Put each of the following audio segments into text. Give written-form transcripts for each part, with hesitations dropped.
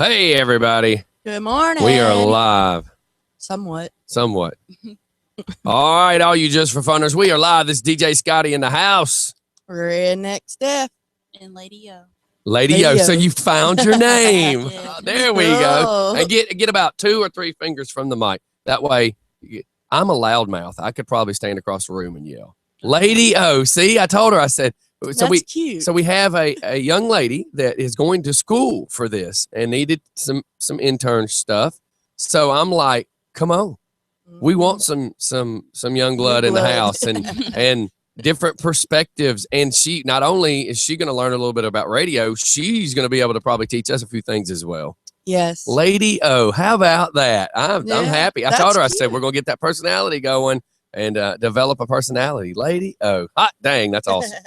Hey, everybody. Good morning. We are live. Somewhat. All right, all you Just for Funners, we are live. This is DJ Scotty in the house. Redneck Steph. And Lady O. Lady O, so you found your name. Yeah. There we go. And get about 2 or 3 fingers from the mic. That way, I'm a loudmouth. I could probably stand across the room and yell. Lady O, see, I told her, I said, That's cute. So we have a young lady that is going to school for this and needed some intern stuff. So I'm like, come on. We want some young blood in the house and different perspectives. And she, not only is she going to learn a little bit about radio, she's going to be able to probably teach us a few things as well. Yes. Lady O, how about that? I'm happy. I told her, I said, we're going to get that personality going and develop a personality. Lady O, hot dang, that's awesome.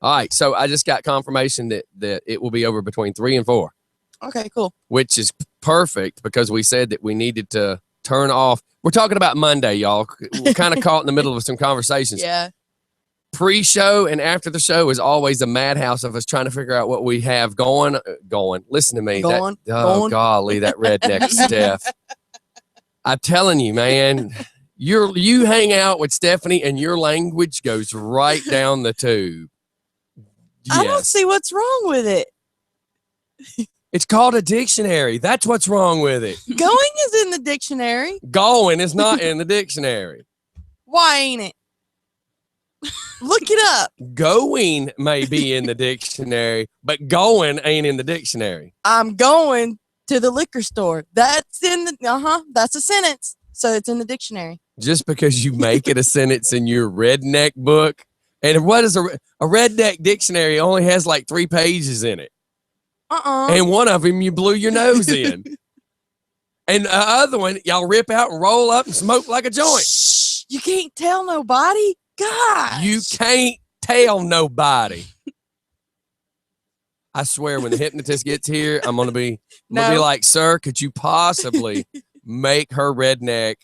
All right, so I just got confirmation that it will be over between 3 and 4. Okay, cool. Which is perfect because we said that we needed to turn off. We're talking about Monday, y'all. We're kind of caught in the middle of some conversations. Yeah. Pre-show and after the show is always a madhouse of us trying to figure out what we have going. Listen to me. Going. Golly, that redneck Steph. I'm telling you, man, you hang out with Stephanie and your language goes right down the tube. Yes. I don't see what's wrong with it. It's called a dictionary. That's what's wrong with it. Going is in the dictionary. Going is not in the dictionary. Why ain't it? Look it up. Going may be in the dictionary, but going ain't in the dictionary. I'm going to the liquor store. That's in the, that's a sentence. So it's in the dictionary. Just because you make it a sentence in your redneck book. And what is a redneck dictionary only has like 3 pages in it. And one of them you blew your nose in. And the other one, y'all rip out and roll up and smoke like a joint. Shh, you can't tell nobody. God. You can't tell nobody. I swear when the hypnotist gets here, I'm gonna be like, sir, could you possibly make her redneck?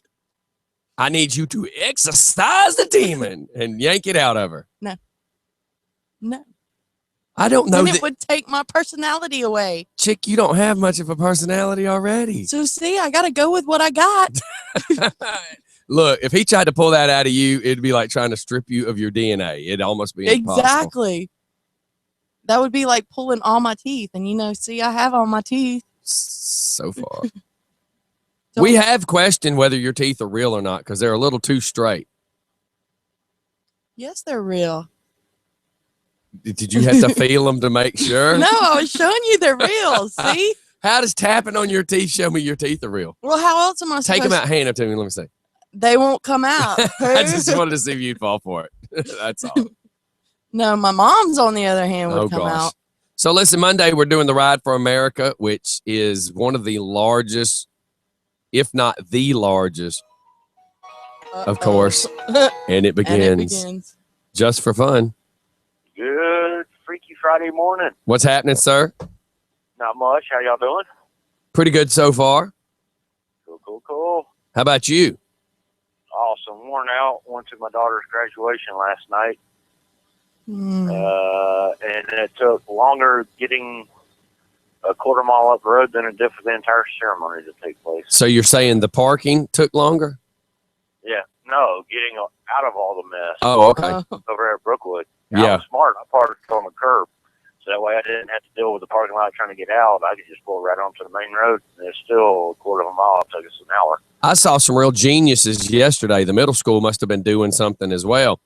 I need you to exorcise the demon and yank it out of her. No. I don't know. Then it would take my personality away. Chick, you don't have much of a personality already. So see, I got to go with what I got. Look, if he tried to pull that out of you, it'd be like trying to strip you of your DNA. It'd almost be impossible. Exactly. That would be like pulling all my teeth. And, see, I have all my teeth. So far. We have questioned whether your teeth are real or not because they're a little too straight. Yes, they're real. Did you have to feel them to make sure? No, I was showing you they're real. See? How does tapping on your teeth show me your teeth are real? Well, how else am I supposed to? Take them out, hand them to me. Let me see. They won't come out. I just wanted to see if you'd fall for it. That's all. No, my mom's, on the other hand, would come out. So listen, Monday we're doing the Ride for America, which is one of the largest, if not the largest, of course. And it begins just for fun. Good Freaky Friday morning. What's happening, sir? Not much. How y'all doing? Pretty good so far. Cool. How about you? Awesome. Worn out. Went to my daughter's graduation last night. And it took longer getting a quarter mile up the road than it did for the entire ceremony to take place. So you're saying the parking took longer? Yeah. No, getting out of all the mess. Oh, okay. Over at Brookwood. Yeah. I was smart. I parked on the curb. So that way I didn't have to deal with the parking lot trying to get out. I could just pull right onto the main road. And it's still a quarter of a mile. It took us an hour. I saw some real geniuses yesterday. The middle school must have been doing something as well.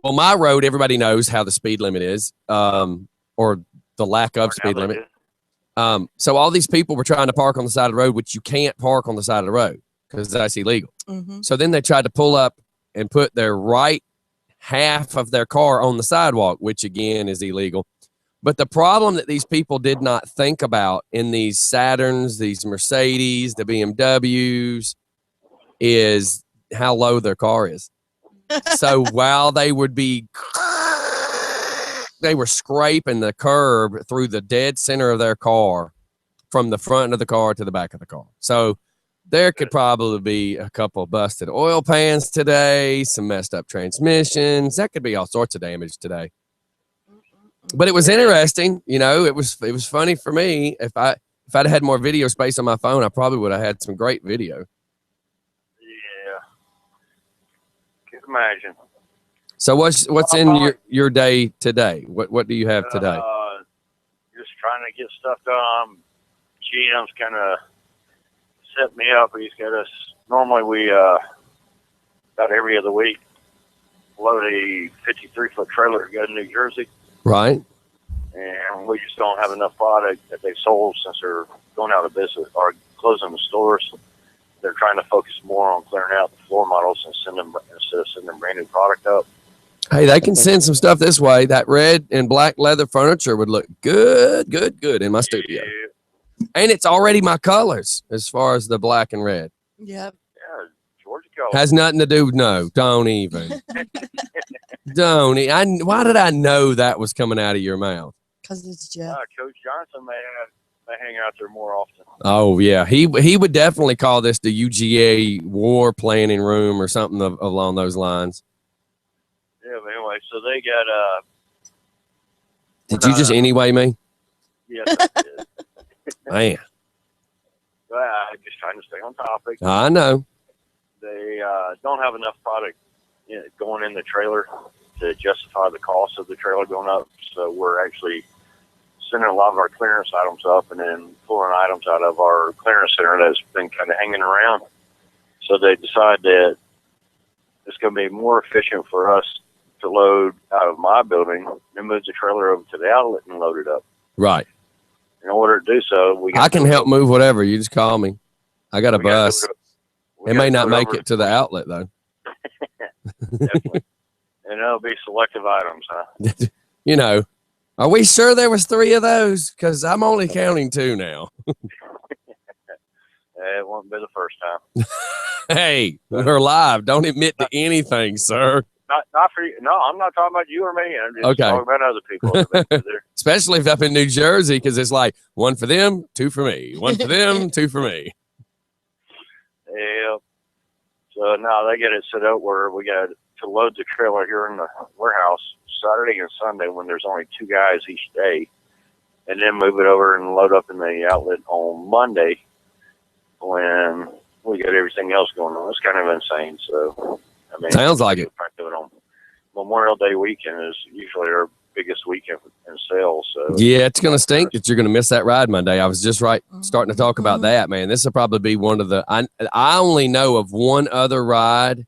Well, my road, everybody knows how the speed limit is, or the lack of speed limit. So all these people were trying to park on the side of the road, which you can't park on the side of the road because that's illegal. So then they tried to pull up and put their right half of their car on the sidewalk, which again is illegal. But the problem that these people did not think about in these Saturns, these Mercedes, the BMWs, is how low their car is. So while they were scraping the curb through the dead center of their car from the front of the car to the back of the car. So there could probably be a couple busted oil pans today, some messed up transmissions. That could be all sorts of damage today. But it was interesting, it was funny for me. if I'd had more video space on my phone, I probably would have had some great video. Yeah. Can imagine. So what's in your day today? What do you have today? Just trying to get stuff done. GM's kind of set me up. He's got us. Normally we about every other week load a 53-foot trailer to go to New Jersey. Right. And we just don't have enough product that they've sold since they're going out of business or closing the stores. They're trying to focus more on clearing out the floor models and instead of sending brand new product up. Hey, they can send some stuff this way. That red and black leather furniture would look good in my studio. Yeah. And it's already my colors as far as the black and red. Yep. Yeah, Georgia colors. Has nothing to do. No, don't even. Why did I know that was coming out of your mouth? Because it's Jeff. Coach Johnson may hang out there more often. Oh yeah, he would definitely call this the UGA war planning room or something along those lines. Yeah, but anyway, so they got Did you just anyway me? Yes, I did. Man, just trying to stay on topic. I know. They don't have enough product going in the trailer to justify the cost of the trailer going up. So we're actually sending a lot of our clearance items up and then pulling items out of our clearance center that's been kind of hanging around. So they decide that it's going to be more efficient for us to load out of my building and move the trailer over to the outlet and load it up. Right. In order to do so, I can help move whatever. You just call me. I got a bus. It may not make it to the outlet though. Definitely. And it'll be selective items, huh? You know, are we sure there was 3 of those? Because I'm only counting 2 now. It won't be the first time. Hey, we're live. Don't admit to anything, sir. Not for you. No, I'm not talking about you or me. I'm just talking about other people. Especially if up in New Jersey, because it's like 1 for them, 2 for me. 1 for them, 2 for me. Yeah. So now they get it set up where we got to load the trailer here in the warehouse Saturday and Sunday when there's only 2 guys each day, and then move it over and load up in the outlet on Monday when we got everything else going on. It's kind of insane. So, I mean, sounds like it. On Memorial Day weekend is usually our biggest weekend in sales. So yeah, it's going to stink that you're going to miss that ride Monday. I was just starting to talk about that, man. This will probably be one of the, I only know of one other ride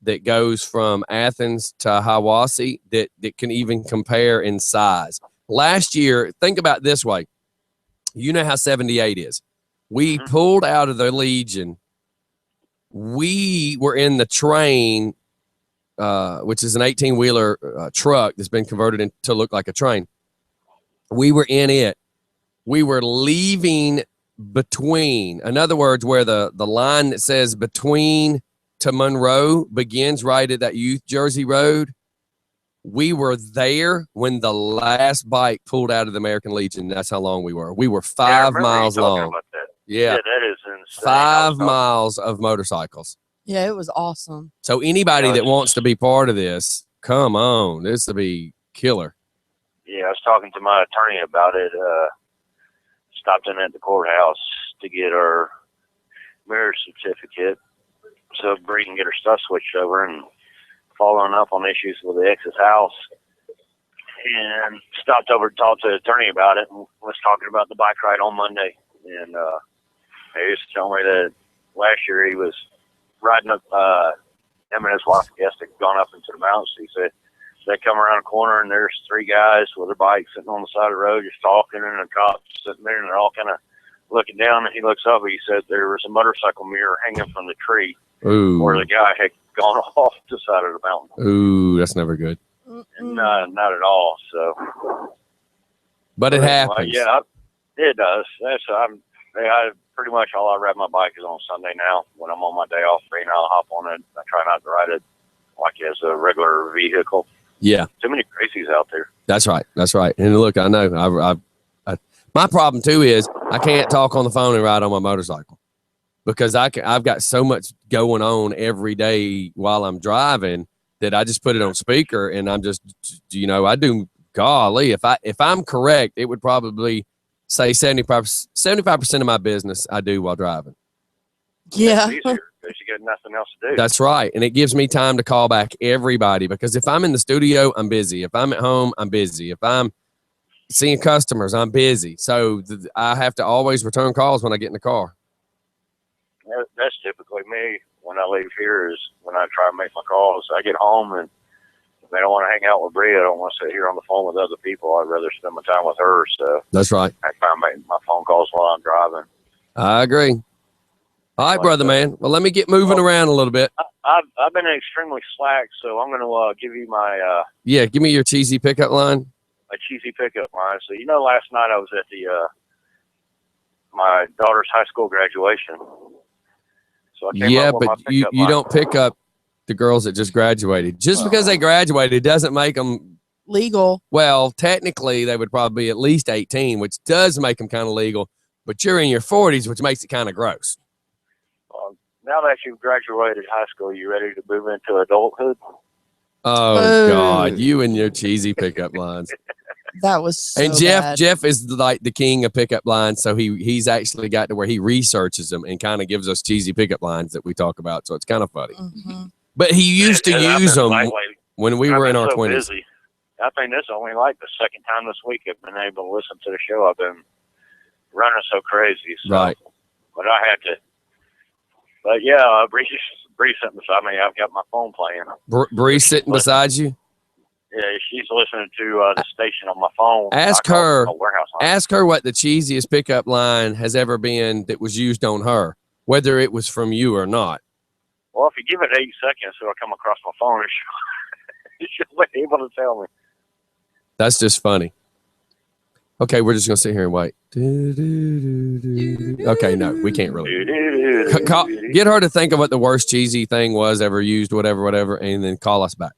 that goes from Athens to Hiwassee that can even compare in size. Last year, think about it this way. You know how 78 is. We pulled out of the Legion. We were in the train, which is an 18-wheeler truck that's been converted to look like a train. We were in it. We were leaving between, in other words, where the line that says between to Monroe begins right at that Youth Jersey Road. We were there when the last bike pulled out of the American Legion. That's how long we were. We were 5 miles long. Yeah, that is insane. 5 miles of motorcycles. Yeah, it was awesome. So anybody that wants to be part of this, come on. This will be killer. Yeah, I was talking to my attorney about it. Stopped in at the courthouse to get our marriage certificate so Bree can get her stuff switched over, and following up on issues with the ex's house. And stopped over to talk to the attorney about it and was talking about the bike ride on Monday. And he was telling me that last year he was riding up, him and his wife, I guess, had gone up into the mountains. He said they come around a corner and there's 3 guys with their bikes sitting on the side of the road just talking, and the cops sitting there and they're all kind of looking down, and he looks up and he said there was a motorcycle mirror hanging from the tree. Ooh. Where the guy had gone off the side of the mountain. Ooh, that's never good. Not at all. So, but it happens. Yeah, it does. I pretty much all I ride my bike is on Sunday now. When I'm on my day off, I'll hop on it. I try not to ride it like as a regular vehicle. Yeah. Too many crazies out there. That's right. That's right. And look, I know my problem too is I can't talk on the phone and ride on my motorcycle because I've got so much going on every day while I'm driving that I just put it on speaker, and I'm just, I do, golly, if I'm correct, it would probably say 75% of my business I do while driving. Yeah. It's easier because you got nothing else to do. That's right. And it gives me time to call back everybody, because if I'm in the studio, I'm busy. If I'm at home, I'm busy. If I'm seeing customers, I'm busy. So I have to always return calls when I get in the car. That's typically me when I leave here, is when I try to make my calls. I get home and if I don't want to hang out with Bria, I don't want to sit here on the phone with other people. I'd rather spend my time with her. So that's right. I try to make my phone calls while I'm driving. I agree. All right, brother, man. Well, let me get moving around a little bit. I've been extremely slack, so I'm going to give you my give me your cheesy pickup line. A cheesy pickup line. So last night I was at the my daughter's high school graduation. So I came up with but my you pickup line. don't pick up the girls that just graduated. Just because they graduated doesn't make them legal. Well, technically, they would probably be at least 18, which does make them kind of legal. But you're in your 40s, which makes it kind of gross. Now that you've graduated high school, you ready to move into adulthood? Oh, God. You and your cheesy pickup lines. That was so And bad. Jeff is like the king of pickup lines. So he's actually got to where he researches them and kind of gives us cheesy pickup lines that we talk about. So it's kind of funny. Mm-hmm. But he used to use them when we were in our 20s. Busy. I think this is only like the second time this week I've been able to listen to the show. I've been running so crazy. So, right. But I had to. But yeah, Bree's sitting beside me. I've got my phone playing. Bree's sitting beside you? Yeah, she's listening to the station on my phone. Ask her what the cheesiest pickup line has ever been that was used on her, whether it was from you or not. Well, if you give it 8 seconds, it'll come across my phone and she'll be able to tell me. That's just funny. Okay, we're just going to sit here and wait. Okay, no, we can't really. Get her to think of what the worst cheesy thing was ever used, whatever, and then call us back.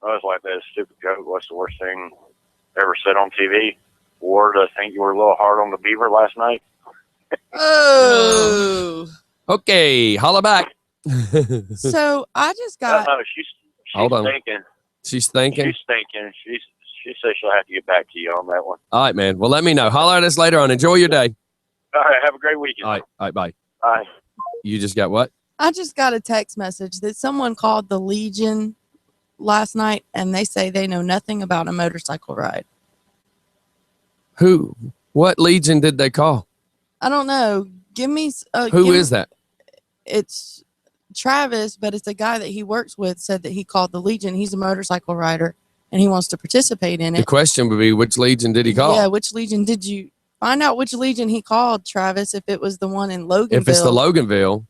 I was like that stupid joke. What's the worst thing ever said on TV? Or to think you were a little hard on the beaver last night? Oh. Okay, holla back. So I just got. She's Hold on. thinking. She's thinking. She says she'll have to get back to you on that one. All right, man. Well, let me know. Holler at us later on. Enjoy your day. All right. Have a great weekend. All right, bye. Bye. You just got what? I just got a text message that someone called the Legion last night, and they say they know nothing about a motorcycle ride. Who? What Legion did they call? I don't know. Who is that? It's Travis, but it's a guy that he works with said that he called the Legion. He's a motorcycle rider, and he wants to participate in it. The question would be, which Legion did he call? Yeah, which Legion did you find out which Legion he called, Travis, if it was the one in Loganville? If it's the Loganville.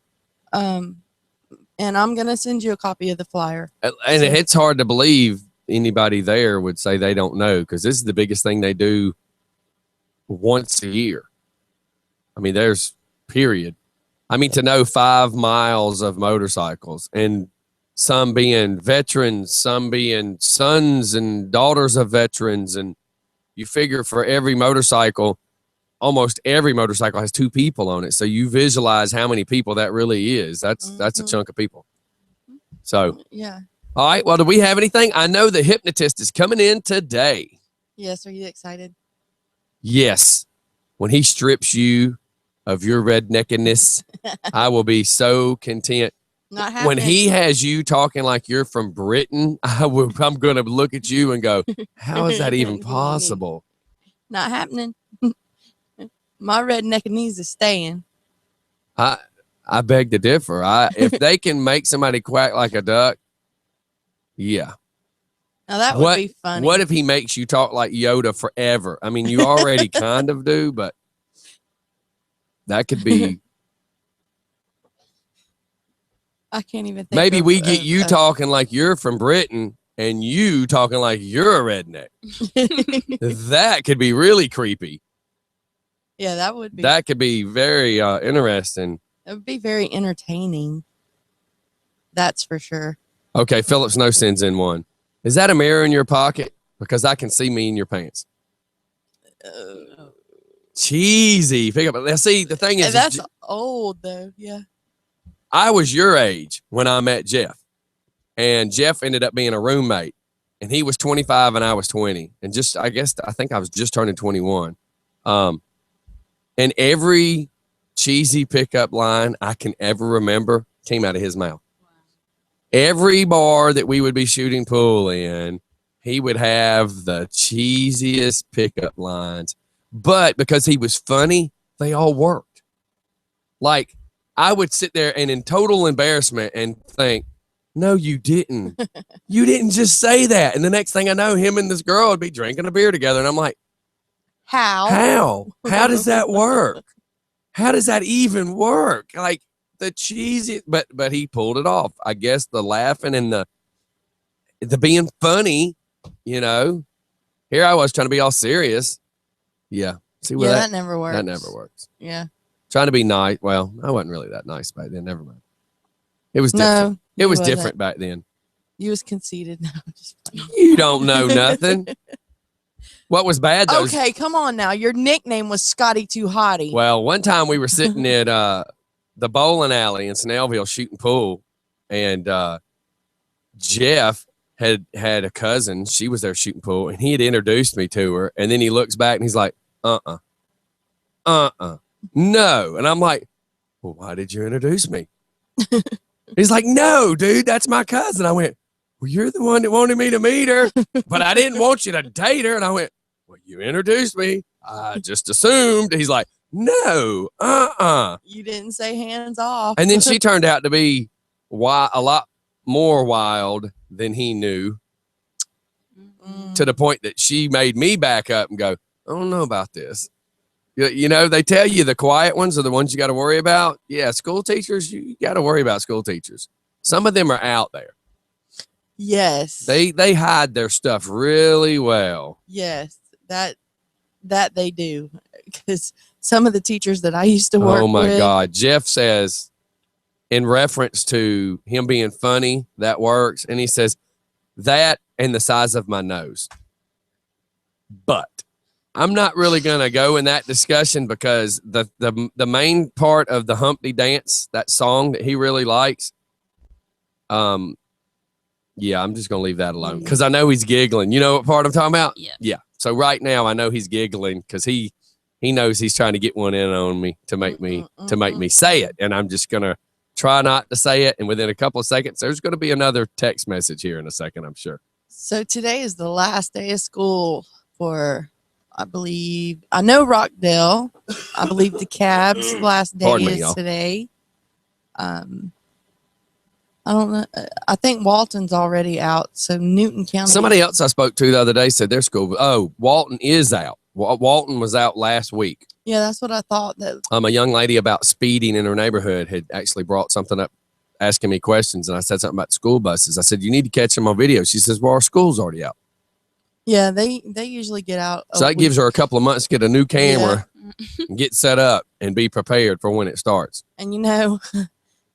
And I'm going to send you a copy of the flyer. And it's hard to believe anybody there would say they don't know, because this is the biggest thing they do once a year. I mean, there's period. I mean, to know 5 miles of motorcycles, and some being veterans, some being sons and daughters of veterans. And you figure for every motorcycle, almost every motorcycle has 2 people on it. So you visualize how many people that really is. That's a chunk of people. So, yeah. All right. Well, do we have anything? I know the Hypnotist is coming in today. Yes. Are you excited? Yes. When he strips you of your redneckedness, I will be so content. Not happening. When he has you talking like you're from Britain, I'm going to look at you and go, how is that even possible? Not happening. My redneck knees is staying. I beg to differ. If they can make somebody quack like a duck, yeah. Now that would be funny. What if he makes you talk like Yoda forever? I mean, you already kind of do, but that could be. I can't even think. Maybe we get you talking like you're from Britain and you talking like you're a redneck. That could be really creepy. Yeah, that would be. That could be very interesting. It would be very entertaining. That's for sure. Okay, Phillips No sends in one. Is that a mirror in your pocket? Because I can see me in your pants. Cheesy. Pick up. Now, see, the thing is, that's old though. Yeah. I was your age when I met Jeff, and Jeff ended up being a roommate. and he was 25 and I was 20. And I think I was just turning 21. And every cheesy pickup line I can ever remember came out of his mouth. Wow. Every bar that we would be shooting pool in, he would have the cheesiest pickup lines. But because he was funny, they all worked. Like, I would sit there and in total embarrassment and think, no, you didn't. You didn't just say that. And the next thing I know, him and this girl would be drinking a beer together. And I'm like, How does that work? How does that even work? Like the cheesy, but he pulled it off. I guess the laughing and the being funny, you know. Here I was trying to be all serious. Yeah. See where that never works. That never works. Yeah. Trying to be nice. Well, I wasn't really that nice back then. Never mind. It was different. It was different back then. You was conceited. No, just funny. You don't know nothing. What was bad though? Okay, come on now. Your nickname was Scotty Too Hottie. Well, one time we were sitting at the bowling alley in Snellville shooting pool, and Jeff had a cousin. She was there shooting pool, and he had introduced me to her. And then he looks back and he's like, no. And I'm like, well, why did you introduce me? He's like, no, dude, that's my cousin. I went, well, you're the one that wanted me to meet her, but I didn't want you to date her. And I went, well, you introduced me. I just assumed. He's like, no, You didn't say hands off. And then she turned out to be a lot more wild than he knew, to the point that she made me back up and go, I don't know about this. You know, they tell you the quiet ones are the ones you got to worry about. Yeah, school teachers, you got to worry about school teachers. Some of them are out there. Yes. They hide their stuff really well. Yes, that they do. Because some of the teachers that I used to work with. Oh, my God. Jeff says, in reference to him being funny, that works. And he says, that and the size of my nose. But I'm not really going to go in that discussion because the main part of the Humpty Dance, that song that he really likes, yeah, I'm just going to leave that alone because I know he's giggling. You know what part I'm talking about? Yeah. Yeah. So right now I know he's giggling because he knows he's trying to get one in on me to make me say it. And I'm just going to try not to say it. And within a couple of seconds, there's going to be another text message here in a second, I'm sure. So today is the last day of school for, I know Rockdale. I believe the Cab's last day is today. I don't know. I think Walton's already out. So Newton County. Somebody else I spoke to the other day said their school. Oh, Walton is out. Walton was out last week. Yeah, that's what I thought. That a young lady about speeding in her neighborhood had actually brought something up, asking me questions, and I said something about the school buses. I said, you need to catch them on video. She says, well, our school's already out. Yeah, they usually get out. So that gives her a couple of months to get a new camera, and get set up, and be prepared for when it starts. And you know,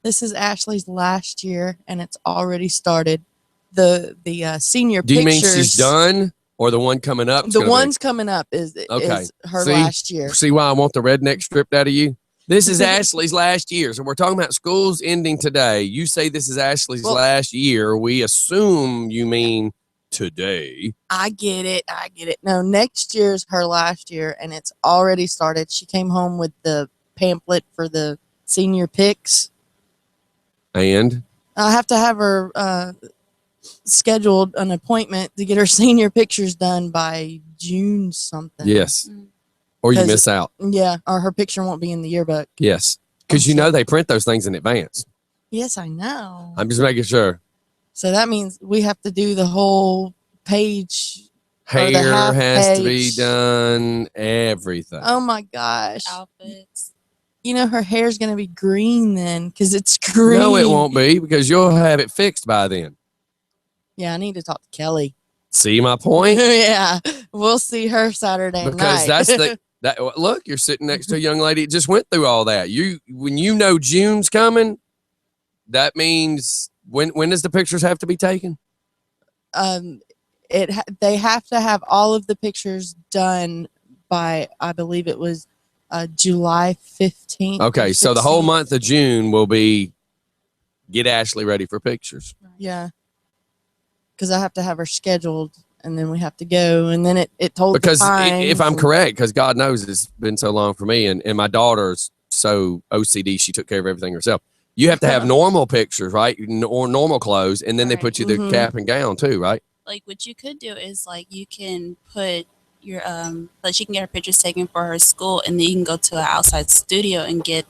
this is Ashley's last year, and it's already started. The senior pictures. Do you mean she's done, or the one coming up? The one's coming up is her last year. See why I want the redneck stripped out of you? This is Ashley's last year. So we're talking about schools ending today. You say this is Ashley's last year. We assume you mean today. I get it. No, next year's her last year, and it's already started. She came home with the pamphlet for the senior pics. And? I have to have her scheduled an appointment to get her senior pictures done by June something. Yes. Or you miss out. Yeah, or her picture won't be in the yearbook. Yes, because you know they print those things in advance. Yes, I know. I'm just making sure. So that means we have to do the whole page. Hair has to be done, everything. Oh, my gosh. Outfits. You know, her hair's going to be green then because it's green. No, it won't be because you'll have it fixed by then. Yeah, I need to talk to Kelly. See my point? Yeah, we'll see her Saturday night. Because that's look, you're sitting next to a young lady that just went through all that. When you know June's coming, that means when does the pictures have to be taken? They have to have all of the pictures done by, I believe it was July 15th. Okay, so the whole month of June will be get Ashley ready for pictures. Yeah. because I have to have her scheduled, and then we have to go, and then it told because the times if I'm correct, because God knows it's been so long for me, and my daughter's so OCD, she took care of everything herself. You have to have normal pictures, right? Or normal clothes, and then they put you the cap and gown too, right? Like what you could do is like you can put your like she can get her pictures taken for her school, and then you can go to an outside studio and get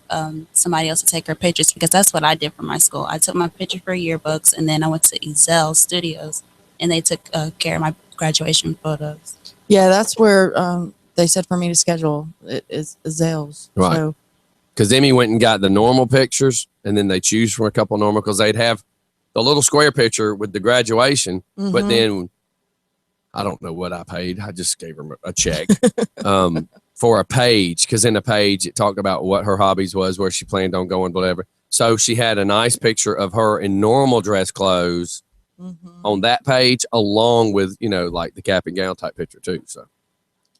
somebody else to take her pictures, because that's what I did for my school. I took my picture for yearbooks, and then I went to Ezel Studios, and they took care of my graduation photos. Yeah, that's where they said for me to schedule it is Ezel's. Right. So, because Emmy went and got the normal pictures, and then they choose from a couple normal, because they'd have the little square picture with the graduation, but then I don't know what I paid. I just gave her a check for a page, because in the page it talked about what her hobbies was, where she planned on going, whatever. So she had a nice picture of her in normal dress clothes on that page, along with, you know, like the cap and gown type picture too. So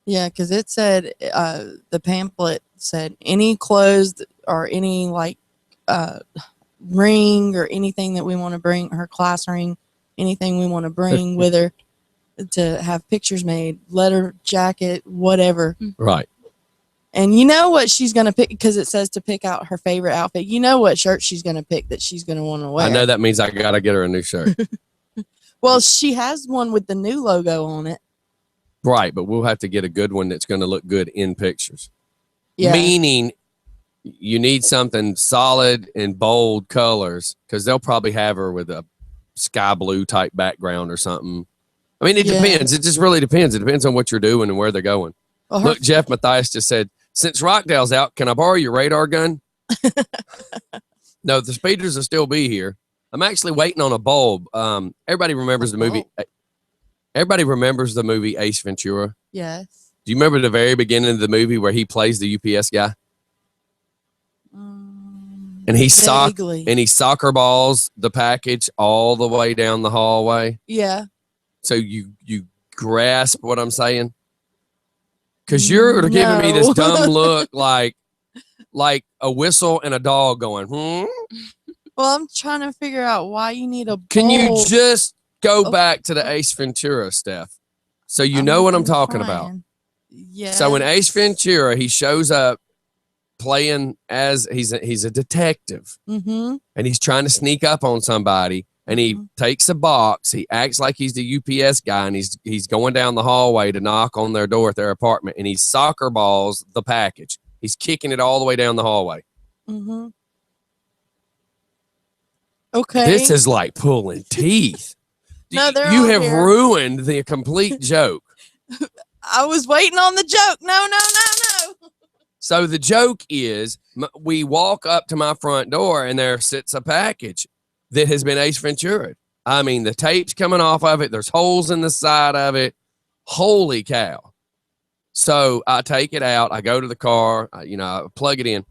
yeah, because it said the pamphlet said any clothes or any like ring or anything that we want to bring, her class ring, anything we want to bring with her to have pictures made, letter jacket, whatever. right. And you know what she's going to pick, because it says to pick out her favorite outfit. You know what shirt she's going to pick that she's going to want to wear. I know that means I got to get her a new shirt. Well, she has one with the new logo on it. Right, but we'll have to get a good one that's going to look good in pictures. Yeah. Meaning you need something solid and bold colors, because they'll probably have her with a sky blue type background or something. I mean, it depends. It just really depends. It depends on what you're doing and where they're going. Well, look, Jeff Matthias just said, since Rockdale's out, can I borrow your radar gun? No, the speeders will still be here. I'm actually waiting on a bulb. Everybody remembers the movie. Everybody remembers the movie Ace Ventura. Yes. Do you remember the very beginning of the movie where he plays the UPS guy? And he soccer balls the package all the way down the hallway. Yeah. So you grasp what I'm saying? Because you're giving me this dumb look like a whistle and a dog going, Well, I'm trying to figure out why you need a Can you just go back to the Ace Ventura stuff? So you know what I'm talking about. Yeah. So in Ace Ventura, he shows up playing as he's a detective, and he's trying to sneak up on somebody, and he takes a box. He acts like he's the UPS guy, and he's going down the hallway to knock on their door at their apartment, and he soccer balls the package. He's kicking it all the way down the hallway. Okay. This is like pulling teeth. No, you have ruined the complete joke. I was waiting on the joke. No. So the joke is, we walk up to my front door, and there sits a package that has been Ace Ventura. I mean, the tape's coming off of it. There's holes in the side of it. Holy cow. So I take it out. I go to the car. I plug it in.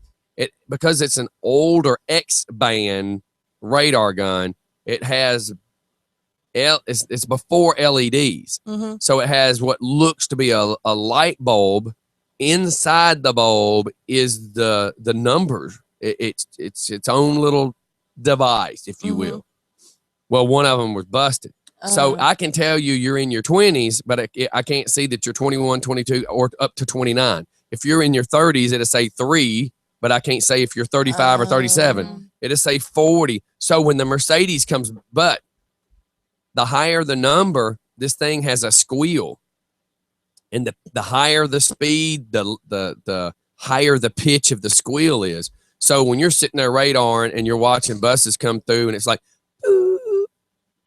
Because it's an older X-band radar gun, it has it's before LEDs. So it has what looks to be a light bulb. Inside the bulb is the numbers. It's its own little device, if you will. Well, one of them was busted. So I can tell you're in your 20s, but I can't see that you're 21, 22, or up to 29. If you're in your 30s, it'll say 3, but I can't say if you're 35 or 37. It'll say 40. So when the Mercedes comes, but the higher the number, this thing has a squeal. And the higher the speed, the higher the pitch of the squeal is. So when you're sitting there radaring and you're watching buses come through, and it's like, boop,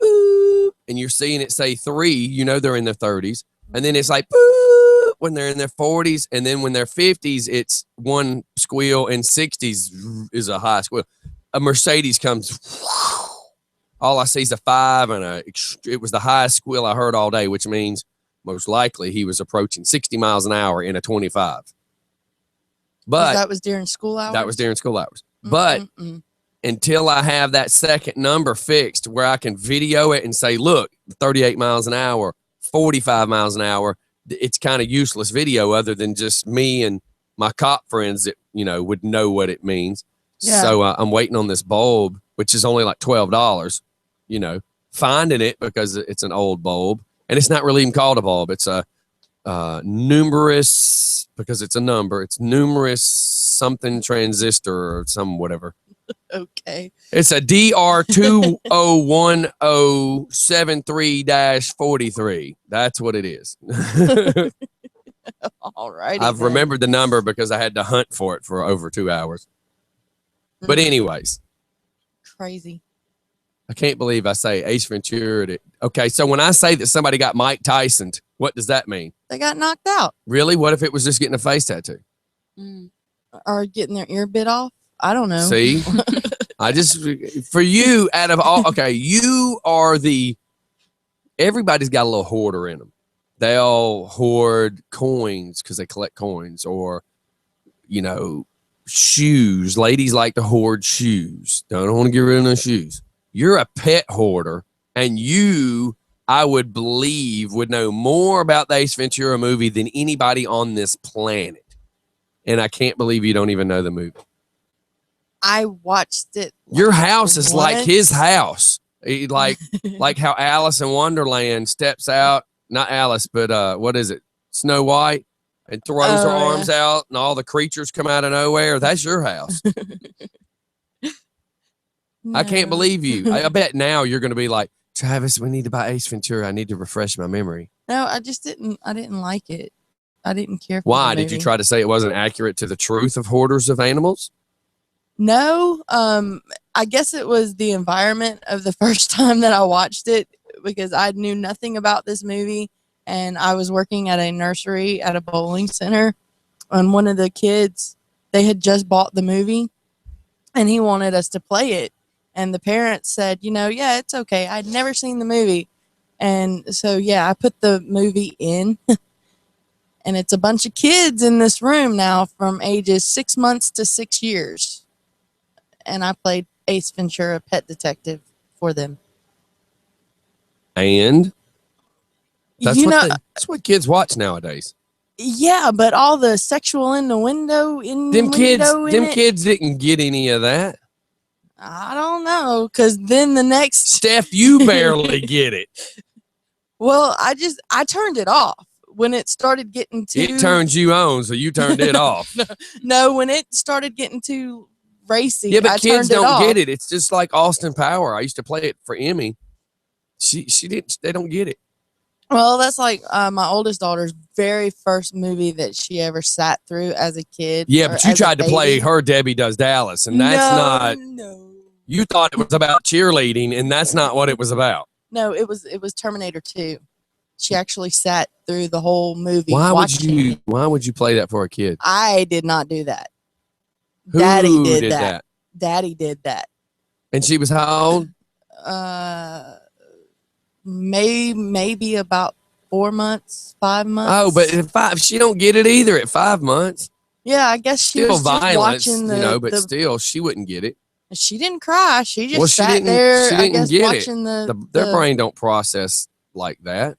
boop, and you're seeing it say 3, you know they're in their 30s. And then it's like, boop, when they're in their 40s. And then when they're 50s, it's one squeal, and 60s is a high squeal. A Mercedes comes, all I see is a 5, and it was the highest squeal I heard all day, which means most likely he was approaching 60 miles an hour in a 25. But that was during school hours? That was during school hours. But until I have that second number fixed where I can video it and say, look, 38 miles an hour, 45 miles an hour, it's kind of useless video other than just me and my cop friends that, would know what it means. Yeah. So I'm waiting on this bulb, which is only like $12, finding it because it's an old bulb, and it's not really even called a bulb. It's a numerous, because it's a number. It's numerous something transistor or some whatever. Okay. It's a DR201073-43. That's what it is. All right. I've remembered the number because I had to hunt for it for over 2 hours. But anyways. Crazy. I can't believe I say Ace Ventura. Okay, so when I say that somebody got Mike Tyson, what does that mean? They got knocked out. Really? What if it was just getting a face tattoo? Or getting their ear bit off? I don't know. See? For you, out of all, okay, you are everybody's got a little hoarder in them. They all hoard coins because they collect coins, or, shoes. Ladies like to hoard shoes. Don't want to get rid of no shoes. You're a pet hoarder, and you, I would believe, would know more about the Ace Ventura movie than anybody on this planet. And I can't believe you don't even know the movie. I watched it. Your house is like his house. Like how Alice in Wonderland steps out, not Alice, but what is it? Snow White, and throws her arms out and all the creatures come out of nowhere. That's your house. No. I can't believe you. I bet now you're going to be like, Travis, we need to buy Ace Ventura. I need to refresh my memory. No, I didn't like it. I didn't care for Why? Did you try to say it wasn't accurate to the truth of hoarders of animals? No, I guess it was the environment of the first time that I watched it, because I knew nothing about this movie, and I was working at a nursery at a bowling center, and one of the kids, they had just bought the movie, and he wanted us to play it, and the parents said, yeah, it's okay. I'd never seen the movie, and so, yeah, I put the movie in, and it's a bunch of kids in this room now from ages 6 months to 6 years. And I played Ace Ventura, pet detective, for them. And that's what kids watch nowadays. Yeah, but all the sexual innuendo them kids didn't get any of that. I don't know, because then the next Steph, you barely get it. Well, I turned it off when it started getting too. It turns you on, so you turned it off. No, when it started getting too racy. Yeah, but kids don't get it. It's just like Austin Power. I used to play it for Emmy. She didn't. They don't get it. Well, that's like my oldest daughter's very first movie that she ever sat through as a kid. Yeah, but you tried to play her Debbie Does Dallas, and that's No. You thought it was about cheerleading, and that's not what it was about. No, it was Terminator 2. She actually sat through the whole movie. Why would you play that for a kid? I did not do that. Who Daddy did that. Daddy did that. And she was how old? Maybe about 4 months, 5 months. Oh, but at 5, she don't get it either at 5 months. Yeah, I guess she still was violence, watching but still, she wouldn't get it. She didn't cry. She just sat there. She didn't get watching it. Their brain don't process like that.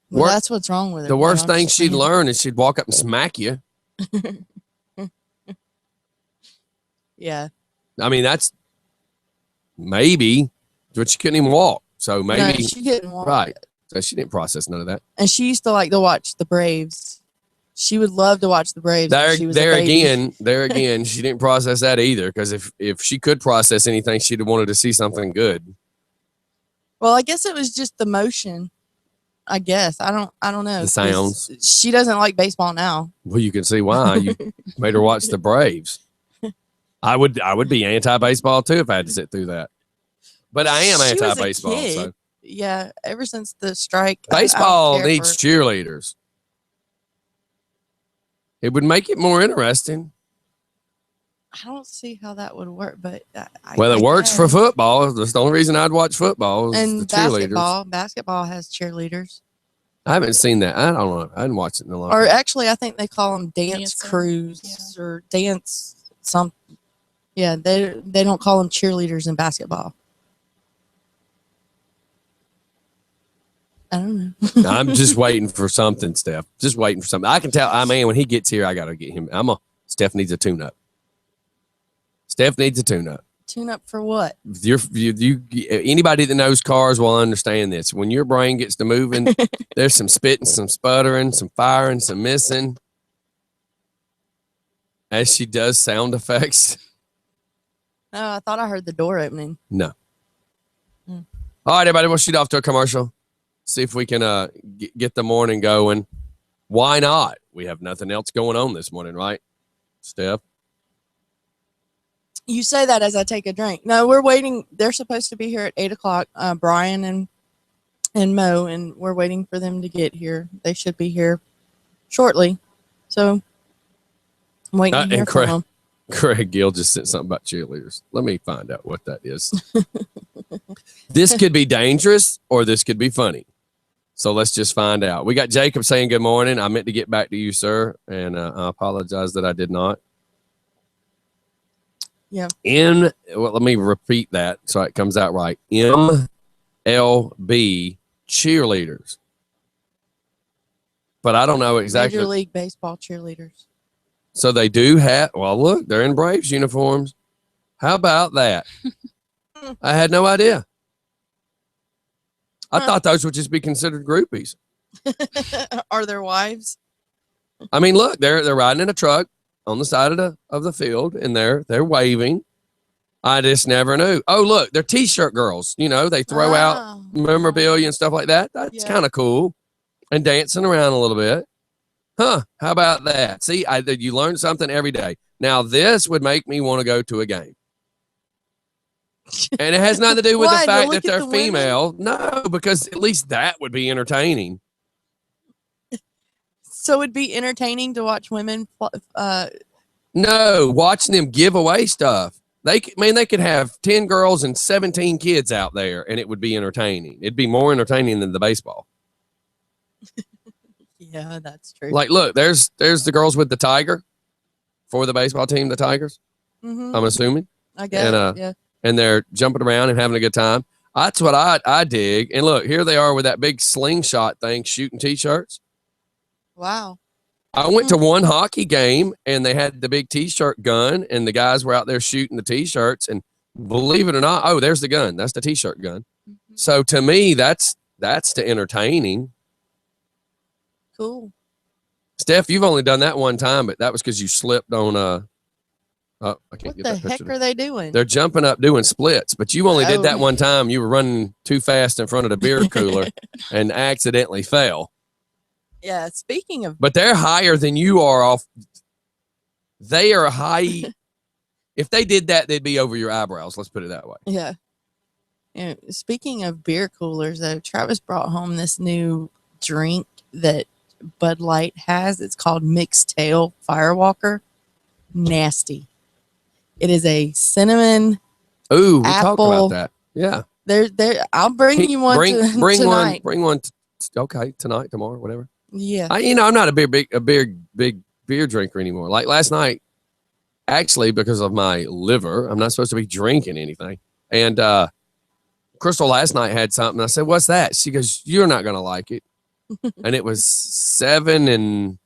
Well, that's what's wrong with her. The worst thing she'd learn is she'd walk up and smack you. Yeah. I mean, that's maybe, but she couldn't even walk. So maybe no, she couldn't walk. Right. So she didn't process none of that. And she used to like to watch the Braves. She would love to watch the Braves. There again, she didn't process that either. Because if she could process anything, she'd have wanted to see something good. Well, I guess it was just the motion. I guess I don't know. The sounds. She doesn't like baseball now. Well, you can see why. You made her watch the Braves. I would be anti-baseball too if I had to sit through that. But I am anti-baseball. So yeah, ever since the strike, baseball needs cheerleaders. It would make it more interesting. I don't see how that would work, but it works for football. That's the only reason I'd watch football. And the cheerleaders. Basketball has cheerleaders. I haven't seen that. I don't know. I didn't watch it in a long time. Or actually, I think they call them dance crews or dance something. Yeah, they don't call them cheerleaders in basketball. I don't know. I'm just waiting for something, Steph. Just waiting for something. I can tell. I mean, when he gets here, I got to get him. Steph needs a tune-up. Steph needs a tune-up. Tune up for what? Anybody that knows cars will understand this. When your brain gets to moving, there's some spitting, some sputtering, some firing, some missing. As she does sound effects. Oh, I thought I heard the door opening. No. All right, everybody, we'll shoot off to a commercial. See if we can get the morning going. Why not? We have nothing else going on this morning, right, Steph? You say that as I take a drink. No, we're waiting. They're supposed to be here at 8 o'clock, Brian and Mo, and we're waiting for them to get here. They should be here shortly. So I'm waiting to hear from them. Craig Gill just sent something about cheerleaders. Let me find out what that is. This could be dangerous or this could be funny. So let's just find out. We got Jacob saying good morning. I meant to get back to you, sir, and I apologize that I did not. Yeah. Let me repeat that so it comes out right. MLB cheerleaders. But I don't know exactly. Major League Baseball cheerleaders. So they do have, well, look, they're in Braves uniforms. How about that? I had no idea. I thought those would just be considered groupies. Are their wives? I mean, look, they're riding in a truck on the side of the field, and they're waving. I just never knew. Oh, look, they're T-shirt girls. You know, they throw out memorabilia and stuff like that. That's kind of cool. And dancing around a little bit. Huh, how about that? See, you learn something every day. Now, this would make me want to go to a game. And it has nothing to do with the fact that they're female. No, because at least that would be entertaining. So it'd be entertaining to watch women. No, watching them give away stuff. They could have 10 girls and 17 kids out there, and it would be entertaining. It'd be more entertaining than the baseball. Yeah, that's true. Like, look, there's the girls with the tiger for the baseball team, the Tigers. Mm-hmm. I'm assuming. I guess. Yeah. And they're jumping around and having a good time. That's what I dig. And look, here they are with that big slingshot thing shooting T-shirts. Wow. I went to one hockey game and they had the big T-shirt gun and the guys were out there shooting the T-shirts. And believe it or not, oh, there's the gun. That's the T-shirt gun. Mm-hmm. So to me, that's the entertaining. Cool. Steph, you've only done that one time, but that was because you slipped on I can't get that picture. What the heck are they doing? They're jumping up doing splits, but you only did that one time. You were running too fast in front of the beer cooler and accidentally fell. Yeah, speaking of... But they're higher than you are off. They are high. If they did that, they'd be over your eyebrows. Let's put it that way. Yeah. And speaking of beer coolers, though, Travis brought home this new drink that Bud Light has. It's called Mixed Tail Firewalker. Nasty. It is a cinnamon. Ooh, we apple. talked about that. Yeah. There. I'll bring you one tonight. Bring one. Okay, tonight, tomorrow, whatever. Yeah. I'm not a big beer drinker anymore. Like last night, actually, because of my liver, I'm not supposed to be drinking anything. And Crystal last night had something. I said, "What's that?" She goes, "You're not gonna like it." And it was 7 and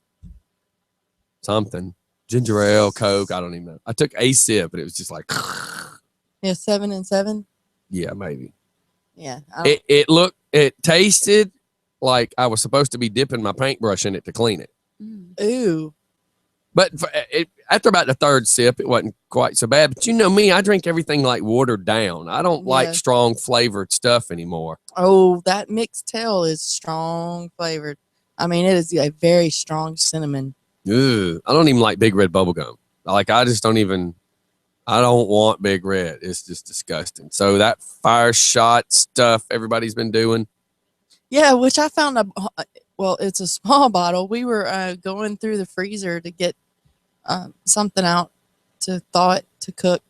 something. Ginger ale, Coke, I don't even know. I took a sip, but it was just like... Yeah, 7 and 7? Yeah, maybe. Yeah. It tasted like I was supposed to be dipping my paintbrush in it to clean it. Ooh. But after about the third sip, it wasn't quite so bad. But you know me, I drink everything like watered down. I don't like strong flavored stuff anymore. Oh, that Mixed Tail is strong flavored. I mean, it is a very strong cinnamon. Ugh, I don't even like Big Red bubblegum. I don't want Big Red. It's just disgusting. So that fire shot stuff everybody's been doing. Yeah, which I found it's a small bottle. We were going through the freezer to get something out to thaw it to cook.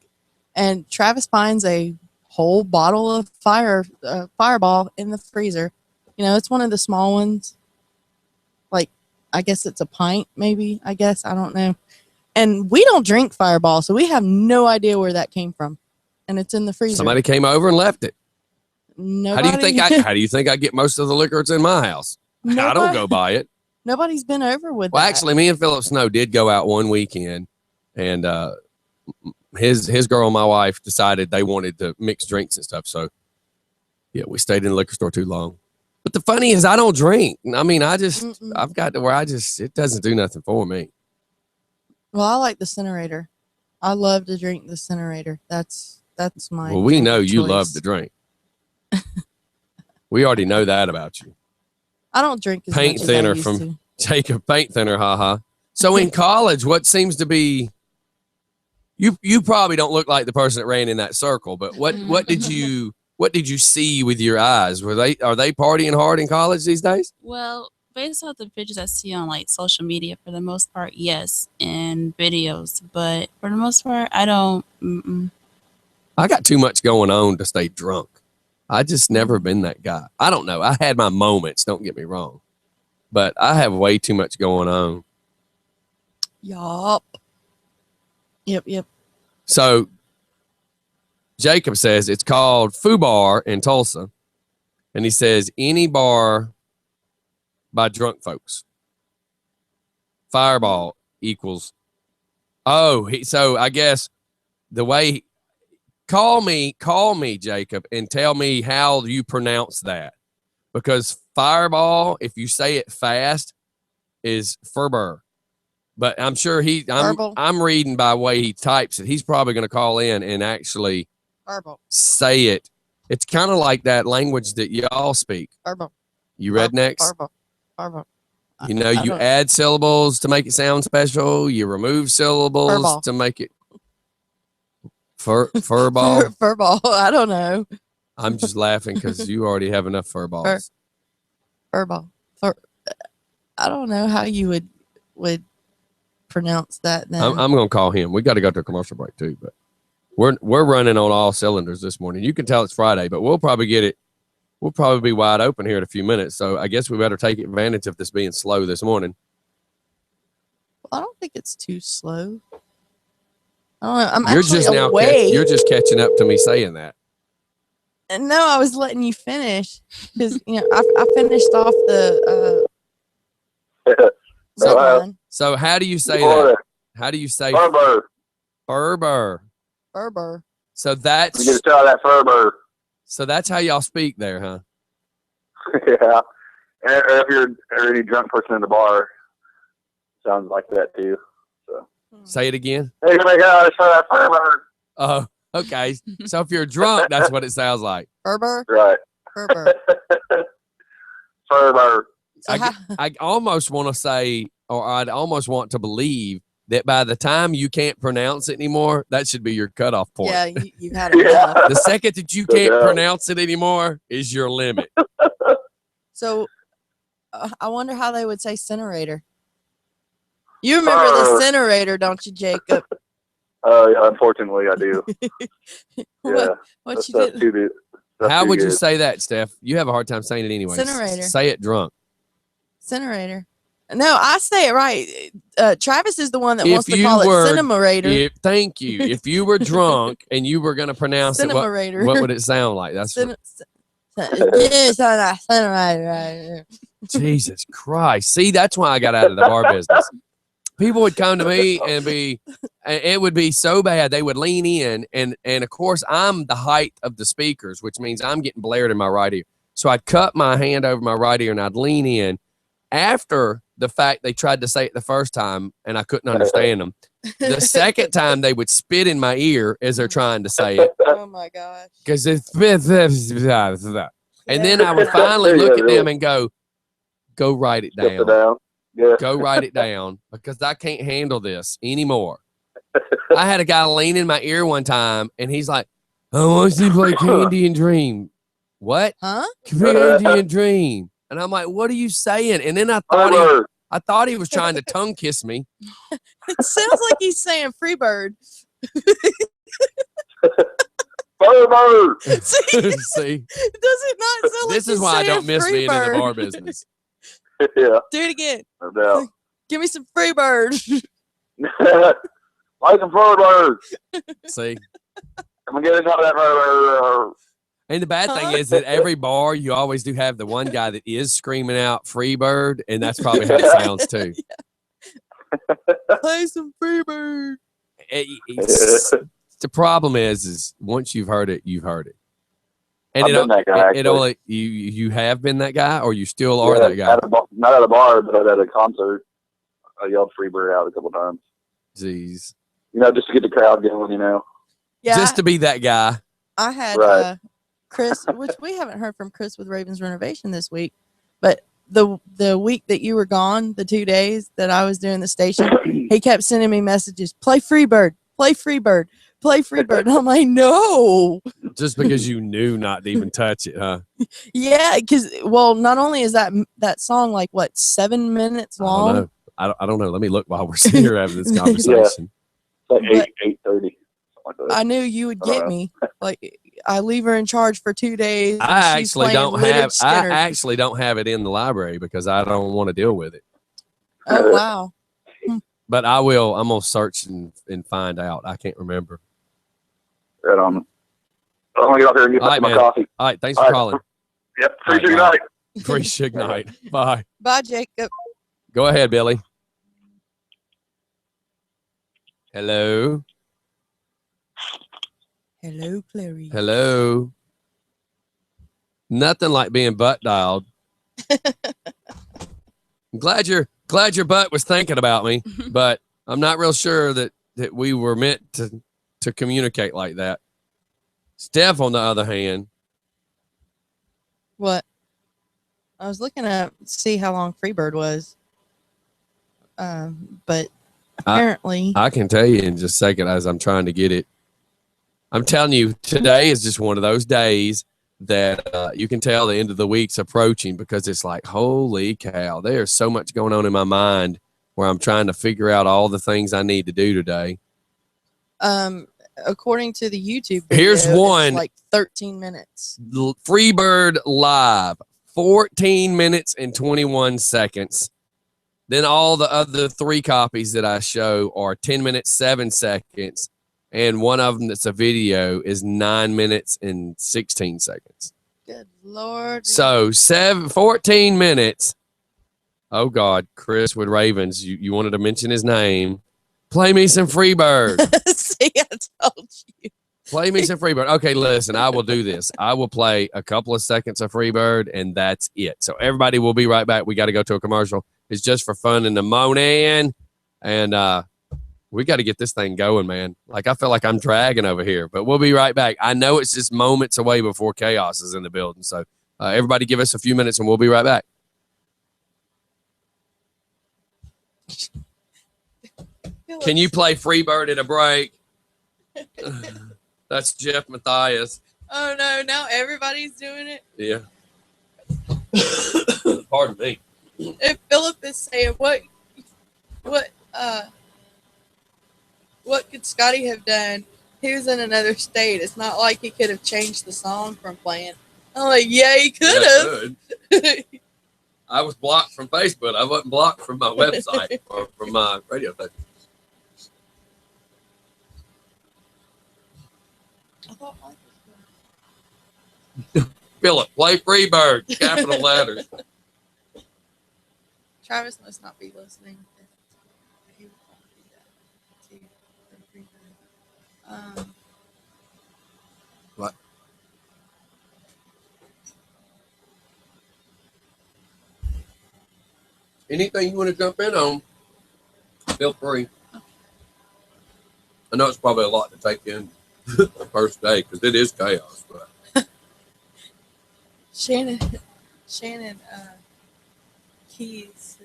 And Travis finds a whole bottle of Fireball in the freezer. You know, it's one of the small ones. Like, I guess it's a pint, maybe. I don't know. And we don't drink Fireball, so we have no idea where that came from. And it's in the freezer. Somebody came over and left it. Nobody. How do you think I get most of the liquor that's in my house? I don't go buy it. Nobody's been over with Well, actually, me and Philip Snow did go out one weekend, and his girl and my wife decided they wanted to mix drinks and stuff. So yeah, we stayed in the liquor store too long. But the funny is I don't drink. I mean, I've got to where it doesn't do nothing for me. Well, I like the Incinerator. I love to drink the Incinerator. That's my. Well, we know you choice. love to drink. We already know that about you. I don't drink as Paint much thinner as I used from to. Jacob. Paint thinner, haha. So in college, what seems to be you probably don't look like the person that ran in that circle, but what did you see with your eyes? Are they partying hard in college these days? Well, based off the pictures I see on like social media, for the most part, yes, and videos, but for the most part, I don't. I got too much going on to stay drunk. I just never been that guy. I don't know. I had my moments, don't get me wrong, but I have way too much going on. Yup. Yep. So Jacob says it's called Foo Bar in Tulsa. And he says any bar by drunk folks. Fireball equals. So I guess the way call me, Jacob, and tell me how you pronounce that. Because fireball, if you say it fast, is Ferber. But I'm sure I'm reading by the way he types it. He's probably going to call in and actually say it. It's kind of like that language that y'all speak. You rednecks? You know, you add syllables to make it sound special. You remove syllables to make it furball. Furball. I don't know. I'm just laughing because you already have enough furballs. Furball. I don't know how you would pronounce that then. I'm going to call him. We got to go to a commercial break too, but we're running on all cylinders this morning. You can tell it's Friday, but we'll probably get it. We'll probably be wide open here in a few minutes. So I guess we better take advantage of this being slow this morning. Well, I don't think it's too slow. I don't know. I'm You're actually just now awake. you're just catching up to me saying that. And no, I was letting you finish because I finished off the So how do you say that? How do you say Ferber? Ferber. So that's You get to tell that Ferber. So that's how y'all speak there, huh? Yeah. And if you're any drunk person in the bar, sounds like that too. So say it again. Hey, my God, tell that Ferber. Oh, okay. So if you're drunk, that's what it sounds like. Ferber. Right. Ferber. Ferber. So I almost want to say, or I'd almost want to believe that by the time you can't pronounce it anymore, that should be your cutoff point. Yeah, you've had it. Yeah. The second that you can't pronounce it anymore is your limit. So I wonder how they would say incinerator. You remember the incinerator, don't you, Jacob? Yeah, unfortunately, I do. What you did? How would you say that, Steph? You have a hard time saying it anyway. Incinerator. Say it drunk. Incinerator. No, I say it right. Travis is the one that wants to call it incinerator. Thank you. If you were drunk and you were going to pronounce it, what would it sound like? That's Jesus Christ. See, that's why I got out of the bar business. People would come to me and it would be so bad. They would lean in and of course I'm the height of the speakers, which means I'm getting blared in my right ear. So I'd cut my hand over my right ear and I'd lean in. After the fact they tried to say it the first time and I couldn't understand them. The second time they would spit in my ear as they're trying to say it. Oh my gosh. Because it's and then I would finally look at them and go write it down. Yeah. Go write it down because I can't handle this anymore. I had a guy lean in my ear one time and he's like, I want to play Candy and Dream. What? Huh? Candy and Dream. And I'm like, what are you saying? And then I thought he was trying to tongue kiss me. It sounds like he's saying Freebird. Freebird. See? Does it not sound like this is why I don't miss being in the bar business. Yeah. Do it again. No doubt. Give me some Freebird. Like some Freebird. See? I'm going to get into that Freebird. And the bad thing is that every bar, you always do have the one guy that is screaming out Freebird, and that's probably how it sounds too. Play some Freebird. the problem is once you've heard it, you've heard it. And I've been that guy. It only you have been that guy, or you still are that guy. Not at a bar, but at a concert. I yelled Freebird out a couple times. Jeez. You know, just to get the crowd going. You know. Yeah. Just to be that guy. I had Chris, which we haven't heard from Chris with Ravens Renovation this week, but the week that you were gone, the 2 days that I was doing the station, he kept sending me messages, play Freebird, play Freebird, play Freebird. And I'm like, no. Just because you knew not to even touch it, huh? Yeah, because, well, not only is that song like, what, 7 minutes long? I don't know. Let me look while we're sitting here having this conversation. Yeah. Like 8:30. I knew you would get me. Like, I leave her in charge for 2 days. I actually don't have it in the library because I don't want to deal with it. Oh, wow. But I will. I'm gonna search and find out. I can't remember. Right on. I'm gonna get out there and get back to my coffee. All right. Thanks for calling. Yep. Appreciate your night. Appreciate your night. Bye. Bye, Jacob. Go ahead, Billy. Hello. Hello, Clary. Hello. Nothing like being butt dialed. I'm glad your butt was thinking about me, but I'm not real sure that we were meant to communicate like that. Steph, on the other hand. What? I was looking to see how long Freebird was. But apparently I can tell you in just a second as I'm trying to get it. I'm telling you, today is just one of those days that you can tell the end of the week's approaching because it's like, holy cow, there's so much going on in my mind where I'm trying to figure out all the things I need to do today. According to the YouTube video, here's one, it's like 13 minutes. Freebird Live, 14 minutes and 21 seconds. Then all the other 3 copies that I show are 10 minutes, 7 seconds. And one of them that's a video is 9 minutes and 16 seconds. Good Lord. So 14 minutes. Oh, God. Chris with Ravens. You wanted to mention his name. Play me some Freebird. See, I told you. Play me some Freebird. Okay, listen, I will do this. I will play a couple of seconds of Freebird, and that's it. So everybody will be right back. We got to go to a commercial. It's just for fun in the morning. And we got to get this thing going, man. Like, I feel like I'm dragging over here, but we'll be right back. I know it's just moments away before chaos is in the building. So everybody give us a few minutes, and we'll be right back. Can you play Freebird at a break? That's Jeff Matthias. Oh, no. Now everybody's doing it? Yeah. Pardon me. If Philip is saying, what could Scotty have done? He was in another state. It's not like he could have changed the song from playing. I'm like, yeah, he could have. I was blocked from Facebook. I wasn't blocked from my website or from my radio station. Philip, play Freebird, capital letters. Travis must not be listening. What? Anything you want to jump in on, feel free. I know it's probably a lot to take in the first day because it is chaos. But Shannon Keys,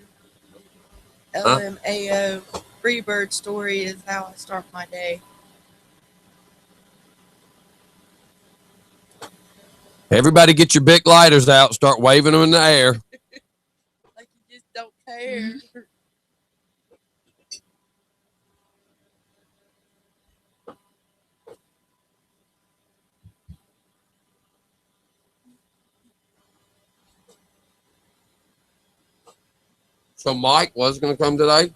LMAO, Freebird story is how I start my day. everybody get your big lighters out, start waving them in the air. Like you just don't care. So Mike was going to come today.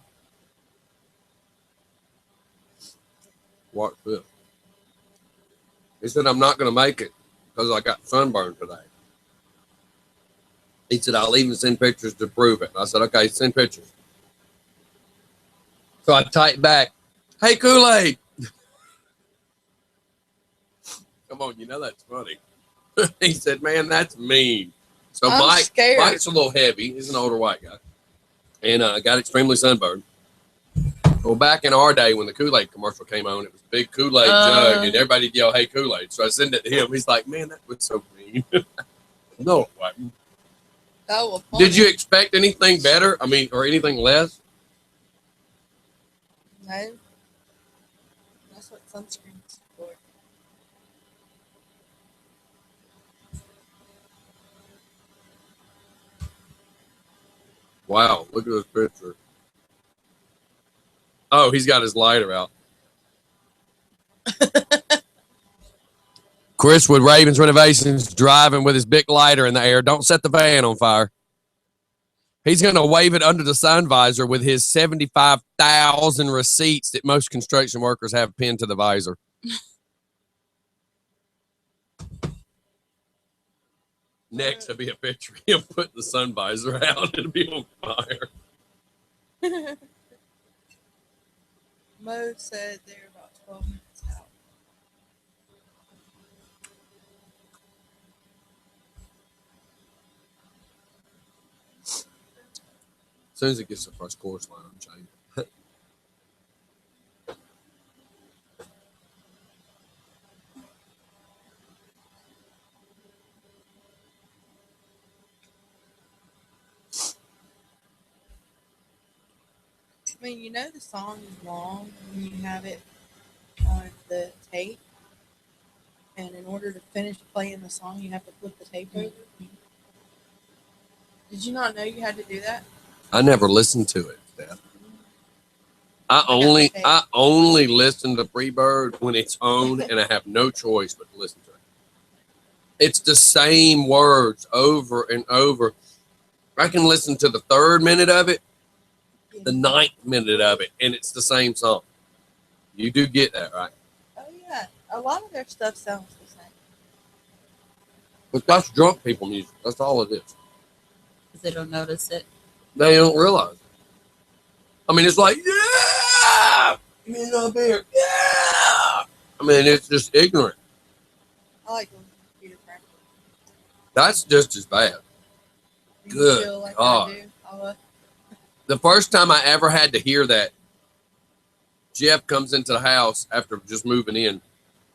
Watch this. He said, I'm not going to make it because I got sunburned today. He said, I'll even send pictures to prove it. And I said, okay, send pictures. So I typed back, hey, Kool-Aid. come on, you know that's funny. He said, man, that's mean. So I'm scared. Mike's a little heavy. He's an older white guy. And got extremely sunburned. Well, back in our day when the Kool-Aid commercial came on, it was a big Kool-Aid jug, and everybody yelled, hey, Kool-Aid. So I sent it to him. He's like, man, that was so mean. No, it wasn't. Oh, well, funny. Did you expect anything better? I mean, or anything less? No. That's what sunscreen's for. Wow, look at this picture. Oh, he's got his lighter out. Chris with Ravens Renovations driving with his big lighter in the air. Don't set the van on fire. He's going to wave it under the sun visor with his 75,000 receipts that most construction workers have pinned to the visor. Next will be a picture of him putting the sun visor out. It'll be on fire. Mo said they're about 12 minutes out. As soon as it gets to the first chorus line, I'm changing. I mean, you know the song is long when you have it on the tape. And in order to finish playing the song, you have to flip the tape over. Did you not know you had to do that? I never listened to it, Steph. I only listen to Freebird when it's on, and I have no choice but to listen to it. It's the same words over and over. I can listen to the 3rd minute of it, the 9th minute of it, and it's the same song. You do get that, right? Oh, yeah. A lot of their stuff sounds the same. But that's drunk people music. That's all it is. Because they don't notice it. They don't realize it. I mean, it's like, yeah! Give me another beer. Yeah! I mean, it's just ignorant. I like listening to Peter Frampton. That's just as bad. Do you Good feel like God. I do? I love The first time I ever had to hear that, Jeff comes into the house after just moving in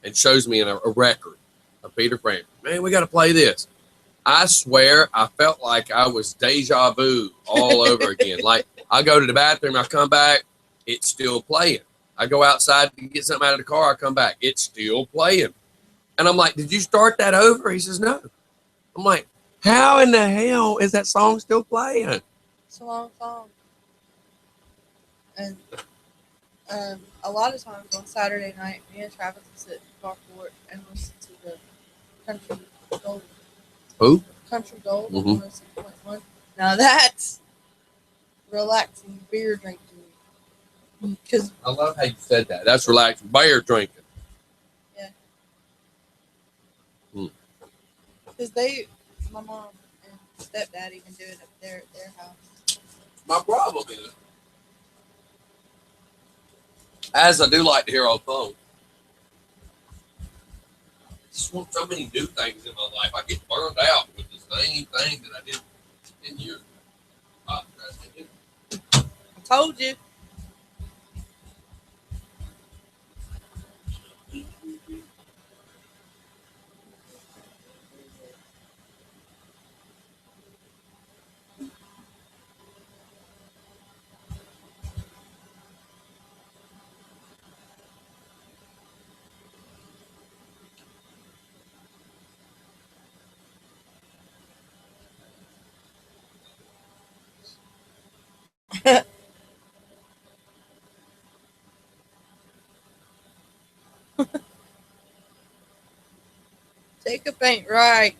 and shows me a record of Peter Frampton. Man, we got to play this. I swear I felt like I was deja vu all over again. Like, I go to the bathroom, I come back, it's still playing. I go outside to get something out of the car, I come back, it's still playing. And I'm like, did you start that over? He says, no. I'm like, how in the hell is that song still playing? It's a long song. And a lot of times on Saturday night, me and Travis will sit in the carport and listen to the Country Gold. Who? Country Gold, Mhm. 106.1. Now that's relaxing beer drinking. Because I love how you said that. That's relaxing beer drinking. they, my mom and stepdad even do it up there at their house. My problem is, as I do like to hear on the phone, I just want so many new things in my life. I get burned out with the same thing that I did 10 years ago. I told you. Jacob ain't right.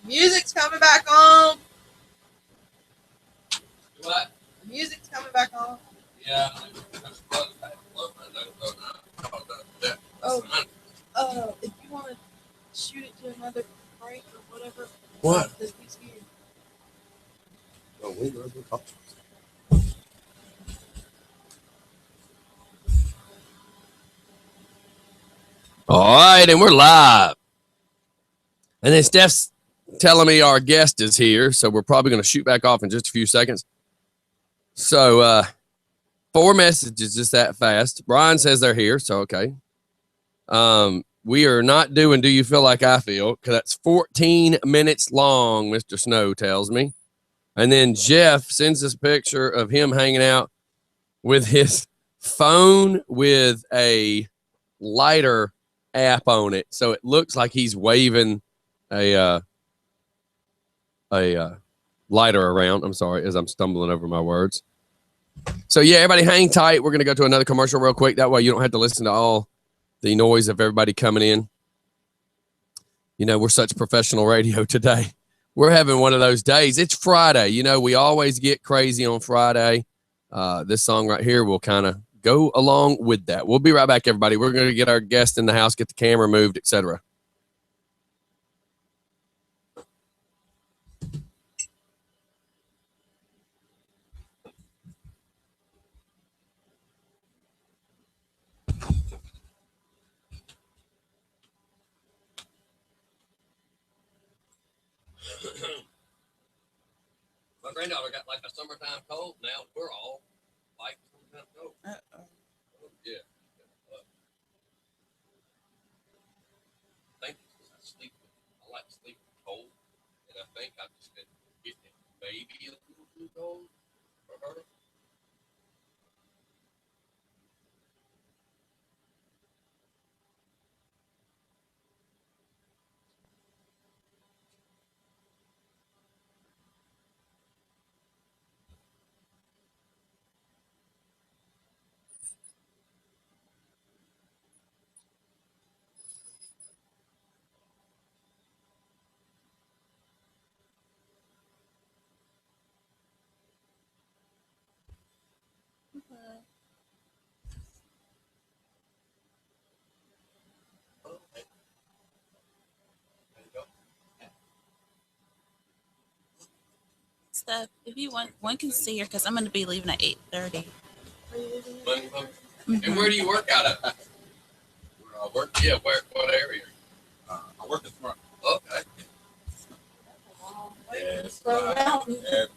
Music's coming back on. What? The music's coming back on. Yeah. If you want to shoot it to another break or whatever. What? This piece here. Oh, we were talking. All right, and we're live. And then Steph's telling me our guest is here, so we're probably going to shoot back off in just a few seconds. So, 4 messages just that fast. Brian says they're here, so okay. We are not doing Do You Feel Like I Feel, because that's 14 minutes long, Mr. Snow tells me. And then Jeff sends us a picture of him hanging out with his phone with a lighter app on it. So it looks like he's waving a lighter around. I'm sorry, as I'm stumbling over my words. So yeah, everybody hang tight. We're going to go to another commercial real quick. That way you don't have to listen to all the noise of everybody coming in. You know, we're such professional radio today. We're having one of those days. It's Friday. You know, we always get crazy on Friday. This song right here will kind of go along with that. We'll be right back, everybody. We're going to get our guest in the house, get the camera moved, etc. My granddaughter got like a summertime cold. Now we're all like summertime cold. Oh, yeah. I think I like to sleep cold, and I think I've just been getting it maybe a little too cold for her. Steph, if you want, one can see her because I'm going to be leaving at 8:30. And where do you work out of? Where I work? Yeah, what area? I work in front. Okay. Yes, every day.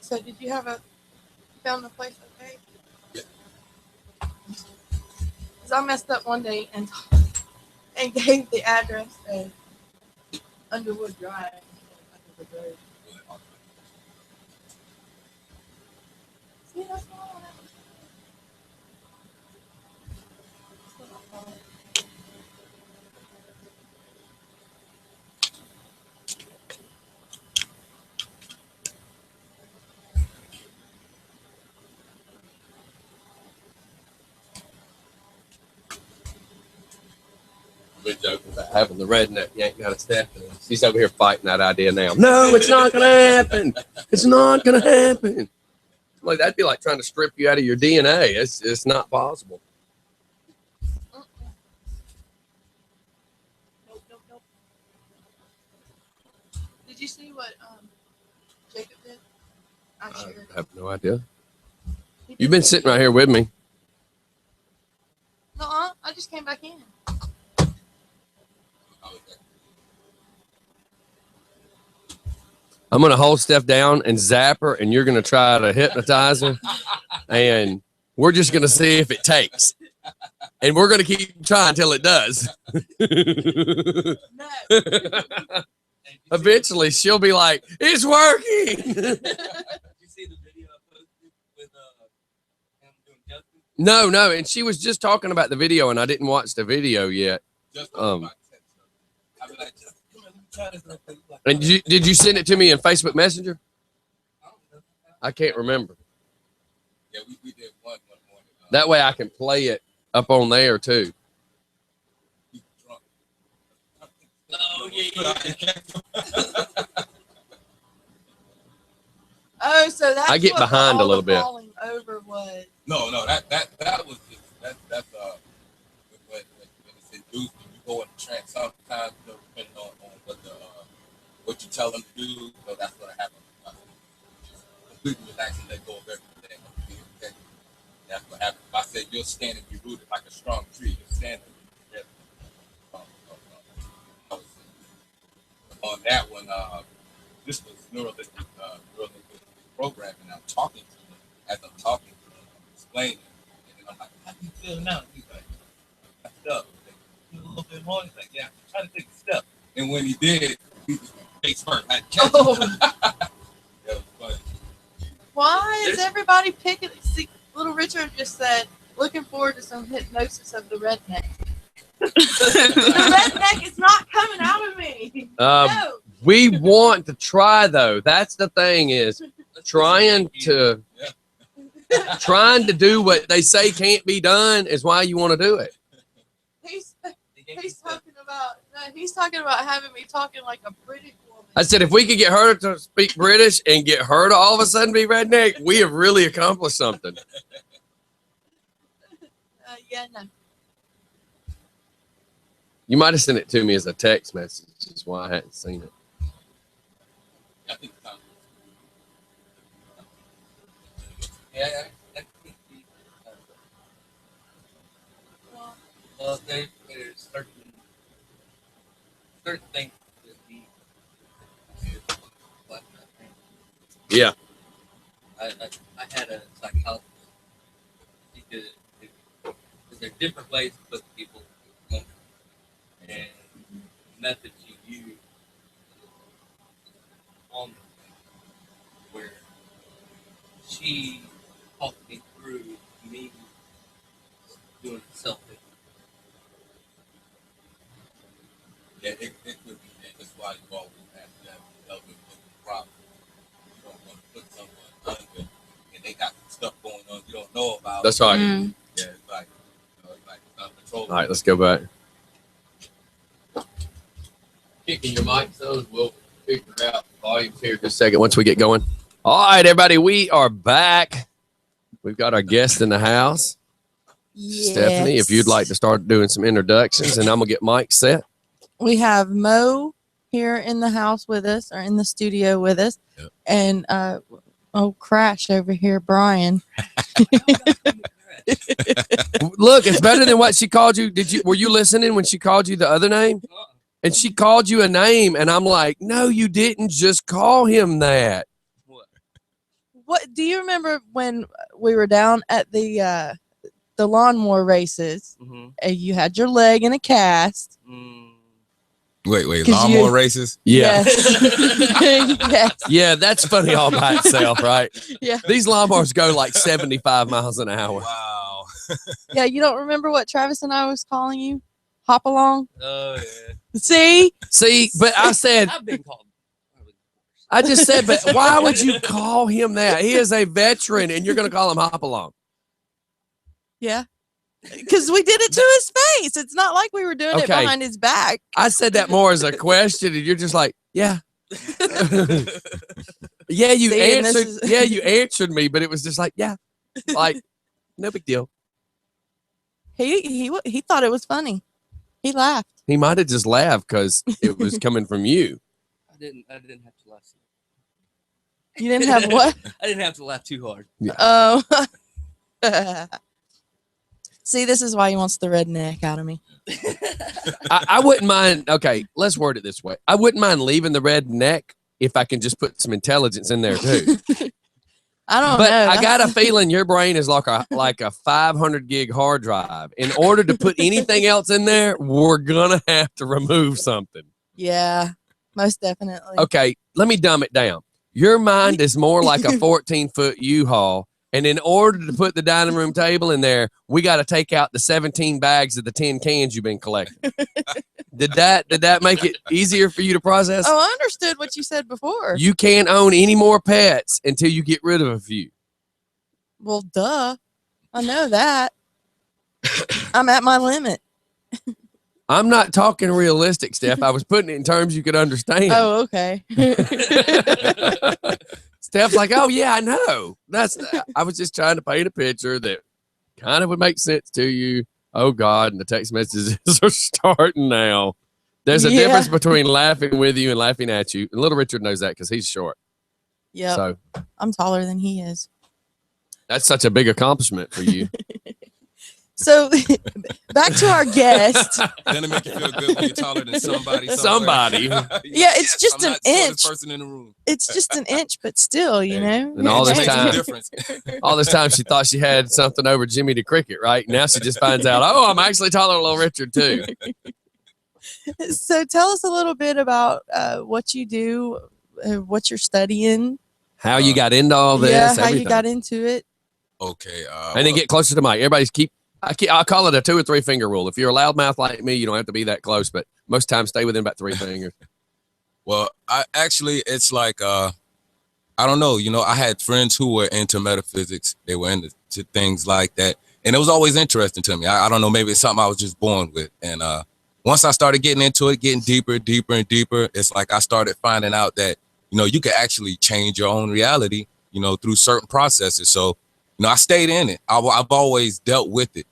So did you found the place okay? Yeah. Because I messed up one day and gave the address of Underwood Drive. See, that's all I Been joking about having the redneck yank out of Stephanie. She's over here fighting that idea now. No, it's not going to happen. It's not going to happen. Like that'd be like trying to strip you out of your DNA. It's not possible. Nope. Did you see what Jacob did? I have no idea. You've been sitting right here with me. No, I just came back in. I'm going to hold Steph down and zap her, and you're going to try to hypnotize her. And we're just going to see if it takes. And we're going to keep trying until it does. Eventually, she'll be like, it's working. Did you see the video I posted with him doing justice? No. And she was just talking about the video, and I didn't watch the video yet. And did you send it to me in Facebook Messenger? I can't remember. Yeah, we did one morning. That way I can play it up on there too. Oh, yeah. Oh, so that's I get what behind all a little the bit. falling over was. No, that was just that's when it's induced when you go into trance. Sometimes depending on what you tell them to do, so that's what happened. Completely relax and let go of everything. Okay? That's what happened. If I said you'll stand and be rooted like a strong tree, you'll stand and on that one, this was neurolinguistic programming. I'm talking to him as I'm talking to him, I'm explaining, and then I'm like, "How do you feel now?" He's like, "Messed up." A little bit more. He's like, "Yeah, I'm trying to take a step." And when he did, he just face first. I catch him. That was funny. Why is everybody picking? See, little Richard just said, looking forward to some hypnosis of the redneck. The redneck is not coming out of me. No. We want to try though. That's the thing is trying to do what they say can't be done is why you want to do it. He's talking about having me talking like a British woman. I said, if we could get her to speak British and get her to all of a sudden be redneck, we have really accomplished something. Yeah, no. You might have sent it to me as a text message. That's why I hadn't seen it. I think yeah, I think well, there's certain things that he Yeah. I had a psychologist. Because there are different ways to put people on, and methods you use on them, where she talked me through me doing self-hypnosis. Yeah, it could be that. That's why you always have to help with the problem. You don't want to put someone under and they got some stuff going on you don't know about. That's right. Mm. Yeah, it's like, it's like uncontrollable. All right, let's go back. Kicking your mic, so we'll figure out the volumes here. Just a second once we get going. All right, everybody, we are back. We've got our guest in the house. Yes. Stephanie, if you'd like to start doing some introductions, and I'm going to get Mike set. We have Mo here in the house with us, or in the studio with us. Yep. And, Crash over here, Brian. Look, it's better than what she called you. Were you listening when she called you the other name? And she called you a name, and I'm like, no, you didn't just call him that. What do you remember when we were down at the lawnmower races, and you had your leg in a cast? Wait, 'Cause lawnmower races? Yeah. Yes. Yeah, that's funny all by itself, right? Yeah. These lawnmowers go like 75 miles an hour. Wow. Yeah, you don't remember what Travis and I was calling you? Hop along? Oh, yeah. See, but I said, I've been called. I just said, but why would you call him that? He is a veteran, and you're going to call him Hop Along. yeah. Because we did it to his face. It's not like we were doing it Okay. behind his back. I said that more as a question, and you're just like, yeah. Yeah, you See, and this answered. is- Yeah, you answered me, but it was just like, yeah, like no big deal. He thought it was funny. He laughed. He might have just laughed because it was coming from you. I didn't have to laugh. You didn't have what? I didn't have to laugh too hard. Oh. See, this is why he wants the redneck out of me. I wouldn't mind. Okay, let's word it this way. I wouldn't mind leaving the redneck if I can just put some intelligence in there too. I don't But know. I got a feeling your brain is like a 500 gig hard drive. In order to put anything else in there, we're gonna have to remove something. Yeah, most definitely. Okay, let me dumb it down. Your mind is more like a 14-foot U-Haul, and in order to put the dining room table in there, we got to take out the 17 bags of the 10 cans you've been collecting. Did that make it easier for you to process? Oh, I understood what you said before. You can't own any more pets until you get rid of a few. Well, duh. I know that. I'm at my limit. I'm not talking realistic, Steph. I was putting it in terms you could understand. Oh, okay. Steph's like, oh yeah, I know. I was just trying to paint a picture that kind of would make sense to you. Oh God, and the text messages are starting now. There's a difference between laughing with you and laughing at you. And little Richard knows that because he's short. Yeah. So I'm taller than he is. that's such a big accomplishment for you. So back to our guest. Doesn't it make you feel good when you're taller than somebody? Somebody. Yeah, it's just I'm an not the inch. shortest person in the room. It's just an inch, but still, you know. And all this Makes a time, difference. all this time she thought she had something over Jimmy the Cricket, right? Now she just finds out, oh, I'm actually taller than little Richard too. So tell us a little bit about what you do, what you're studying. How you got into all this? Yeah, how everything. you got into it. Okay. And then get closer to Mike. I'll call it a 2 or 3 finger rule. If you're a loudmouth like me, you don't have to be that close, but most times stay within about 3 fingers. Well, it's like, I don't know. You know, I had friends who were into metaphysics. They were into things like that. And it was always interesting to me. I don't know, maybe it's something I was just born with. And once I started getting into it, getting deeper and deeper, it's like I started finding out that, you know, you can actually change your own reality, you know, through certain processes. So, you know, I stayed in it. I've always dealt with it.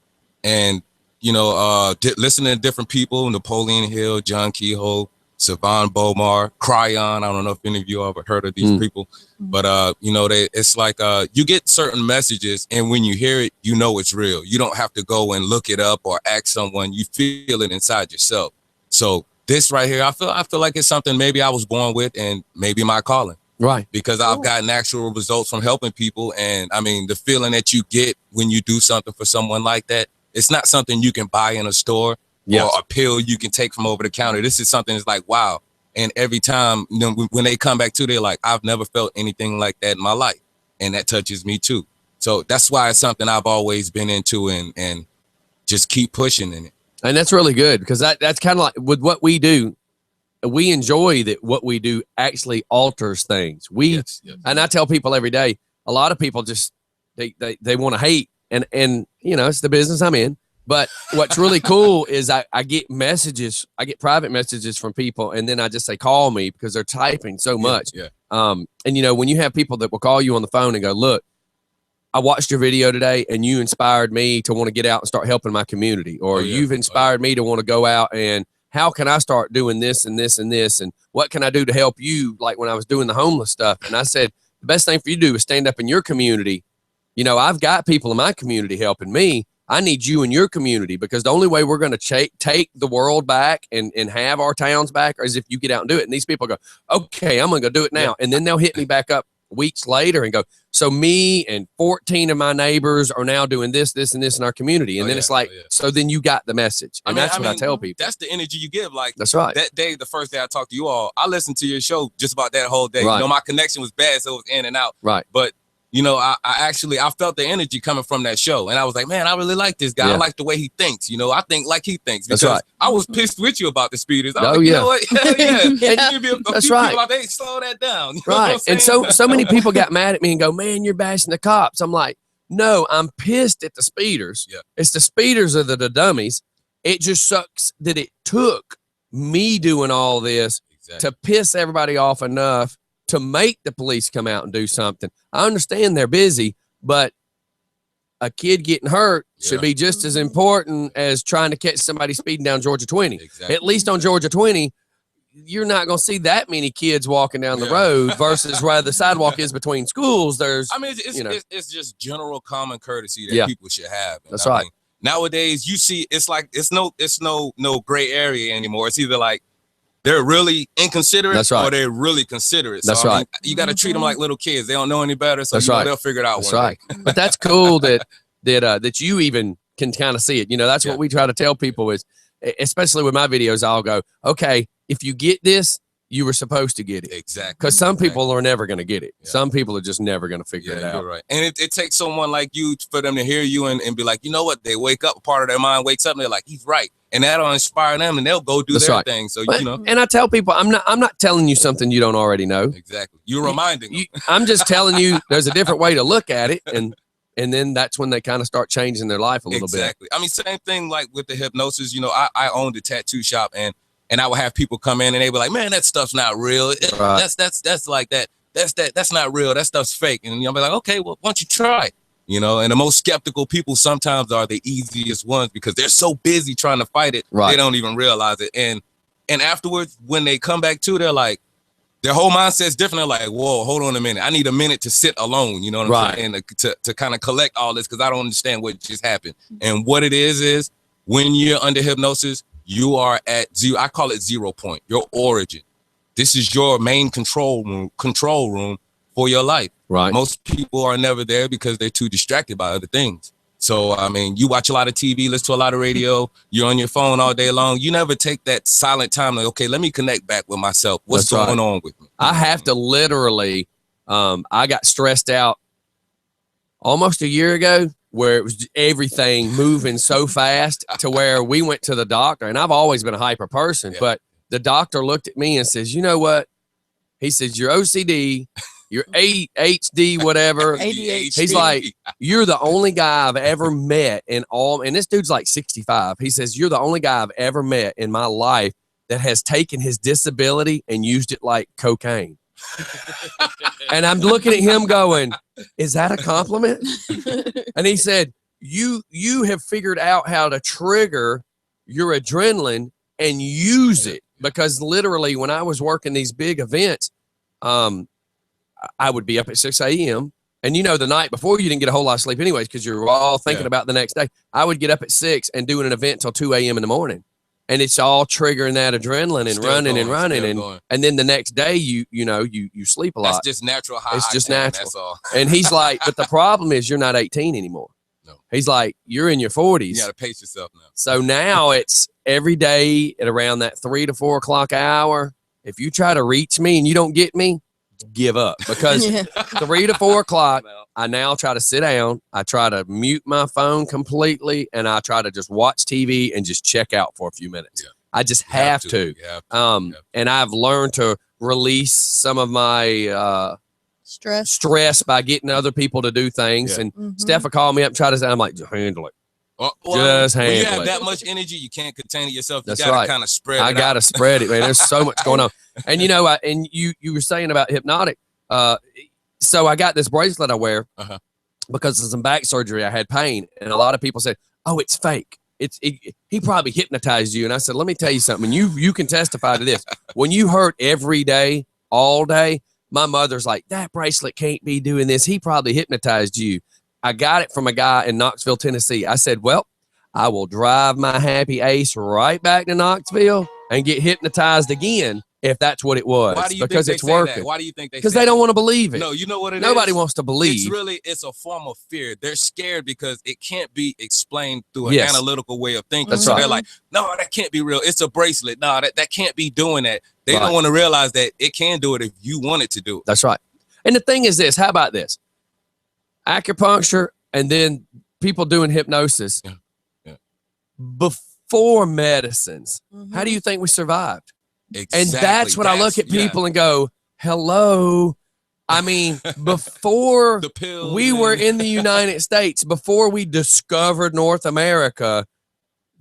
And, you know, listening to different people, Napoleon Hill, John Keyhole, Savan Bomar, Cryon. I don't know if any of you ever heard of these people, but, you know, it's like you get certain messages, and when you hear it, you know it's real. You don't have to go and look it up or ask someone. You feel it inside yourself. So this right here, I feel like it's something maybe I was born with, and maybe my calling. Right. Because I've gotten actual results from helping people. And I mean, the feeling that you get when you do something for someone like that, it's not something you can buy in a store or a pill you can take from over the counter. This is something that's like, wow. And every time, you know, when they come back to, they're like, I've never felt anything like that in my life. And that touches me too. So that's why it's something I've always been into and just keep pushing in it. And that's really good because that's kind of like with what we do. We enjoy that what we do actually alters things. And I tell people every day, a lot of people just, they want to hate and, you know, it's the business I'm in. But what's really cool is I get messages, I get private messages from people, and then I just say, call me because they're typing so much. And, you know, when you have people that will call you on the phone and go, look, I watched your video today and you inspired me to want to get out and start helping my community, or you've inspired me to want to go out and how can I start doing this and this and this? And what can I do to help you? Like when I was doing the homeless stuff. And I said, the best thing for you to do is stand up in your community. You know, I've got people in my community helping me. I need you in your community because the only way we're going to take the world back and have our towns back is if you get out and do it. And these people go, okay, I'm going to go do it now. And then they'll hit me back up weeks later and go, so me and 14 of my neighbors are now doing this, this, and this in our community. And then it's like, so then you got the message. And that's what I tell people. That's the energy you give. Like, that's right. That day, the first day I talked to you all, I listened to your show just about that whole day. Right. You know, my connection was bad, so it was in and out. Right. But, you know, I felt the energy coming from that show. And I was like, man, I really like this guy. I like the way he thinks. You know, I think like he thinks. Because that's right. I was pissed with you about the speeders. I was like, you know what? Hell yeah. And that's right. People out there, slow that down. You right. And so many people got mad at me and go, man, you're bashing the cops. I'm like, no, I'm pissed at the speeders. Yeah. It's the speeders are the dummies. It just sucks that it took me doing all this to piss everybody off enough to make the police come out and do something. I understand they're busy, but a kid getting hurt should be just as important as trying to catch somebody speeding down Georgia 20. At least on Georgia 20, you're not going to see that many kids walking down the road versus where the sidewalk is between schools. There's, I mean, it's just general common courtesy that people should have. And that's right. Mean, nowadays, you see, it's like it's no gray area anymore. It's either like they're really inconsiderate or they're really considerate. So, that's right. You got to treat them like little kids. They don't know any better, so they'll figure it out. That's right. But that's cool that you even can kind of see it. You know, that's what we try to tell people is, especially with my videos, I'll go, okay, if you get this, you were supposed to get it. Exactly. Because some people are never going to get it. Yeah. Some people are just never going to figure it out. You're right. And it takes someone like you for them to hear you and be like, you know what? They wake up, part of their mind wakes up and they're like, he's right. And that'll inspire them and they'll go do their thing. So, you know. And I tell people, I'm not telling you something you don't already know. Exactly. You're reminding them. I'm just telling you there's a different way to look at it. And and then that's when they kind of start changing their life a little bit. Exactly. I mean, same thing like with the hypnosis. You know, I owned a tattoo shop, and I would have people come in and they were like, "Man, that stuff's not real. That's like that. That's not real. That stuff's fake." And you'll be like, "Okay, well, why don't you try it?" You know, and the most skeptical people sometimes are the easiest ones because they're so busy trying to fight it, they don't even realize it. And afterwards, when they come back to, they're like, their whole mindset's different. They're like, whoa, hold on a minute. I need a minute to sit alone. You know what I'm saying? And to kind of collect all this because I don't understand what just happened. And what it is when you're under hypnosis, you are at zero. I call it 0 point, your origin. This is your main control room for your life. Right. Most people are never there because they're too distracted by other things. So, I mean, you watch a lot of TV, listen to a lot of radio, you're on your phone all day long. You never take that silent time like, okay, let me connect back with myself. What's going on with me? I have to literally, I got stressed out almost a year ago where it was everything moving so fast to where we went to the doctor. And I've always been a hyper person, but the doctor looked at me and says, you know what? He says, you're OCD. You're ADHD, whatever. ADHD. He's like, you're the only guy I've ever met and this dude's like 65. He says, you're the only guy I've ever met in my life that has taken his disability and used it like cocaine. And I'm looking at him going, is that a compliment? And he said, you have figured out how to trigger your adrenaline and use it. Because literally when I was working these big events, I would be up at 6 a.m. And, you know, the night before you didn't get a whole lot of sleep anyways because you're all thinking about the next day. I would get up at 6 and doing an event till 2 a.m. in the morning. And it's all triggering that adrenaline and running. And then the next day, you sleep a lot. That's just natural high. It's just natural. That's all. And he's like, but the problem is you're not 18 anymore. No. He's like, you're in your 40s. You got to pace yourself now. So now it's every day at around that 3 to 4 o'clock hour. If you try to reach me and you don't get me, give up because 3 to 4 o'clock, I now try to sit down. I try to mute my phone completely and I try to just watch TV and just check out for a few minutes. Yeah. I just have to. And I've learned to release some of my stress by getting other people to do things. And Steph will call me up and try to say, I'm like, just handle it. Just handle it. When you have that much energy, you can't contain it yourself. You got to kind of spread it I got to spread it, man. There's so much going on. And, you know, and you were saying about hypnotic. So I got this bracelet I wear because of some back surgery. I had pain. And a lot of people said, oh, it's fake. He probably hypnotized you. And I said, let me tell you something. You can testify to this. When you hurt every day, all day, my mother's like, that bracelet can't be doing this. He probably hypnotized you. I got it from a guy in Knoxville, Tennessee. I said, well, I will drive my happy ace right back to Knoxville and get hypnotized again if that's what it was. Why do you because think it's they say working. That? Why do you think they? Because they don't want to believe it. No, you know what it Nobody is? wants to believe. It's a form of fear. They're scared because it can't be explained through an analytical way of thinking. That's so right. They're like, no, that can't be real. It's a bracelet. No, that can't be doing that. They don't want to realize that it can do it if you want it to do it. That's right. And the thing is this, how about this? Acupuncture and then people doing hypnosis before medicines. How do you think we survived? Exactly. And that's when I look at people and go, hello. I mean, before we were in the United States, before we discovered North America,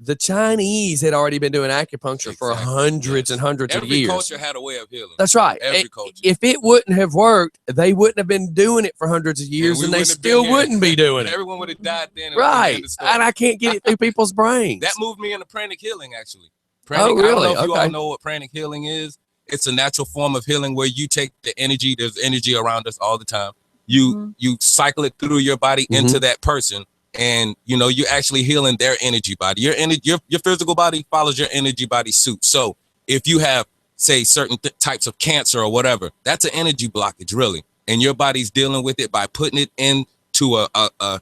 the Chinese had already been doing acupuncture for hundreds and hundreds of years. Every culture had a way of healing. That's right. Every culture. If it wouldn't have worked, they wouldn't have been doing it for hundreds of years, and they still wouldn't be doing it. Everyone would have died then. Right. And I can't get it through people's brains. That moved me into pranic healing, actually. Oh, really? I don't know if you all know what pranic healing is. It's a natural form of healing where you take the energy. There's energy around us all the time. You cycle it through your body into that person. And, you know, you're actually healing their energy body. Your physical body follows your energy body suit. So if you have, say, certain types of cancer or whatever, that's an energy blockage, really. And your body's dealing with it by putting it into a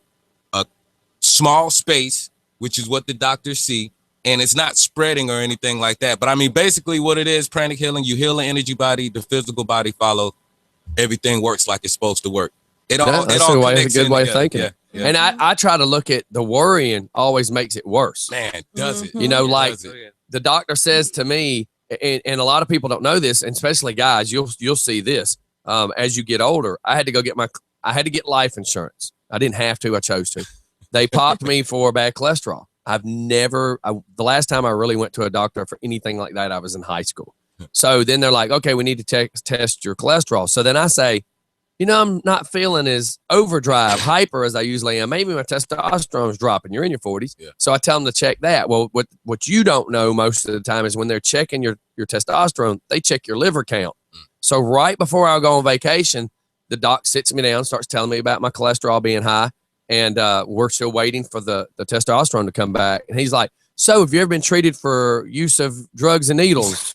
small space, which is what the doctors see. And it's not spreading or anything like that. But I mean, basically what it is, pranic healing, you heal the energy body, the physical body follows. Everything works like it's supposed to work. That's a good way of thinking. Yeah. And I try to look at the worrying always makes it worse. Man, does it? You know, like the doctor says to me, and a lot of people don't know this, and especially guys, you'll see this as you get older. I had to get life insurance I didn't have to. I chose to. They popped me for bad cholesterol. The last time I really went to a doctor for anything like that, I was in high school. So then they're like, okay, we need to test your cholesterol. So then I say, I'm not feeling as overdrive, hyper as I usually am. Maybe my testosterone's dropping. You're in your 40s. Yeah. So I tell them to check that. Well, what you don't know most of the time is when they're checking your testosterone, they check your liver count. So right before I go on vacation, the doc sits me down, starts telling me about my cholesterol being high. And we're still waiting for the testosterone to come back. And he's like, so have you ever been treated for use of drugs and needles?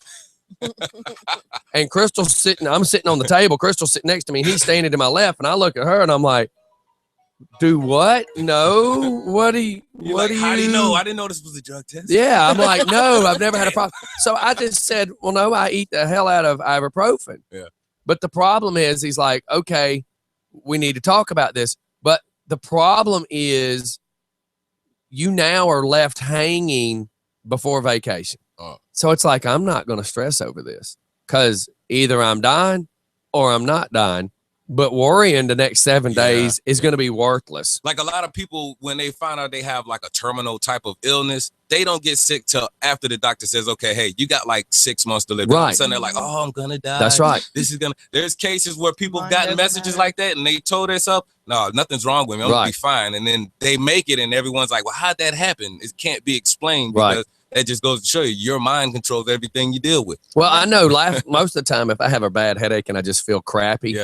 And I'm sitting on the table. Crystal's sitting next to me. And he's standing to my left. And I look at her and I'm like, do what? No. How do you know? I didn't know this was a drug test. Yeah. I'm like, no, I've never had a problem. So I just said, well, no, I eat the hell out of ibuprofen. Yeah. But the problem is, he's like, okay, we need to talk about this. But the problem is you now are left hanging before vacation. Oh. So it's like, I'm not going to stress over this because either I'm dying or I'm not dying. But worrying the next 7 days is going to be worthless. Like a lot of people, when they find out they have like a terminal type of illness, they don't get sick till after the doctor says, okay, hey, you got like 6 months to live. Right. All of a sudden they're like, oh, I'm going to die. That's right. There's cases where people have gotten messages like that and they told themselves, no, nothing's wrong with me. I'm going to be fine. And then they make it and everyone's like, well, how'd that happen? It can't be explained because that just goes to show you your mind controls everything you deal with. Well, I know most of the time if I have a bad headache and I just feel crappy,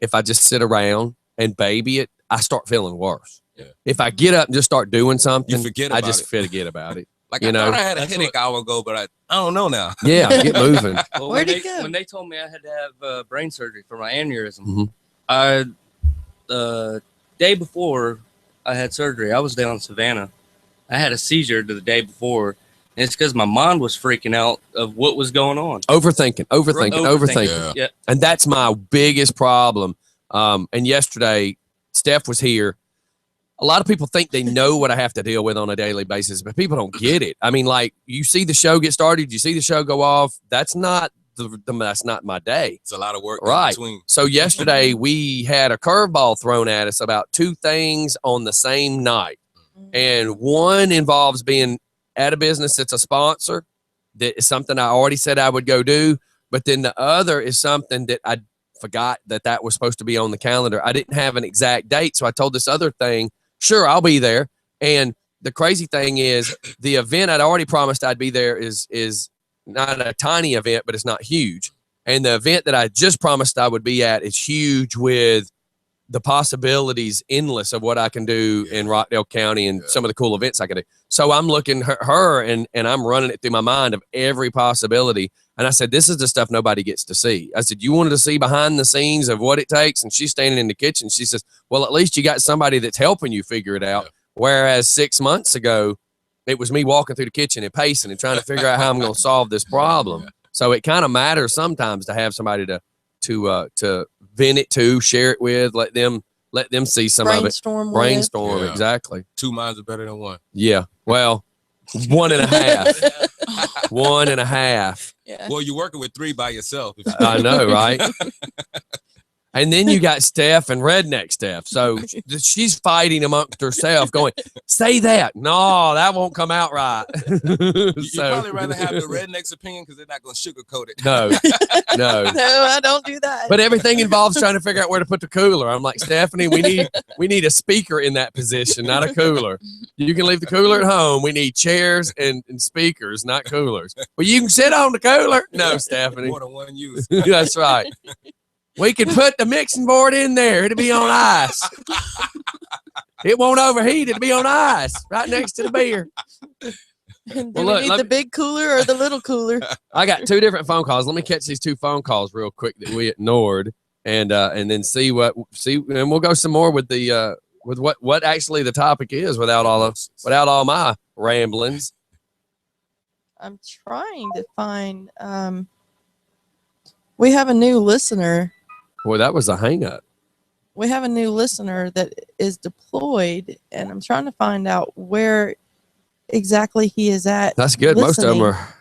if I just sit around and baby it, I start feeling worse. Yeah. If I get up and just start doing something, I just forget about it. Like I thought I had a headache an hour ago, but I don't know now. Yeah, get moving. Well, Where'd it go? When they told me I had to have brain surgery for my aneurysm, the day before I had surgery, I was down in Savannah. I had a seizure the day before. And it's because my mind was freaking out of what was going on. Overthinking. Yeah. And that's my biggest problem. And yesterday, Steph was here. A lot of people think they know what I have to deal with on a daily basis, but people don't get it. I mean, like, you see the show get started, you see the show go off. That's not that's not my day. It's a lot of work in between. So yesterday we had a curveball thrown at us about 2 things on the same night. And one involves being at a business that's a sponsor. That is something I already said I would go do. But then the other is something that I forgot that was supposed to be on the calendar. I didn't have an exact date. So I told this other thing, sure, I'll be there. And the crazy thing is the event I'd already promised I'd be there is not a tiny event, but it's not huge. And the event that I just promised I would be at is huge with the possibilities endless of what I can do in Rockdale County and some of the cool events I can do. So I'm looking her and I'm running it through my mind of every possibility. And I said, this is the stuff nobody gets to see. I said, you wanted to see behind the scenes of what it takes? And she's standing in the kitchen. She says, well, at least you got somebody that's helping you figure it out. Yeah. Whereas 6 months ago, it was me walking through the kitchen and pacing and trying to figure out how I'm going to solve this problem. Yeah. So it kind of matters sometimes to have somebody to vent it to, share it with, let them see some of it. Brainstorm, yeah. Exactly. 2 minds are better than one. Yeah. Well, 1.5. 1.5. Yeah. Well, you're working with 3 by yourself. I know, right? And then you got Steph and Redneck Steph. So she's fighting amongst herself going, say that. No, that won't come out right. You'd probably rather have the redneck's opinion because they're not going to sugarcoat it. No. No, I don't do that. But everything involves trying to figure out where to put the cooler. I'm like, Stephanie, we need a speaker in that position, not a cooler. You can leave the cooler at home. We need chairs and speakers, not coolers. Well, you can sit on the cooler. No, Stephanie. More than one use. That's right. We could put the mixing board in there. It'll be on ice. It won't overheat. It'll be on ice right next to the beer. Do we need the big cooler or the little cooler? I got 2 different phone calls. Let me catch these 2 phone calls real quick that we ignored, and then see, and we'll go some more with the with what actually the topic is without all my ramblings. I'm trying to find. We have a new listener. Boy, that was a hang up. We have a new listener that is deployed, and I'm trying to find out where exactly he is at. That's good. Listening. Most of them are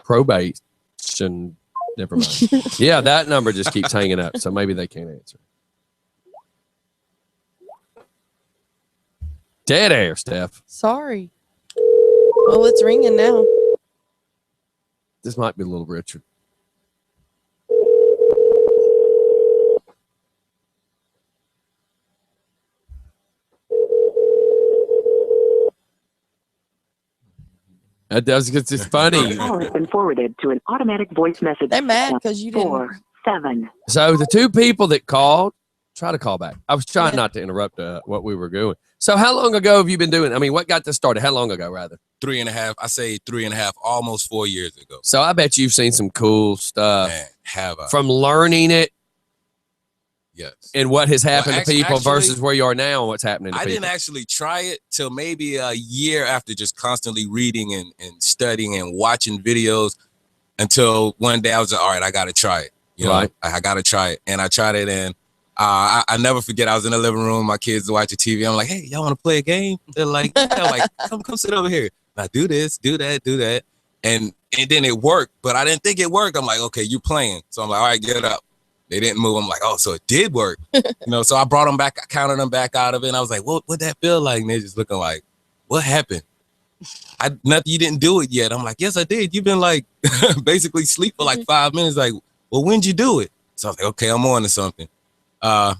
probation. Never mind. Yeah, that number just keeps hanging up, so maybe they can't answer. Dead air, Steph. Sorry. Well, it's ringing now. This might be a little Richard. That does, it's funny. Your call has been forwarded to an automatic voice message. They're mad because you didn't. 4-7. So the two people that called, try to call back. I was trying not to interrupt what we were doing. So how long ago have you been doing? I mean, what got this started? How long ago, rather? 3.5. I say 3.5, almost 4 years ago. So I bet you've seen some cool stuff. Man, have I? From learning it. Yes. And what has happened Well, to people actually, versus where you are now and what's happening to I people. didn't actually try it till maybe a year after just constantly reading and studying and watching videos until one day I was like, all right, I got to try it. You know, I got to try it. And I tried it, and I never forget, I was in the living room, my kids watching TV. I'm like, hey, y'all want to play a game? They're like, come sit over here. Now do this, do that, do that. And then it worked, but I didn't think it worked. I'm like, okay, you playing. So I'm like, all right, get up. They didn't move. I'm like, oh, so it did work. So I brought them back, I counted them back out of it. And I was like, what'd that feel like? And they're just looking like, what happened? Nothing, you didn't do it yet. I'm like, yes, I did. You've been like basically sleep for like 5 minutes. Like, well, when'd you do it? So I was like, okay, I'm on to something. Had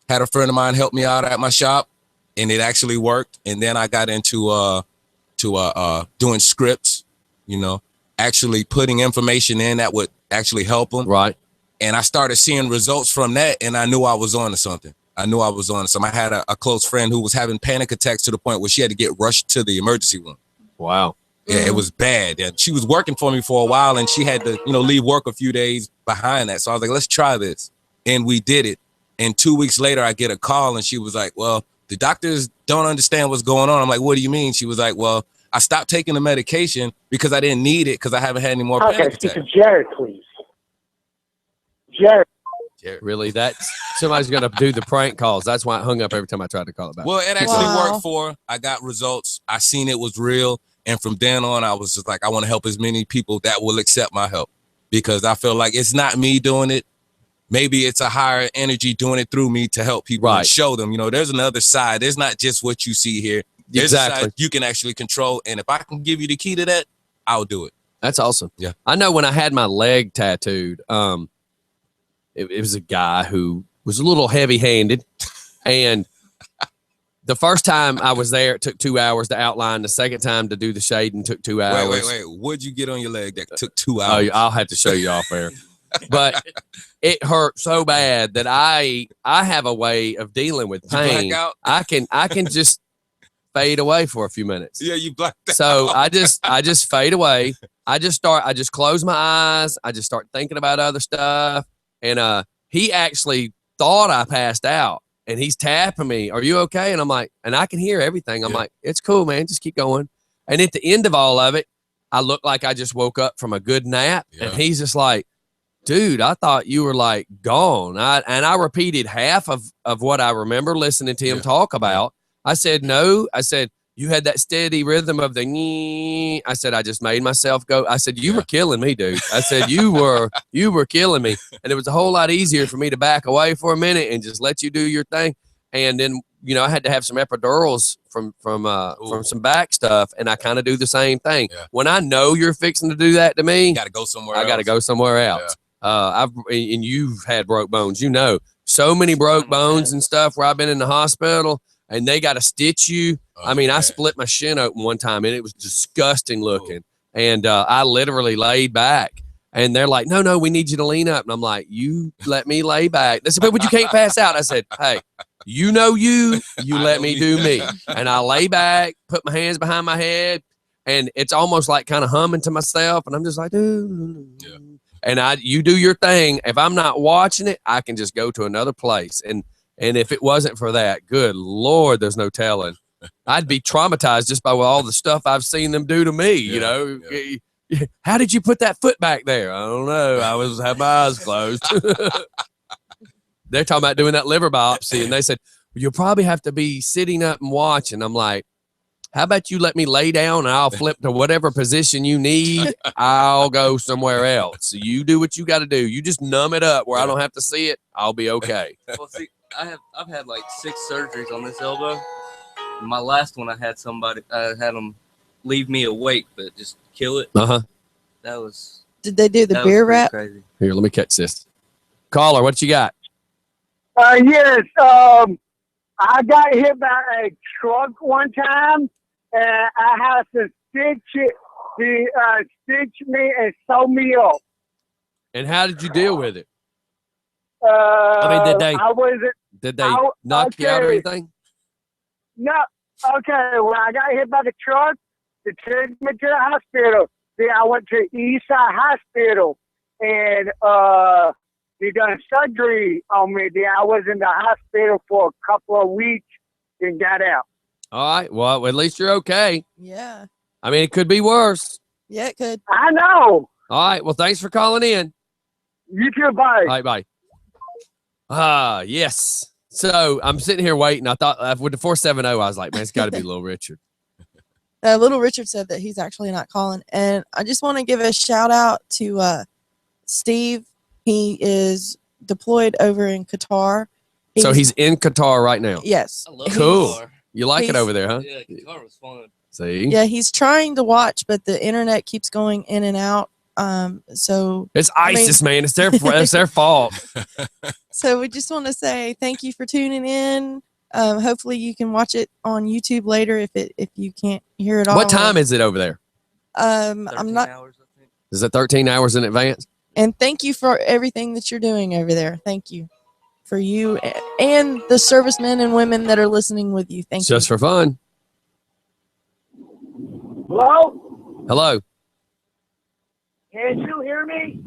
a friend of mine help me out at my shop, and it actually worked. And then I got into doing scripts, actually putting information in that would actually help them. Right. And I started seeing results from that, and I knew I was on to something. I had a close friend who was having panic attacks to the point where she had to get rushed to the emergency room. Wow. Yeah, it was bad. And she was working for me for a while, and she had to, leave work a few days behind that. So I was like, let's try this. And we did it. And 2 weeks later, I get a call, and she was like, well, the doctors don't understand what's going on. I'm like, what do you mean? She was like, well, I stopped taking the medication because I didn't need it because I haven't had any more panic attacks. Speak to Jared, please. Jared. Really? Somebody's going to do the prank calls. That's why I hung up every time I tried to call it back. Well, it actually worked for her. I got results. I seen it was real. And from then on, I was just like, I want to help as many people that will accept my help, because I feel like it's not me doing it. Maybe it's a higher energy doing it through me to help people and show them, there's another side. There's not just what you see here. There's a side you can actually control. And if I can give you the key to that, I'll do it. That's awesome. Yeah. I know when I had my leg tattooed, it was a guy who was a little heavy-handed, and the first time I was there, it took 2 hours to outline. The second time to do the shading took 2 hours. Wait. What'd you get on your leg that took 2 hours? Oh, I'll have to show you off there. But it hurt so bad that I have a way of dealing with pain. I can just fade away for a few minutes. Yeah, you blacked out. So I just fade away. I just close my eyes. I just start thinking about other stuff. And he actually thought I passed out, and he's tapping me. Are you okay? And I'm like, and I can hear everything. I'm like, it's cool, man. Just keep going. And at the end of all of it, I look like I just woke up from a good nap. Yeah. And he's just like, dude, I thought you were like gone. I repeated half of what I remember listening to him talk about. I said, no. I said, you had that steady rhythm of the knee. I said, I just made myself go. I said, you were killing me, dude. I said, you were killing me. And it was a whole lot easier for me to back away for a minute and just let you do your thing. And then, I had to have some epidurals from some back stuff. And I kind of do the same thing. Yeah. When I know you're fixing to do that to me, you gotta go somewhere I got to go somewhere else. Yeah. And you've had broke bones, so many broke bones and stuff where I've been in the hospital and they got to stitch you. I mean, I split my shin open one time and it was disgusting looking. And I literally laid back and they're like, no, we need you to lean up. And I'm like, you let me lay back. They said, but you can't pass out. I said, hey, you let me do me. And I lay back, put my hands behind my head, and it's almost like kind of humming to myself. And I'm just like, dude. Yeah. And you do your thing. If I'm not watching it, I can just go to another place. And if it wasn't for that, good Lord, there's no telling. I'd be traumatized just by all the stuff I've seen them do to me. Yeah. How did you put that foot back there? I don't know. I had my eyes closed. They're talking about doing that liver biopsy, and they said, well, you'll probably have to be sitting up and watching. I'm like, how about you let me lay down and I'll flip to whatever position you need. I'll go somewhere else. So you do what you got to do. You just numb it up where I don't have to see it. I'll be okay. Well, see, I've had like 6 surgeries on this elbow, My last one, I had them leave me awake, but just kill it. Uh-huh. That was. Did they do the beer rap? Crazy. Here, let me catch this. Caller, what you got? Yes. I got hit by a truck one time, and I had to stitch me and sew me up. And how did you deal with it? I mean, did they knock you out or anything? No. Okay, when I got hit by the truck, they took me to the hospital. Then I went to Eastside Hospital, and they done surgery on me. Then I was in the hospital for a couple of weeks and got out. All right. Well, at least you're okay. Yeah. I mean, it could be worse. Yeah, it could. I know. All right. Well, thanks for calling in. You too. Bye. All right. Bye. Yes. So I'm sitting here waiting. I thought with the 470, I was like, man, it's got to be Little Richard. Little Richard said that he's actually not calling. And I just want to give a shout out to Steve. He is deployed over in Qatar. So he's in Qatar right now? Yes. Cool. You like it over there, huh? Yeah, Qatar was fun. See? Yeah, he's trying to watch, but the internet keeps going in and out. So it's ISIS, man. It's their fault. So we just want to say thank you for tuning in. Hopefully you can watch it on YouTube later if you can't hear it all. What time is it over there? I'm not. Hours, I think. Is it 13 hours in advance? And thank you for everything that you're doing over there. Thank you for you and the servicemen and women that are listening with you. Thank you. Just for fun. Hello? Hello. Can you hear me?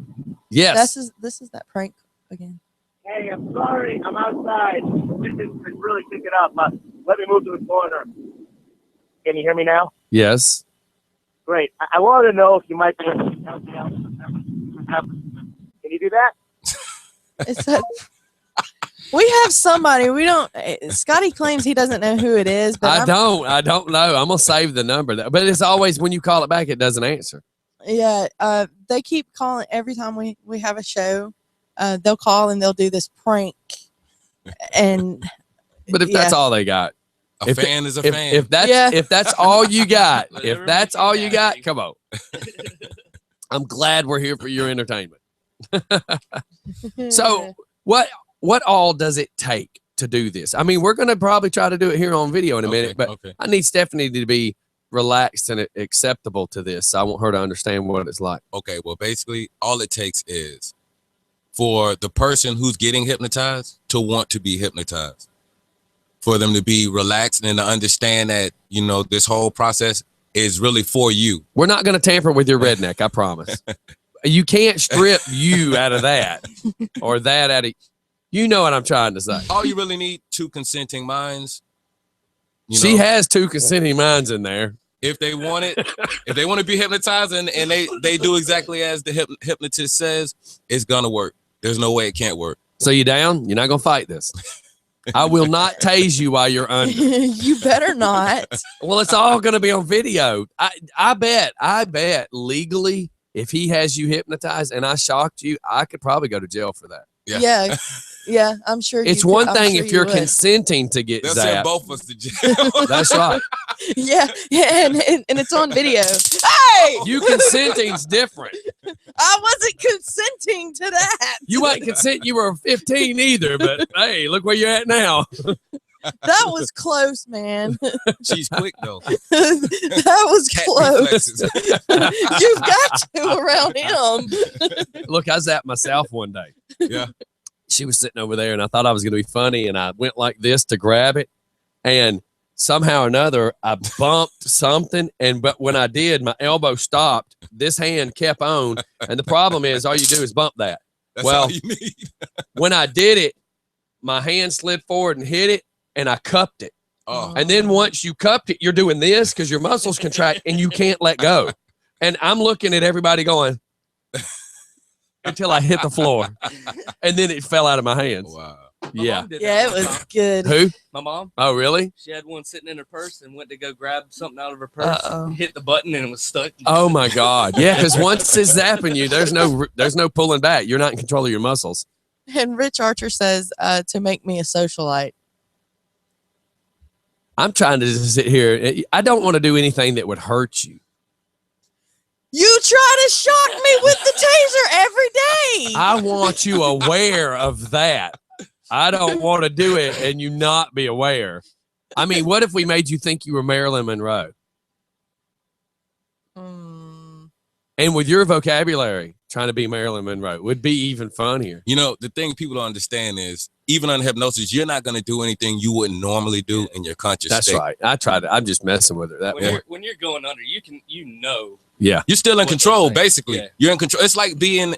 Yes. This is that prank again. Hey, I'm sorry. I'm outside. This is really picking up. But let me move to the corner. Can you hear me now? Yes. Great. I wanted to know if you might be able to help me out. Can you do that? It's that we have somebody. We don't. Scotty claims he doesn't know who it is, but I don't know. I'm gonna save the number, but it's always when you call it back, it doesn't answer. Yeah. They keep calling every time we have a show. They'll call and they'll do this prank, and but if that's all they got, a fan is a fan. If that's all you got, if that's all you got, come on. I'm glad we're here for your entertainment. So what all does it take to do this? I mean, we're going to probably try to do it here on video in a minute, but I need Stephanie to be relaxed and acceptable to this. I want her to understand what it's like. Okay, well, basically, all it takes is for the person who's getting hypnotized to want to be hypnotized, for them to be relaxed and to understand that, you know, this whole process is really for you. We're not going to tamper with your redneck, I promise. You can't strip you out of that or that out of, you know what I'm trying to say. All you really need, 2 consenting minds. She has 2 consenting minds in there. If they want it, if they want to be hypnotized and they do exactly as the hypnotist says, it's going to work. There's no way it can't work. So you down? You're not going to fight this. I will not tase you while you're under. You better not. Well, it's all going to be on video. I bet legally, if he has you hypnotized and I shocked you, I could probably go to jail for that. Yeah, I'm sure. It's one thing if you're consenting to get zapped. They'll send both of us to jail. That's right. Yeah, and it's on video. Hey, you consenting's different. I wasn't consenting to that. You wasn't consent. You were 15 either, but hey, look where you're at now. That was close, man. She's quick though. That was close. You've got to around him. Look, I zapped myself one day. Yeah. She was sitting over there and I thought I was going to be funny and I went like this to grab it and somehow or another I bumped something but when I did, my elbow stopped. This hand kept on and the problem is all you do is bump that. That's all you need. When I did it, my hand slid forward and hit it and I cupped it. Oh. And then once you cupped it, you're doing this because your muscles contract and you can't let go. And I'm looking at everybody going until I hit the floor. And then it fell out of my hands. Wow. Yeah. Yeah, it was good. Who? My mom. Oh, really? She had one sitting in her purse and went to go grab something out of her purse, hit the button, and it was stuck. Oh my God. Yeah, because once it's zapping you, there's no pulling back. You're not in control of your muscles. And Rich Archer says to make me a socialite. I'm trying to just sit here. I don't want to do anything that would hurt you. You try to shock me with the taser every day. I want you aware of that. I don't want to do it and you not be aware. I mean, what if we made you think you were Marilyn Monroe? And with your vocabulary, trying to be Marilyn Monroe would be even funnier. You know, the thing people don't understand is, even under hypnosis, you're not going to do anything you wouldn't normally do in your conscious state. That's right. I tried it. I'm just messing with her. When you're going under, Yeah, you're still in control. Basically, Yeah. you're in control. It's like being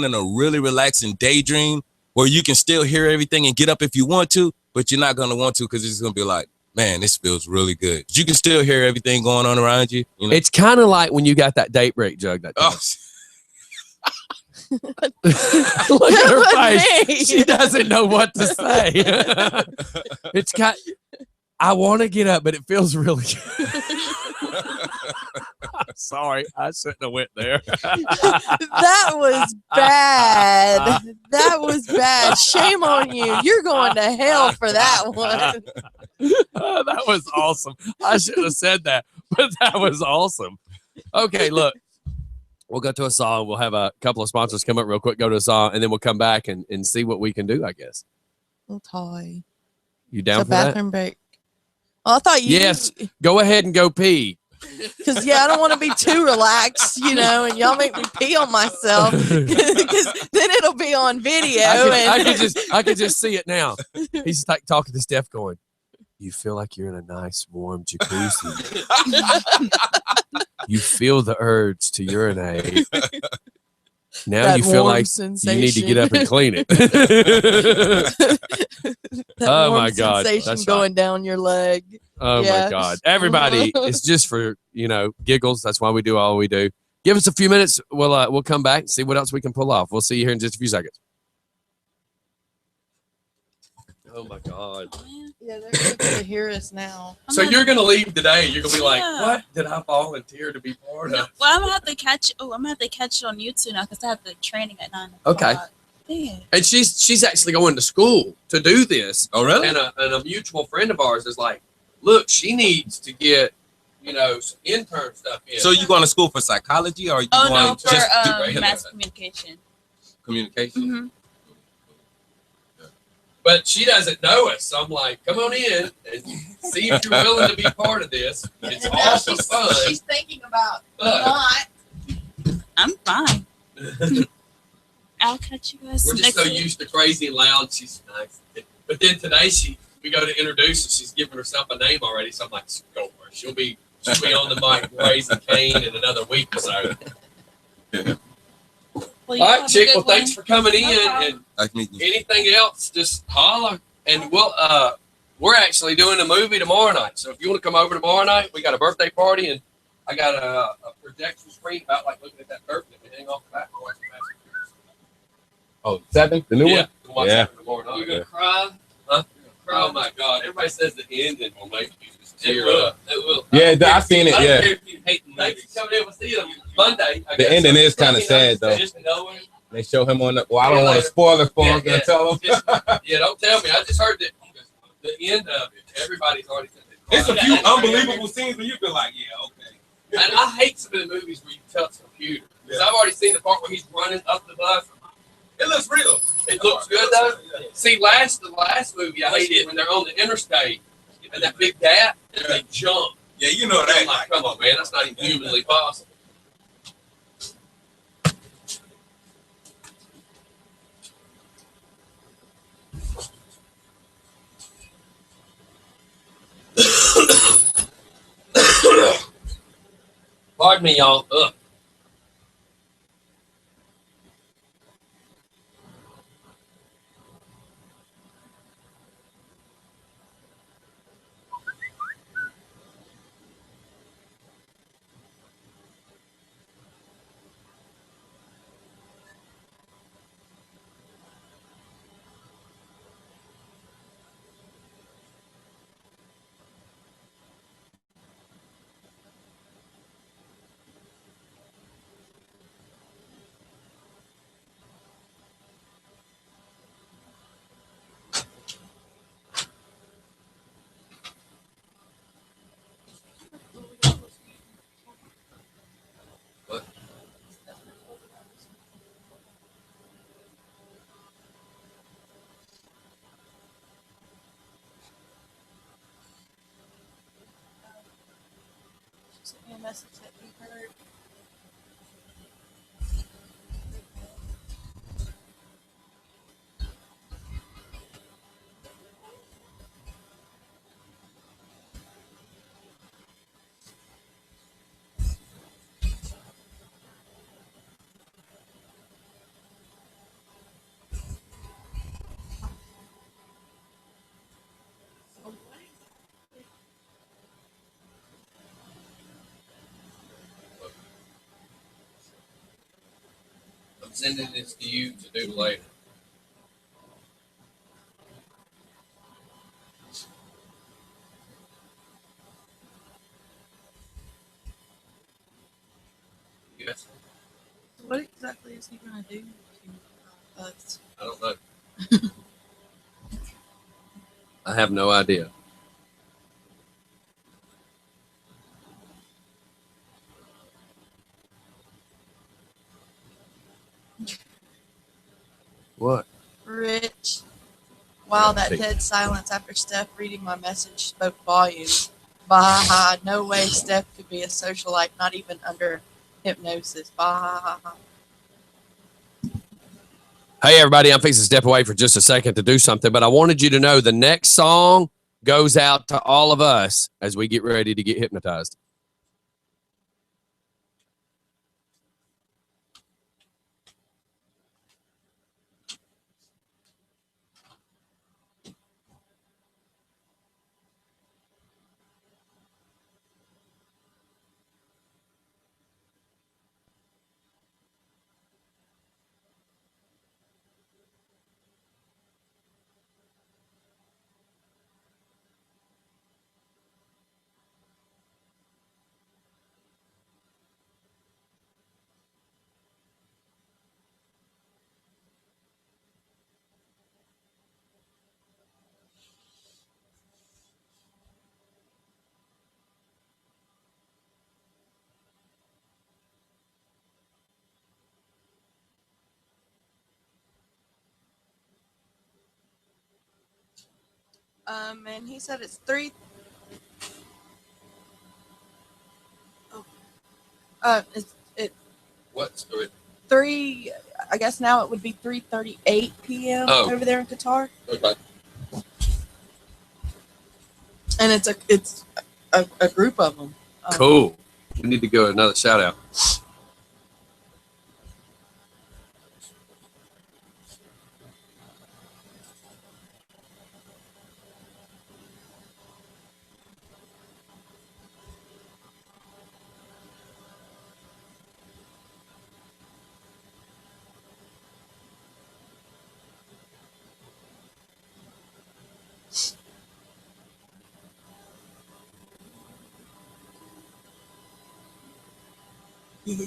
in a really relaxing daydream where you can still hear everything and get up if you want to, but you're not going to want to because it's going to be like, man, this feels really good. You can still hear everything going on around you. You know? It's kind of like when you got that date break jug that time. Look at her face. She doesn't know what to say. It's got. I want to get up, but it feels really good. Sorry, I shouldn't have went there. That was bad. That was bad. Shame on you. You're going to hell for that one. That was awesome. I should have said that, but that was awesome. Okay, look. We'll go to a song. We'll have a couple of sponsors come up real quick, go to a song, and then we'll come back and see what we can do, I guess. Little toy. You down It's for a bathroom that? break. Well, I thought you. Yes. Go ahead and go pee. Because, I don't want to be too relaxed, and y'all make me pee on myself. Because then it'll be on video. I could just see it now. He's like talking to Steph going, you feel like you're in a nice warm jacuzzi. You feel the urge to urinate. Now That you feel warm like sensation. you need to get up and clean it. Oh warm my God. sensation That's going right. down your leg. Oh Yeah. my God. Everybody, it's just for, giggles. That's why we do all we do. Give us a few minutes. We'll come back and see what else we can pull off. We'll see you here in just a few seconds. Oh my God. Yeah, they're able to hear us now. So you're going to leave today. You're going to be like, Yeah. what did I volunteer to be part of? No, well, I'm gonna have to catch. Oh, I'm gonna have to catch it on YouTube now because I have the training at 9 o'clock. Okay. Yeah. And she's actually going to school to do this. Oh, really? And a mutual friend of ours is like, look, she needs to get, some intern stuff in. So you going to school for psychology, or you Oh going no, to just for do mass communication. communication? Mm-hmm. But she doesn't know us. So I'm like, come on in and see if you're willing to be part of this. It's awesome fun. She's thinking about But- I'm fine. I'll catch you guys. We're just next so week. used to crazy and loud. She's nice. But then today we go to introduce her. She's giving herself a name already. So I'm like, go for it. She'll be on the mic raising Cain in another week or so. Well, All right, have a chick. good Well, thanks one. for coming No in. problem. And Like meeting you. anything else, just holler. And we're actually doing a movie tomorrow night. So if you want to come over tomorrow night, we got a birthday party and I got a projection screen about like looking at that curtain that we hang off the back. My wife's Oh, 7th, the new yeah, one. we'll watch Yeah. that tomorrow night. You gonna cry? Huh? Cry? Oh my God! Everybody says the ending will make you just It tear will. up. It will. Yeah, I seen it. I don't Yeah, care if you hate the Thanks movies. for coming in. We'll see you Monday. I The guess. ending is kinda sad, though. Just knowing. they show him on the. Well, I don't want to spoil it for him. Yeah, Tell him. Yeah, don't tell me. I just heard that the end of it. Everybody's already said that. It's a few unbelievable scenes where you feel like, yeah, okay. And I hate some of the movies where you touch the computer. Because I've already seen the part where he's running up the bus. It looks real. It looks good though. See, the last movie I hated when they're on the interstate and that big gap and they jump. Yeah, you know I'm that. like, come on, man, that's not even humanly possible. Pardon me, y'all. Ugh. message that you heard? I'm sending this to you to do later. Yes. What exactly is he going to do to us? I don't know. I have no idea. What? Rich. Wow, that dead silence after Steph reading my message spoke volumes. Bah, no way Steph could be a socialite, not even under hypnosis. Bah. Hey, everybody, I'm fixing to step away for just a second to do something, but I wanted you to know the next song goes out to all of us as we get ready to get hypnotized. And he said it's 3. Oh, it's What's good? 3. I guess now it would be 3:38 p.m. over there in Qatar. Okay. And it's a group of them. Cool. We need to go another shout out. Yeah.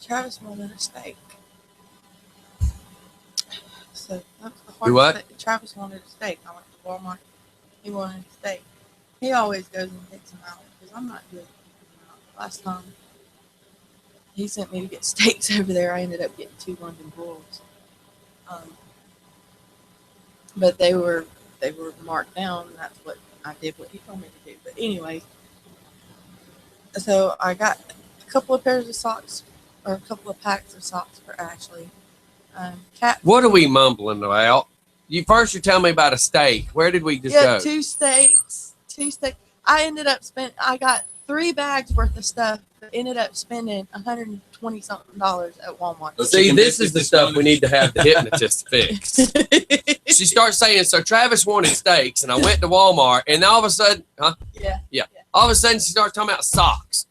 Travis wanted a steak. So that's the hardest what? thing. Travis wanted a steak. I went to Walmart. He wanted a steak. He always goes and picks them out because I'm not good at picking them out. Last time he sent me to get steaks over there, I ended up getting 2 London broils. But they were marked down, and that's what I did. What he told me to do. But anyway, so I got a couple of pairs of socks, or a couple of packs of socks for Ashley. Cat. What are we mumbling about? You're telling me about a steak. Where did we just go? 2 steaks. 2 steaks. I got 3 bags worth of stuff, but ended up spending $120 something at Walmart. See, this is the stuff we need to have the hypnotist fix. She starts saying, so Travis wanted steaks, and I went to Walmart, and all of a sudden, Yeah. All of a sudden, she starts talking about socks.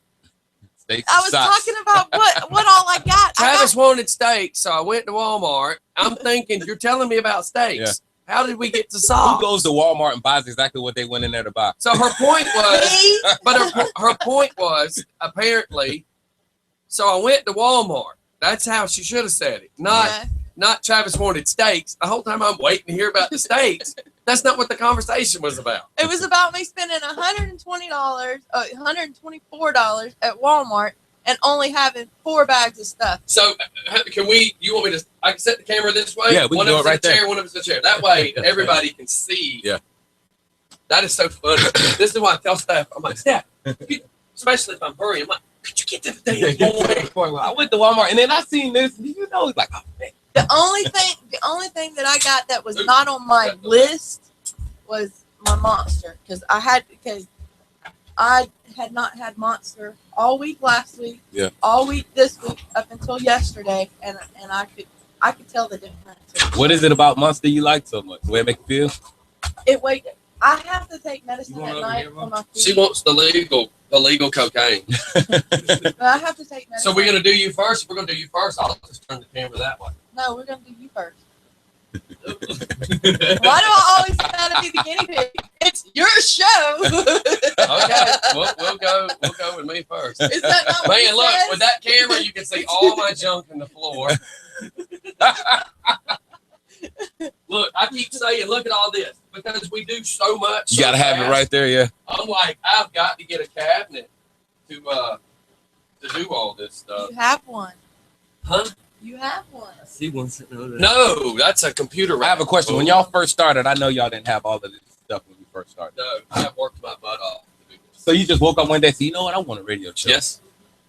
I was talking about what all I got. Travis wanted steaks, so I went to Walmart. I'm thinking, you're telling me about steaks. Yeah. How did we get to socks? Who goes to Walmart and buys exactly what they went in there to buy? So her point was, but her point was, apparently, so I went to Walmart. That's how she should have said it. Not Travis wanted steaks. The whole time I'm waiting to hear about the steaks. That's not what the conversation was about. It was about me spending $124 at Walmart and only having 4 bags of stuff. So can we? You want me to? I can set the camera this way. Yeah, we can do it right there. Chair, one of us in the chair. That way, everybody can see. Yeah. That is so funny. This is why I tell staff. I'm like, Steph, especially if I'm hurrying. I'm like, could you get to the damn boy? I went to Walmart and then I seen this. You know, it's like, oh man. The only thing that I got that was not on my list was my Monster because I had not had Monster all week last week, all week this week up until yesterday, and I could tell the difference. What is it about Monster you like so much? The way it make you feel? I have to take medicine at night for my feet. She wants the legal cocaine. But I have to take medicine. So we're gonna do you first. We're gonna do you first. I'll just turn the camera that way. No, we're gonna do you first. Why do I always gotta be the guinea pig? It's your show. Okay, we'll go with me first. Is that not what Man, look, with that camera, you can see all my junk in the floor. Look, I keep saying, look at all this because we do so much. You gotta have it right there, yeah. I'm like, I've got to get a cabinet to do all this stuff. You have one. Huh? You have one. I see one sitting over there. No, that's a computer. I have a question. When y'all first started, I know y'all didn't have all of this stuff when you first started. No, I have worked my butt off to do this. So you just woke up one day and said, you know what, I want a radio show. Yes.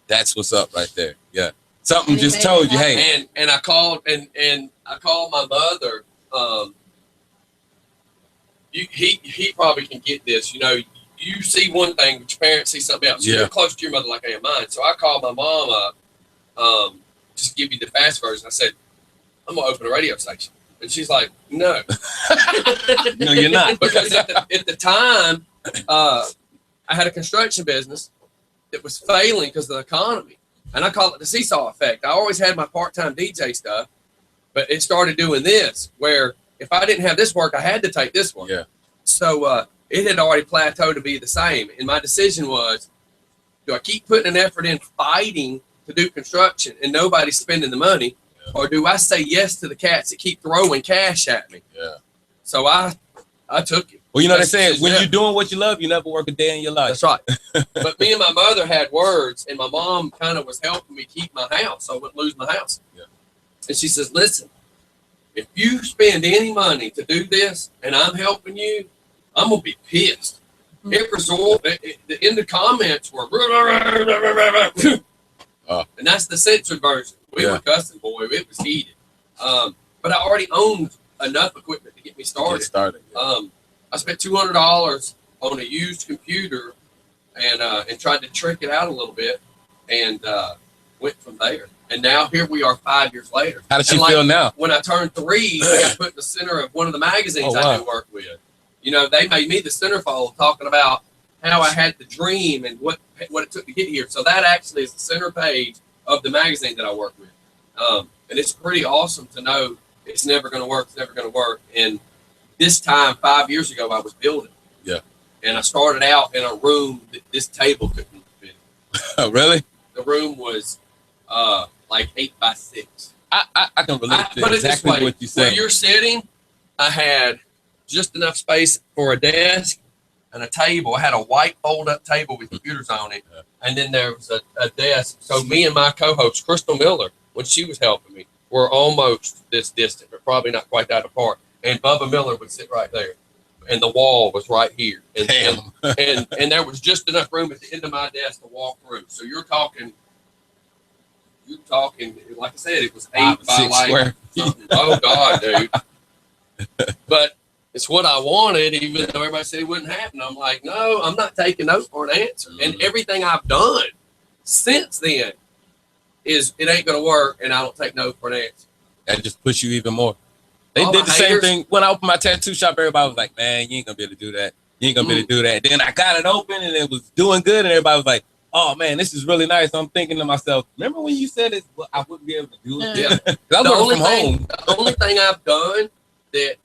That's what's up right there. Yeah. Something just told you, hey. And I called and I called my mother. He probably can get this. You know, you see one thing, but your parents see something else. Yeah. You're close to your mother like I am mine. So I called my mom up, just to give you the fast version. I said, I'm gonna open a radio station. And she's like, no. No, you're not. Because at the time, I had a construction business that was failing because of the economy. And I call it the seesaw effect. I always had my part-time DJ stuff, but it started doing this, where if I didn't have this work, I had to take this one. Yeah. So it had already plateaued to be the same. And my decision was, do I keep putting an effort in fighting to do construction and nobody's spending the money? Yeah. Or do I say yes to the cats that keep throwing cash at me? Yeah. So I took it. Well, you know what they say, when you're doing what you love, you never work a day in your life. That's right. But me and my mother had words, and my mom kind of was helping me keep my house so I wouldn't lose my house. Yeah. And she says, listen, if you spend any money to do this and I'm helping you, I'm going to be pissed. Mm-hmm. In the comments were, and that's the censored version. We were cussing, boy. It was heated. But I already owned enough equipment to get me started. I spent $200 on a used computer and tried to trick it out a little bit and went from there. And now here we are 5 years later. How does she feel now? When I turned 3, I got put in the center of one of the magazines I do work with. You know, they made me the centerfold talking about how I had the dream and what it took to get here. So that actually is the center page of the magazine that I work with. And it's pretty awesome to know it's never going to work. It's never going to work. And this time, 5 years ago, I was building. Yeah. And I started out in a room that this table couldn't fit. Oh, really? The room was like 8 by 6. I can relate to exactly what you said. Where you're sitting, I had just enough space for a desk and a table. I had a white fold-up table with computers on it. Yeah. And then there was a desk. So me and my co-host, Crystal Miller, when she was helping me, were almost this distant, but probably not quite that apart. And Bubba Miller would sit right there. And the wall was right here. And, and there was just enough room at the end of my desk to walk through. So you're talking, like I said, it was 8 by like something. Oh, God, dude. But it's what I wanted, even though everybody said it wouldn't happen. I'm like, no, I'm not taking no for an answer. And everything I've done since then is it ain't going to work, and I don't take no for an answer. That just pushed you even more. They did the same thing when I opened my tattoo shop. Everybody was like, man, you ain't going to be able to do that. You ain't going to be able to do that. Then I got it open, and it was doing good, and everybody was like, oh, man, this is really nice. So I'm thinking to myself, remember when you said it? Well, I wouldn't be able to do it. Yeah. I was working from home. The only thing I've done that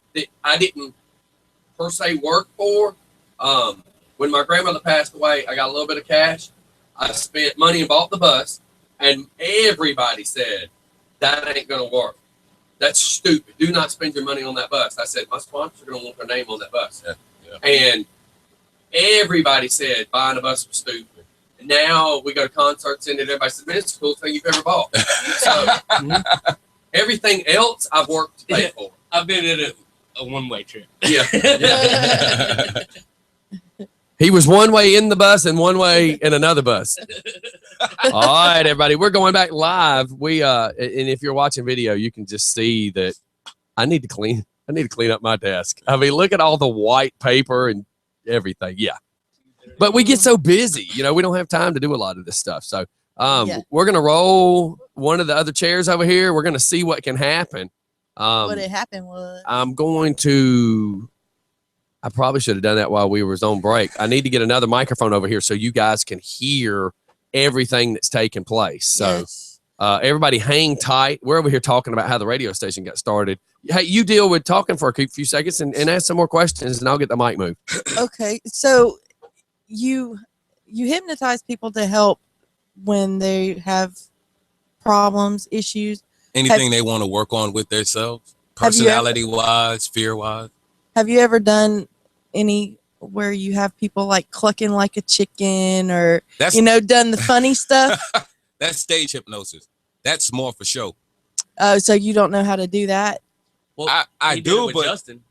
I didn't per se work for, when my grandmother passed away, I got a little bit of cash. I spent money and bought the bus. And everybody said, that ain't going to work. That's stupid. Do not spend your money on that bus. I said, my sponsors are going to want their name on that bus. And everybody said buying a bus was stupid. And now we go to concerts and everybody says, man, it's the coolest thing you've ever bought. So everything else I've worked to pay for. I've been in a one-way trip. Yeah. He was one way in the bus and one way in another bus. All right, everybody, we're going back live. We and if you're watching video, you can just see that I need to clean up my desk. I mean, look at all the white paper and everything. Yeah. But we get so busy, you know, we don't have time to do a lot of this stuff. So we're gonna roll one of the other chairs over here. We're gonna see what can happen. What had happened was I probably should have done that while we were on break. I need to get another microphone over here so you guys can hear everything that's taking place. So everybody hang tight. We're over here talking about how the radio station got started. Hey, you deal with talking for a few seconds and ask some more questions, and I'll get the mic moved. Okay, so you hypnotize people to help when they have problems, issues. Anything they want to work on with themselves, personality-wise, fear-wise. Have you ever done any where you have people like clucking like a chicken or, done the funny stuff? That's stage hypnosis. That's more for show. Oh, so you don't know how to do that? Well, I do, but Justin.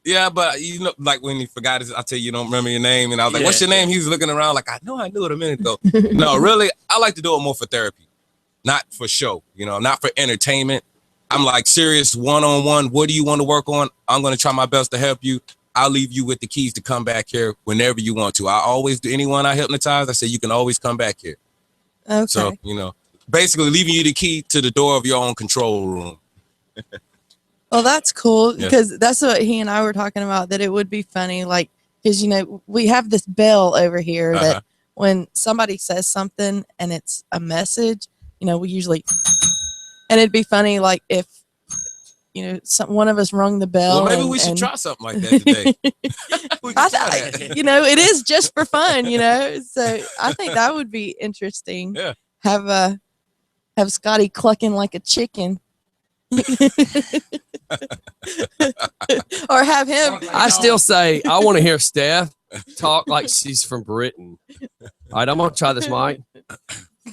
Yeah, but you know, like when he forgot his, I tell you don't remember your name, and I was like, "What's your name?" He was looking around like, "I know I knew it a minute ago." No, really, I like to do it more for therapy, not for show. You know, not for entertainment. I'm like serious one-on-one. What do you want to work on? I'm going to try my best to help you. I'll leave you with the keys to come back here whenever you want to. I always do. Anyone I hypnotize, I say you can always come back here. Okay. So basically leaving you the key to the door of your own control room. Well, that's cool because that's what he and I were talking about, that it would be funny, like, because, we have this bell over here that when somebody says something and it's a message, we usually, and it'd be funny, like, if, one of us rung the bell. Well, maybe we should try something like that today. It is just for fun, so I think that would be interesting. Yeah. Have Scotty clucking like a chicken. Or have him. I still say I want to hear Steph talk like she's from Britain. All right, I'm gonna try this mic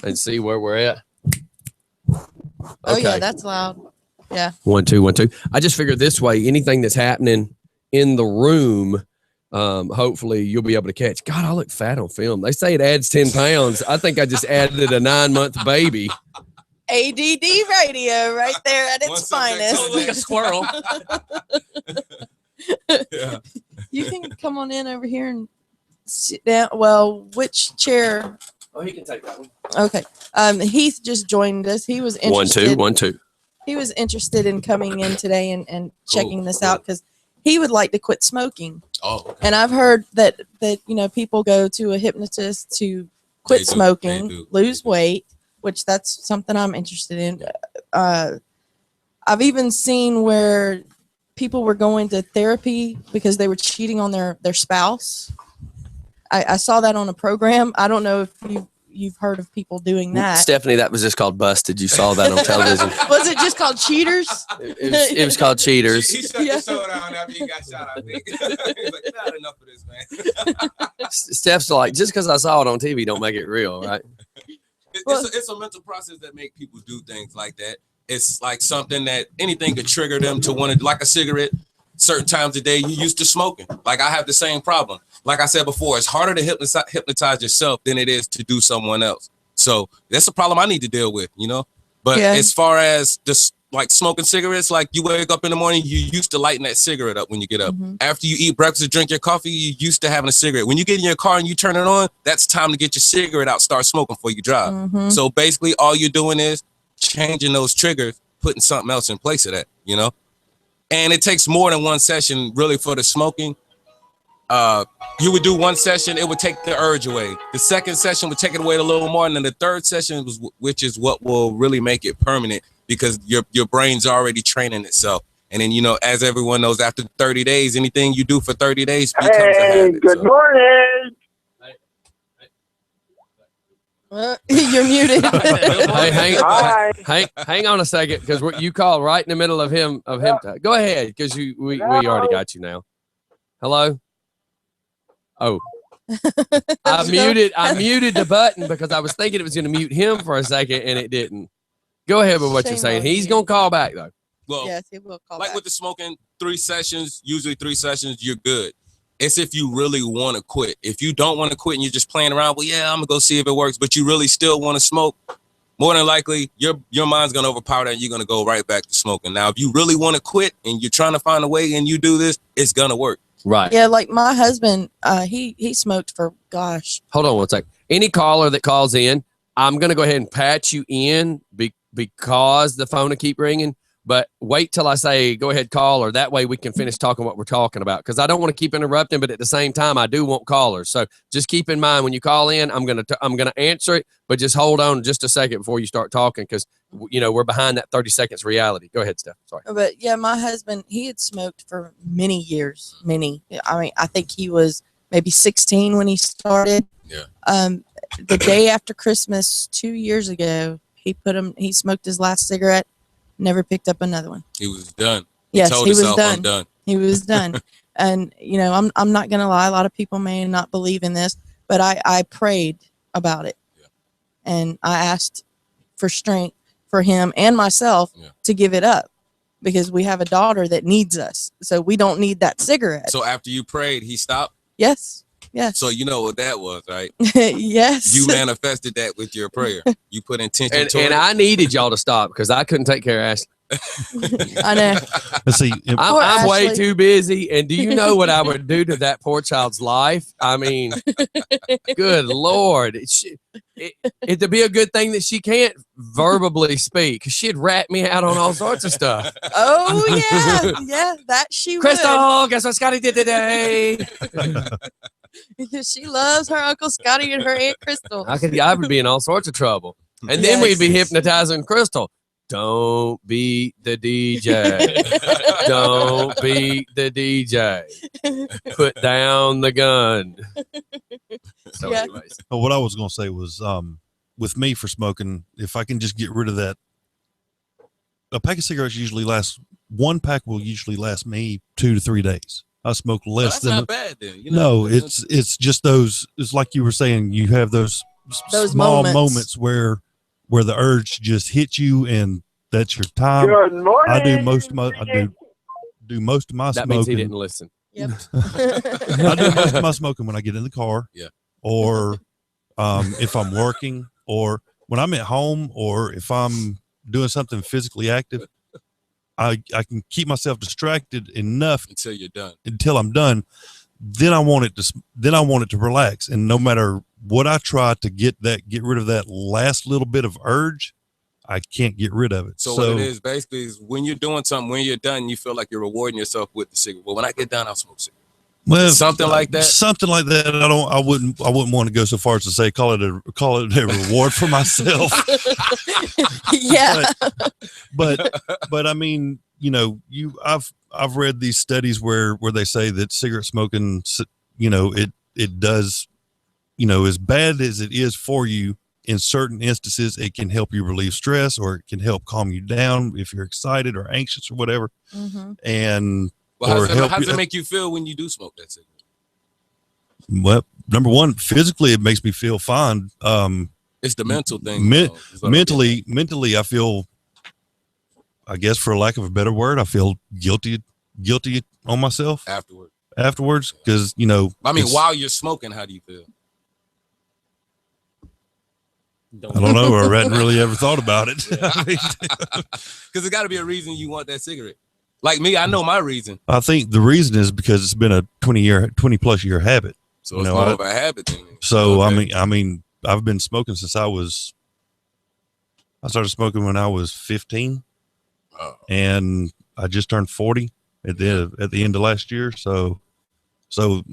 and see where we're at. Okay. Oh yeah, that's loud. Yeah. 1 2 1 2. I just figured this way, anything that's happening in the room, hopefully you'll be able to catch. God, I look fat on film. They say it adds 10 pounds. I think I just added a 9-month baby. ADD radio right there at its finest. Like a squirrel. Yeah. You can come on in over here and sit down. Well, which chair? Oh, he can take that one. Okay. Heath just joined us. He was interested. 1 2 1 2. He was interested in coming in today and checking this out because he would like to quit smoking. Oh. Okay. And I've heard that people go to a hypnotist to quit smoking, lose weight, which that's something I'm interested in. I've even seen where people were going to therapy because they were cheating on their spouse. I saw that on a program. I don't know if you've heard of people doing that. Stephanie, that was just called Busted. You saw that on television. Was it just called Cheaters? It was called Cheaters. He shut the show down after he got shot, I think. He's like, not enough of this, man. Steph's like, just because I saw it on TV don't make it real, right? It's a mental process that make people do things like that. It's like something that anything could trigger them to want to, like a cigarette. Certain times a day you used to smoking. Like I have the same problem. Like I said before, it's harder to hypnotize yourself than it is to do someone else. So that's a problem I need to deal with, But as far as just like smoking cigarettes, like you wake up in the morning, you used to lighting that cigarette up when you get up. Mm-hmm. After you eat breakfast, drink your coffee, you used to having a cigarette. When you get in your car and you turn it on, that's time to get your cigarette out, start smoking before you drive. Mm-hmm. So basically all you're doing is changing those triggers, putting something else in place of that, And it takes more than one session really for the smoking. You would do one session, it would take the urge away. The second session would take it away a little more. And then the third session, which is what will really make it permanent because your brain's already training itself. And then, as everyone knows, after 30 days, anything you do for 30 days becomes a habit. Good morning. You're muted. Hang on a second, because you called right in the middle of him. Go ahead, because we already got you now. Hello. Oh, I muted the button because I was thinking it was going to mute him for a second, and it didn't. Go ahead with what you're saying. He's going to call back though. Well, yes, he will call like back. with the smoking, 3 sessions, usually 3 sessions, you're good. It's if you really want to quit. If you don't want to quit and you're just playing around, well, yeah, I'm gonna go see if it works, but you really still want to smoke, more than likely your mind's gonna overpower that and you're gonna go right back to smoking. Now, if you really want to quit and you're trying to find a way and you do this, it's gonna work. Right. Yeah, like my husband, he smoked for Hold on one second. Any caller that calls in, I'm gonna go ahead and patch you in because the phone will keep ringing. But wait till I say, go ahead, call, or that way we can finish talking what we're talking about. Because I don't want to keep interrupting, but at the same time, I do want callers. So just keep in mind when you call in, I'm gonna answer it, but just hold on just a second before you start talking, because we're behind that 30 seconds reality. Go ahead, Steph. Sorry. But yeah, my husband, he had smoked for many years. Many. I mean, I think he was maybe 16 when he started. Yeah. The day after Christmas 2 years ago, he smoked his last cigarette. Never picked up another one. He was done. Yes, he was done. I'm done. He was done. And I'm not gonna lie. A lot of people may not believe in this, but I prayed about it, and I asked for strength for him and myself to give it up, because we have a daughter that needs us. So we don't need that cigarette. So after you prayed, he stopped? Yes. Yes. So you know what that was, right? Yes. You manifested that with your prayer. You put intention to it. And I needed y'all to stop because I couldn't take care of Ashley. I know. Let's see. I'm way too busy. And do you know what I would do to that poor child's life? I mean, good Lord. It'd be a good thing that she can't verbally speak, because she'd rat me out on all sorts of stuff. Oh, yeah. Yeah, that she Crystal, would. guess what Scotty did today? Because she loves her Uncle Scotty and her Aunt Crystal. I would be in all sorts of trouble. And then we'd be hypnotizing Crystal. Don't beat the DJ. Don't beat the DJ. Put down the gun. So anyways. Well, what I was going to say was, with me for smoking, if I can just get rid of that, a pack of cigarettes one pack will usually last me 2 to 3 days. I smoke less that's than. Not bad then. No, it's just those. It's like you were saying. You have those small moments where the urge just hits you, and that's your time. Good morning. I do most of my smoking. That means he didn't listen. Yep. I do most of my smoking when I get in the car. Yeah. Or if I'm working, or when I'm at home, or if I'm doing something physically active. I can keep myself distracted enough until you're done. Until I'm done, then I want it to relax. And no matter what I try to get rid of that last little bit of urge, I can't get rid of it. So what it is basically is when you're doing something, when you're done, you feel like you're rewarding yourself with the cigarette. Well, when I get done, I'll smoke cigarette. Well, something like that. Something like that. I wouldn't want to go so far as to say call it a reward for myself. Yeah. But I mean, I've read these studies where they say that cigarette smoking, it does, as bad as it is for you, in certain instances, it can help you relieve stress, or it can help calm you down if you're excited or anxious or whatever. Mm-hmm. And well, how does it make you feel when you do smoke that cigarette? Well, number one, physically, it makes me feel fine. It's the mental thing. Mentally, I feel, I guess, for lack of a better word, I feel guilty on myself afterwards. Because, I mean, while you're smoking, how do you feel? I don't know. I hadn't really ever thought about it. Because there's got to be a reason you want that cigarette. Like me, I know my reason. I think the reason is because it's been a 20 plus year habit. So it's more of a habit thing. So okay. I mean, I've been smoking since I started smoking when I was 15, and I just turned 40 at the end of last year. So we're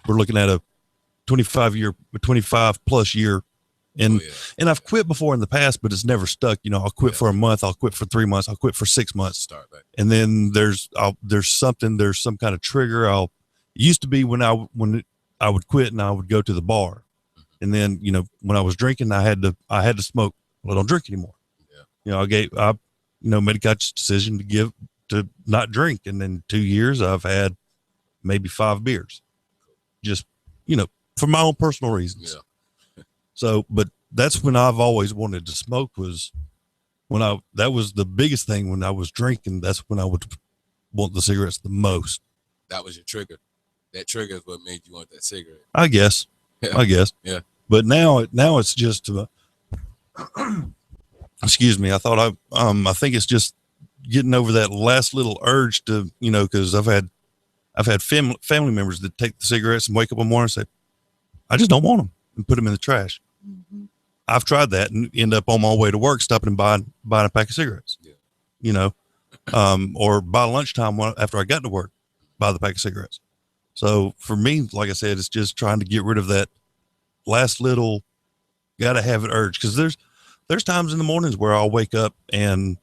looking at a 25 plus year. And I've quit before in the past, but it's never stuck. I'll quit for a month, I'll quit for 3 months, I'll quit for 6 months. Start back. And then there's some kind of trigger. It used to be when I would quit and I would go to the bar, And then, you know, when I was drinking, I had to smoke. Well, I don't drink anymore. Yeah. You know, I made a conscious decision to not drink. And in 2 years, I've had maybe 5 beers, just, you know, for my own personal reasons. Yeah. So, but that's when I've always wanted to smoke, was that was the biggest thing when I was drinking. That's when I would want the cigarettes the most. That was your trigger. That trigger is what made you want that cigarette. I guess. Yeah. But now it's just, excuse me. I thought I think it's just getting over that last little urge to, you know, cause I've had family members that take the cigarettes and wake up in the morning and say, I just don't want them, and put them in the trash. Mm-hmm. I've tried that and end up on my way to work, stopping and buying a pack of cigarettes, you know, or by lunchtime after I got to work, buy the pack of cigarettes. So for me, like I said, it's just trying to get rid of that last little, gotta have it urge. Cause there's times in the mornings where I'll wake up and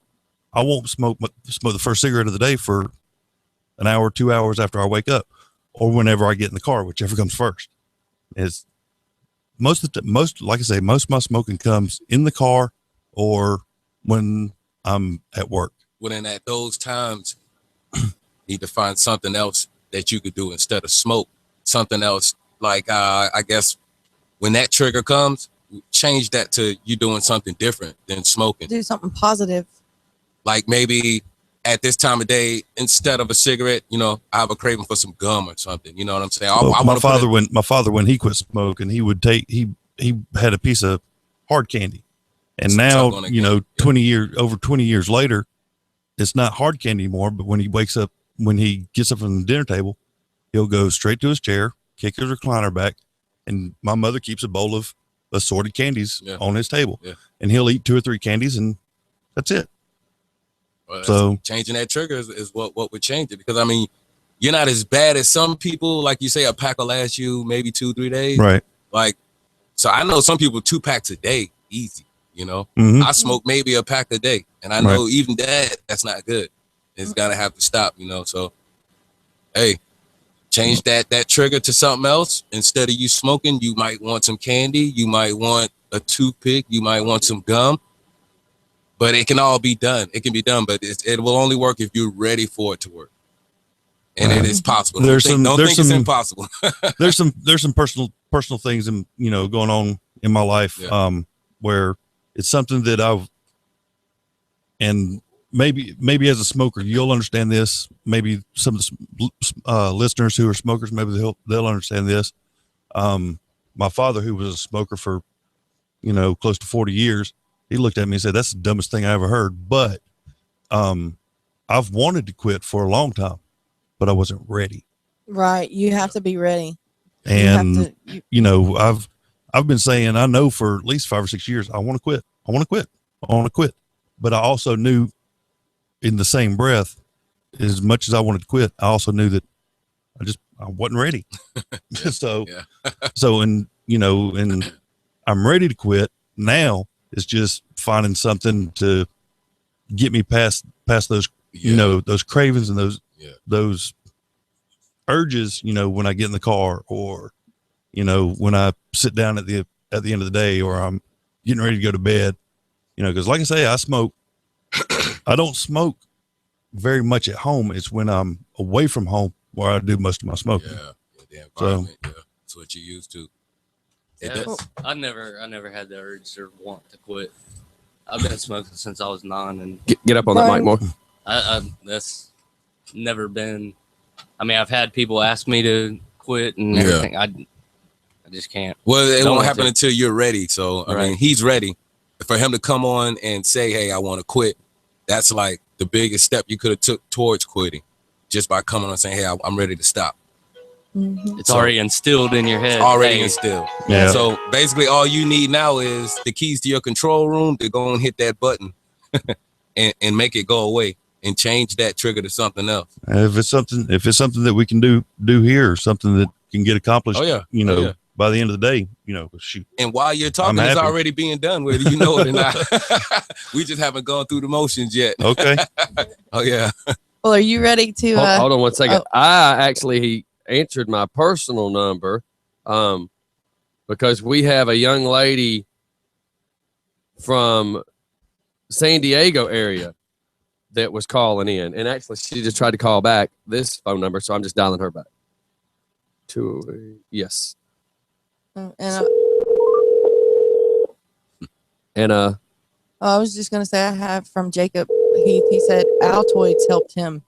I won't smoke the first cigarette of the day for an hour, 2 hours after I wake up, or whenever I get in the car, whichever comes first. It's most like I say, most of my smoking comes in the car or when I'm at work. Well, then at those times, you need to find something else that you could do instead of smoke. Something else, like I guess when that trigger comes, change that to you doing something different than smoking. Do something positive. Like maybe at this time of day, instead of a cigarette, you know, I have a craving for some gum or something. You know what I'm saying? My father, when he quit smoking, he had a piece of hard candy, and now, you know, 20 years later, it's not hard candy anymore. But when he wakes up, when he gets up from the dinner table, he'll go straight to his chair, kick his recliner back, and my mother keeps a bowl of assorted candies on his table, and he'll eat 2 or 3 candies, and that's it. Well, so changing that trigger is what would change it, because I mean, you're not as bad as some people. Like you say, a pack will last you maybe 2-3 days, right? Like, so I know some people 2 packs a day, easy. You know, I smoke maybe a pack a day, and I know even that's not good. It's gotta have to stop. You know, so hey, change that trigger to something else. Instead of you smoking, you might want some candy, you might want a toothpick, you might want some gum. But it can all be done. It can be done, but it will only work if you're ready for it to work. And it is possible. Don't think it's impossible. there's some personal things, and you know, going on in my life, where it's something that and maybe as a smoker, you'll understand this. Maybe some of the listeners who are smokers, maybe they'll understand this. My father, who was a smoker for, you know, close to 40 years, he looked at me and said, "That's the dumbest thing I ever heard." But I've wanted to quit for a long time, but I wasn't ready. Right. You have to be ready. And you know, I've been saying, I know for at least 5 or 6 years, I want to quit. I want to quit. I want to quit. But I also knew in the same breath, as much as I wanted to quit, I also knew that I wasn't ready. So and you know, and I'm ready to quit now. It's just finding something to get me past those, you know, those cravings and those urges, you know, when I get in the car, or, you know, when I sit down at the end of the day, or I'm getting ready to go to bed, you know, because like I say, I smoke. I don't smoke very much at home. It's when I'm away from home where I do most of my smoking. The environment, that's what you used to. Yeah, I never had the urge or want to quit. I've been smoking since I was 9, and get up on that mic more. I that's never been. I mean, I've had people ask me to quit and everything. I just can't. Well, it won't happen until you're ready. So I mean, he's ready. For him to come on and say, "Hey, I want to quit," that's like the biggest step you could have took towards quitting, just by coming on and saying, "Hey, I'm ready to stop." It's already instilled in your head. Already instilled. Yeah. So basically, all you need now is the keys to your control room to go and hit that button and make it go away, and change that trigger to something else. If it's something that we can do here, or something that can get accomplished, you know, by the end of the day, you know, shoot. And while you're talking, it's already being done, whether you know it or not. We just haven't gone through the motions yet. Okay. Oh yeah. Well, are you ready to? Hold on 1 second. I actually answered my personal number. because we have a young lady from San Diego area that was calling in, and actually she just tried to call back this phone number, so I'm just dialing her back. Yes. And I was just gonna say I have from Jacob Heath. He said Altoids helped him.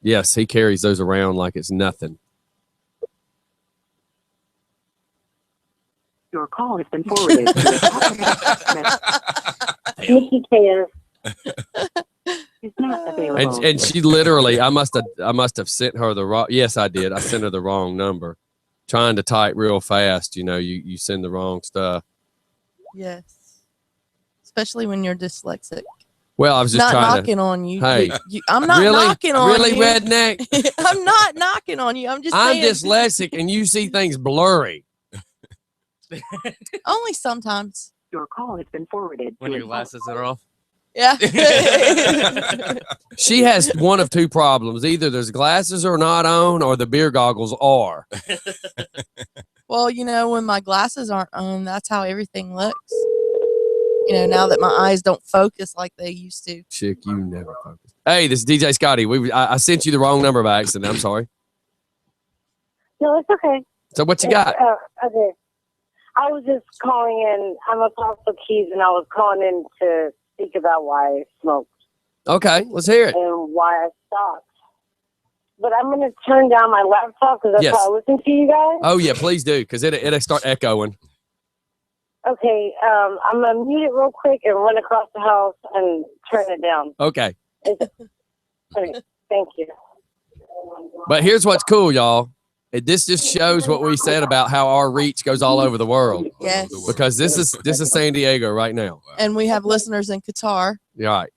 Yes, he carries those around like it's nothing. Your call has been forwarded. Nikki cares. Is not available. And she literally, I must have sent her the wrong. Yes, I did. I sent her the wrong number. Trying to type real fast, you send the wrong stuff. Yes, especially when you're dyslexic. Well, I was just not trying knocking on you. Hey, I'm not knocking on really, you. Really, redneck. I'm not knocking on you. I'm I'm saying. dyslexic, and you see things blurry. Only sometimes. Your call has been forwarded. When your glasses are off. Yeah. She has one of two problems. Either there's glasses are not on or the beer goggles are. Well, when my glasses aren't on, that's how everything looks. Now that my eyes don't focus like they used to. Chick, you never focus. Hey, this is DJ Scotty. I sent you the wrong number by accident. I'm sorry. No, it's okay. So what you got? Okay. I was just calling in. I'm Apostle Keys, and I was calling in to speak about why I smoked. Okay, let's hear it. And why I stopped. But I'm going to turn down my laptop because that's how I listen to you guys. Oh, yeah, please do, because it'll start echoing. Okay, I'm going to mute it real quick and run across the house and turn it down. Okay. Okay, thank you. But here's what's cool, y'all. This just shows what we said about how our reach goes all over the world. Yes. Because this is San Diego right now. And we have listeners in Qatar. You're right.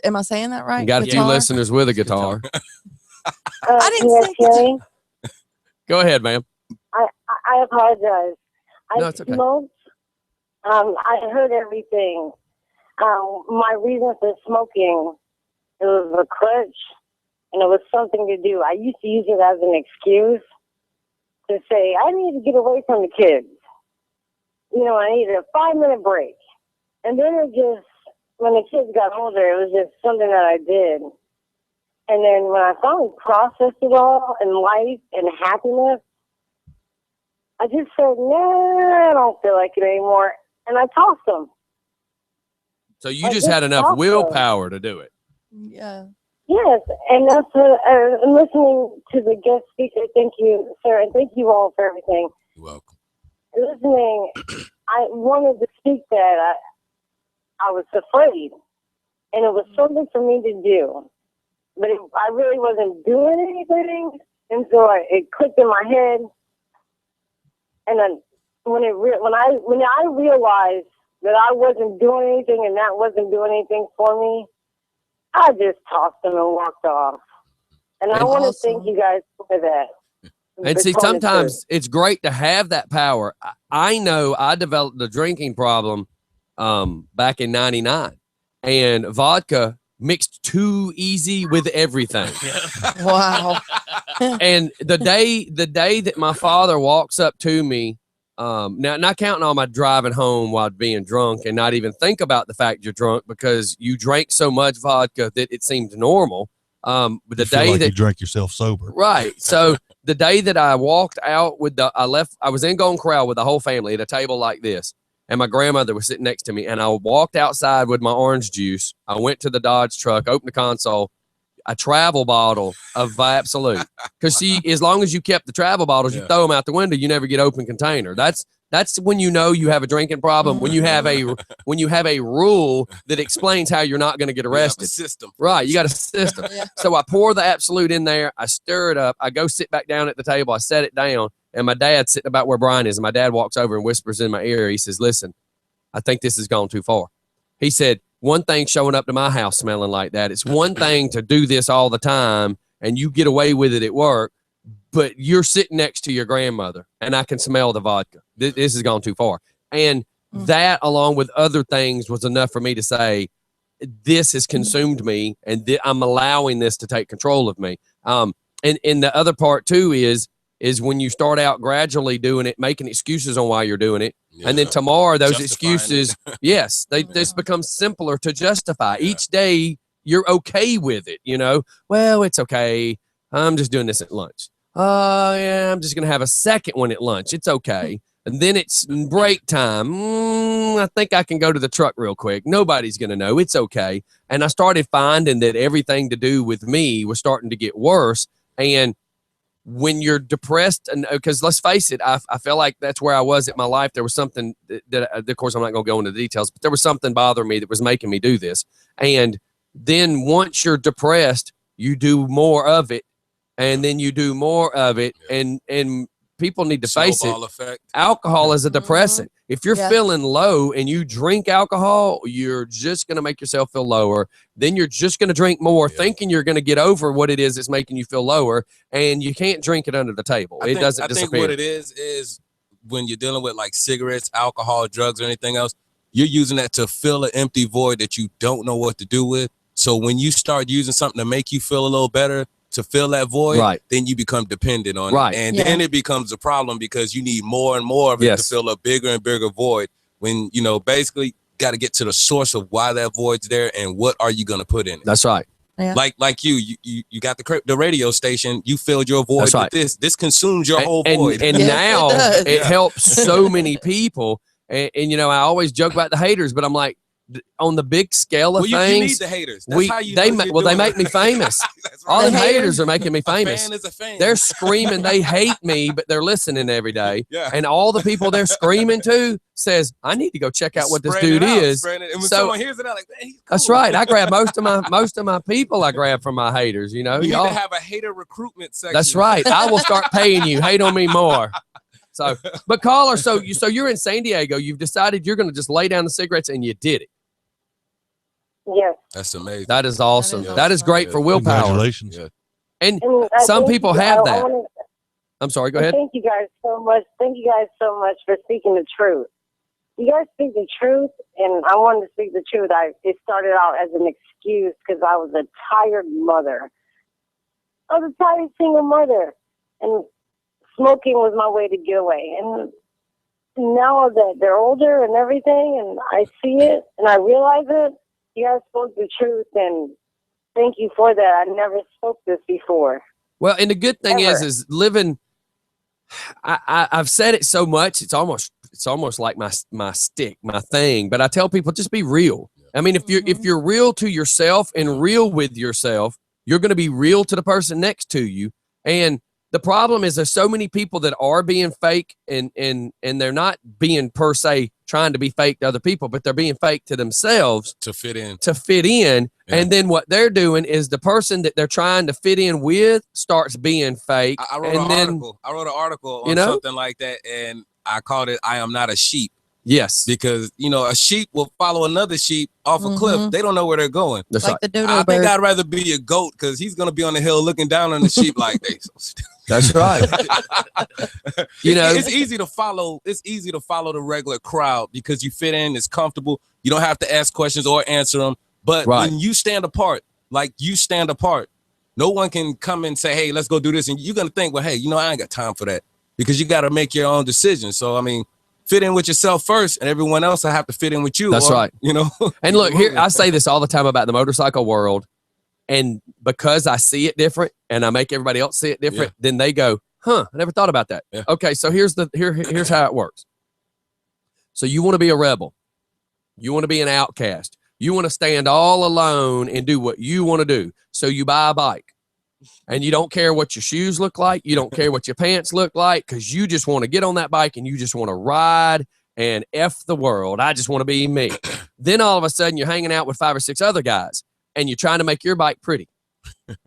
Am I saying that right? You got a few listeners with a guitar. I didn't say hear. Go ahead, ma'am. I apologize. No, it's okay. Smoked. I heard everything. My reason for smoking, it was a crutch, and it was something to do. I used to use it as an excuse to say, I need to get away from the kids. I needed a 5-minute break. And then when the kids got older, it was just something that I did. And then when I finally processed it all in life and happiness, I just said, I don't feel like it anymore. And I tossed them. So you just had enough willpower to do it. Yeah. Yes, and that's I'm listening to the guest speaker. Thank you, sir, and thank you all for everything. You're welcome. Listening, I wanted to speak that I was afraid, and it was something for me to do, but I really wasn't doing anything, and so it clicked in my head. And then when I realized that I wasn't doing anything and that wasn't doing anything for me, I just tossed them and walked off. And I want to thank you guys for that. And see, sometimes it's great to have that power. I know I developed a drinking problem back in '99, and vodka mixed too easy with everything. Wow. And the day that my father walks up to me, now not counting on my driving home while being drunk and not even think about the fact you're drunk because you drank so much vodka that it seemed normal. But the day that you drank yourself sober. Right. So the day that I walked out I was in Golden Corral with the whole family at a table like this. And my grandmother was sitting next to me, and I walked outside with my orange juice. I went to the Dodge truck, opened the console, a travel bottle of Absolute. Because as long as you kept the travel bottles, you throw them out the window, you never get open container. That's when you know you have a drinking problem. When you have a rule that explains how you're not going to get arrested. A system. Right, you got a system. So I pour the Absolute in there, I stir it up, I go sit back down at the table, I set it down, and my dad's sitting about where Brian is, and my dad walks over and whispers in my ear. He says, "Listen, I think this has gone too far." He said, "One thing showing up to my house smelling like that. It's one thing to do this all the time and you get away with it at work, but you're sitting next to your grandmother and I can smell the vodka. This has gone too far." And that, along with other things, was enough for me to say, this has consumed me and I'm allowing this to take control of me. And the other part too is is when you start out gradually doing it, making excuses on why you're doing it. And then tomorrow, those excuses, yes, this becomes simpler to justify. Each day, you're okay with it, you know? Well, it's okay. I'm just doing this at lunch. Oh, yeah, I'm just going to have a second one at lunch. It's okay. And then it's break time. I think I can go to the truck real quick. Nobody's going to know. It's okay. And I started finding that everything to do with me was starting to get worse. And when you're depressed, and because let's face it, I feel like that's where I was at my life. There was something that of course, I'm not going to go into the details, but there was something bothering me that was making me do this. And then once you're depressed, you do more of it, and then you do more of it, and people need to face it. Effect. Alcohol is a depressant. If you're feeling low and you drink alcohol, you're just going to make yourself feel lower. Then you're just going to drink more, thinking you're going to get over what it is that's making you feel lower, and you can't drink it under the table. It doesn't disappear. I think what it is when you're dealing with like cigarettes, alcohol, drugs, or anything else, you're using that to fill an empty void that you don't know what to do with. So when you start using something to make you feel a little better, to fill that void, then you become dependent on it. And then it becomes a problem because you need more and more of it to fill a bigger and bigger void, when, you know, basically got to get to the source of why that void's there and what are you going to put in it. That's right. Yeah. Like you got the radio station, you filled your void with this consumes your whole void. And now it helps so many people. And, you know, I always joke about the haters, but I'm like, on the big scale of things, you need the haters. That's how you they make me famous. All the haters are making me famous. A fan is a fan. They're screaming they hate me, but they're listening every day. Yeah. And all the people they're screaming to says, I need to go check out what this dude is. And when someone hears it, I'm like, man, he's cool. That's right. I grab most of my people. I grab from my haters. You know, you need to have a hater recruitment section. That's right. I will start paying you. Hate on me more. So, but caller, so you're in San Diego. You've decided you're going to just lay down the cigarettes, and you did it. Yes. That's amazing. That is awesome. That is great for willpower. Congratulations. Yeah. And some people have that. I'm sorry, go ahead. Thank you guys so much. Thank you guys so much for speaking the truth. You guys speak the truth, and I wanted to speak the truth. It started out as an excuse because I was a tired mother. I was a tired single mother, and smoking was my way to get away. And now that they're older and everything, and I see it, and I realize it, you guys spoke the truth, and thank you for that. I never spoke this before. Well, and the good thing is living. I've said it so much, it's almost like my stick, my thing. But I tell people, just be real. I mean, if you're real to yourself and real with yourself, you're going to be real to the person next to you. And the problem is there's so many people that are being fake, and they're not being per se trying to be fake to other people, but they're being fake to themselves to fit in. Yeah. And then what they're doing is the person that they're trying to fit in with starts being fake. I wrote an article on something like that, and I called it "I am not a sheep." Yes, because a sheep will follow another sheep off a cliff. They don't know where they're going. That's like right. The dodo I think bird. I'd rather be a goat because he's gonna be on the hill looking down on the sheep like they so stupid. That's right. It's easy to follow. It's easy to follow the regular crowd because you fit in. It's comfortable. You don't have to ask questions or answer them. But when you stand apart, no one can come and say, "Hey, let's go do this." And you're gonna think, "Well, hey, I ain't got time for that," because you got to make your own decisions. So I mean, fit in with yourself first, and everyone else will have to fit in with you. That's right. And look, here I say this all the time about the motorcycle world. And because I see it different and I make everybody else see it different, then they go, I never thought about that. Yeah. Okay, so here's how it works. So you want to be a rebel. You want to be an outcast. You want to stand all alone and do what you want to do. So you buy a bike. And you don't care what your shoes look like. You don't care what your pants look like, because you just want to get on that bike and you just want to ride and F the world. I just want to be me. Then all of a sudden you're hanging out with 5 or 6 other guys. And you're trying to make your bike pretty,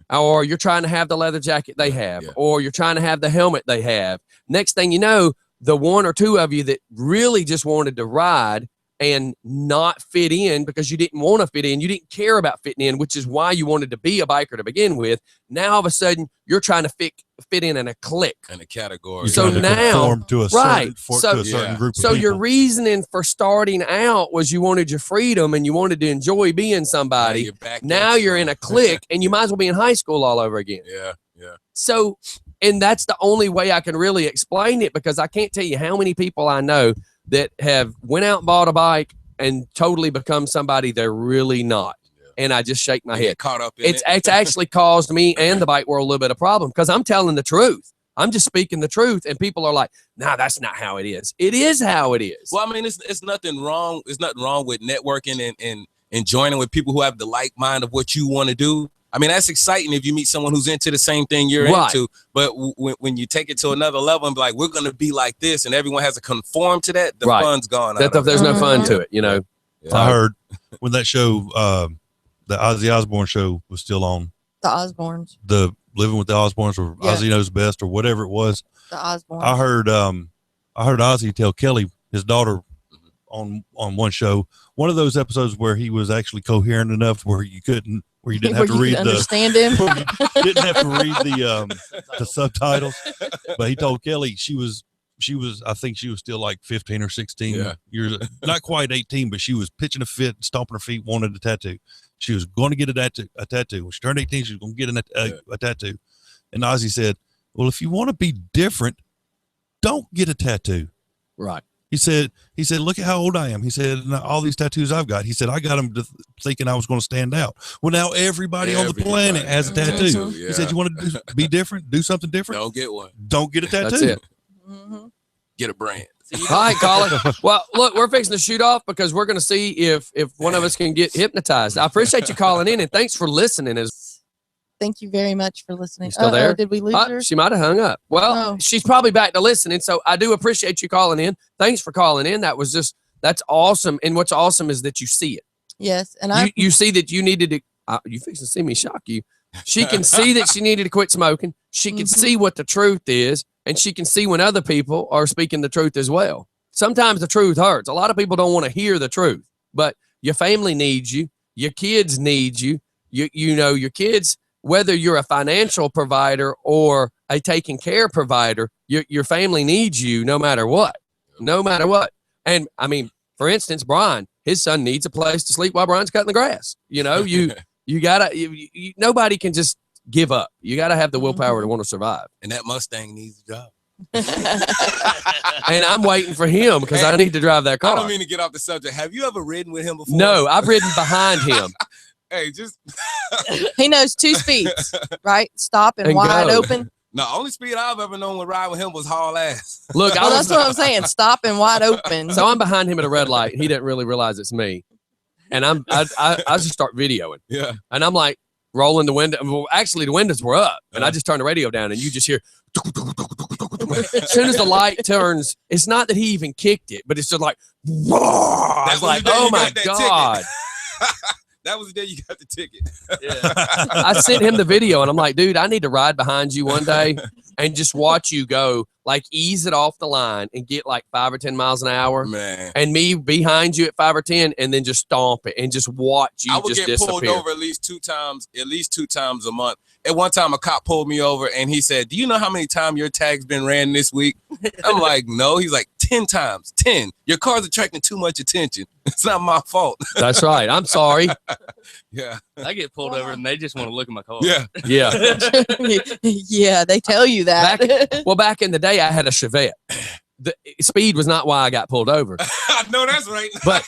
or you're trying to have the leather jacket they have, or you're trying to have the helmet they have. Next thing you know, the 1 or 2 of you that really just wanted to ride and not fit in because you didn't want to fit in, you didn't care about fitting in, which is why you wanted to be a biker to begin with. Now all of a sudden you're trying to fit in a clique, in a category. So now, to a certain group. So your reasoning for starting out was you wanted your freedom and you wanted to enjoy being somebody. Now you're in a clique, and you might as well be in high school all over again. Yeah. So And that's the only way I can really explain it, because I can't tell you how many people I know that have went out and bought a bike and totally become somebody they're really not. And I just shake my head. Caught up in It's actually caused me and the bike world a little bit of problem, because I'm telling the truth. I'm just speaking the truth, and people are like, "Nah, that's not how it is." It is how it is. Well, I mean, it's nothing wrong. It's nothing wrong with networking and joining with people who have the like mind of what you want to do. I mean, that's exciting if you meet someone who's into the same thing you're into. But when you take it to another level and be like, we're going to be like this, and everyone has to conform to that, the fun's gone. There's no fun to it, you know. Yeah. I heard when that show, the Ozzy Osbourne show was still on. The Osbournes. The Living with the Osbournes, or Ozzy Knows Best, or whatever it was. The Osbournes. I heard Ozzy tell Kelly, his daughter, on one show, one of those episodes where he was actually coherent enough where you didn't have to read understand him. You didn't have to read the subtitles. But he told Kelly she was I think she was still like 15 or 16 years, not quite 18, but she was pitching a fit, stomping her feet, wanted a tattoo. She was going to get a tattoo. When she turned 18, she was going to get a tattoo. And Ozzy said, well, if you want to be different, don't get a tattoo. Right. He said, look at how old I am. He said, all these tattoos I've got. He said, I got them thinking I was going to stand out. Well, now everybody on the planet has a tattoo. He said, you want to be different? Do something different? Don't get one. Don't get a tattoo. That's it. Get a brand. All right, Colin. Well, look, we're fixing to shoot off because we're going to see if one of us can get hypnotized. I appreciate you calling in, and thanks for listening. Thank you very much for listening. You still there? Did we lose her? She might have hung up. Well, she's probably back to listening, so I do appreciate you calling in. Thanks for calling in. That's awesome. And what's awesome is that you see it. Yes, and you see that you needed to. You fixing to see me shock you. She can see that she needed to quit smoking. She can see what the truth is, and she can see when other people are speaking the truth as well. Sometimes the truth hurts. A lot of people don't want to hear the truth, but your family needs you. Your kids need you. You know, your kids, whether you're a financial provider or a taking care provider, your family needs you no matter what. No matter what. And I mean, for instance, Brian, his son needs a place to sleep while Brian's cutting the grass. You know, you gotta, nobody can just give up. You gotta have the willpower to want to survive. And that Mustang needs a job. And I'm waiting for him because I need to drive that car. I don't mean to get off the subject. Have you ever ridden with him before? No, I've ridden behind him. Hey, just he knows 2 speeds, right? Stop and wide go. Open. No, only speed I've ever known to ride with him was haul ass. Look, that's what I'm saying. Stop and wide open. So I'm behind him at a red light. He didn't really realize it's me, and I just start videoing. Yeah, and I'm like rolling the window. Well, actually, the windows were up, and I just turned the radio down, and you just hear. As soon as the light turns, it's not that he even kicked it, but it's just like, that's like, oh my God. That was the day you got the ticket. Yeah. I sent him the video and I'm like, dude, I need to ride behind you one day and just watch you go, like ease it off the line and get like 5 or 10 miles an hour. Man. And me behind you at 5 or 10 and then just stomp it and just watch you I would just get disappear. pulled over at least two times a month. At one time, a cop pulled me over and he said, do you know how many times your tag's been ran this week? I'm like, no. He's like, 10 times. 10. Your car's attracting too much attention. It's not my fault. That's right. I'm sorry. Yeah. I get pulled over and they just want to look at my car. Yeah. Yeah. Yeah, they tell you that. Back in the day, I had a Chevette. The speed was not why I got pulled over. I know that's right. But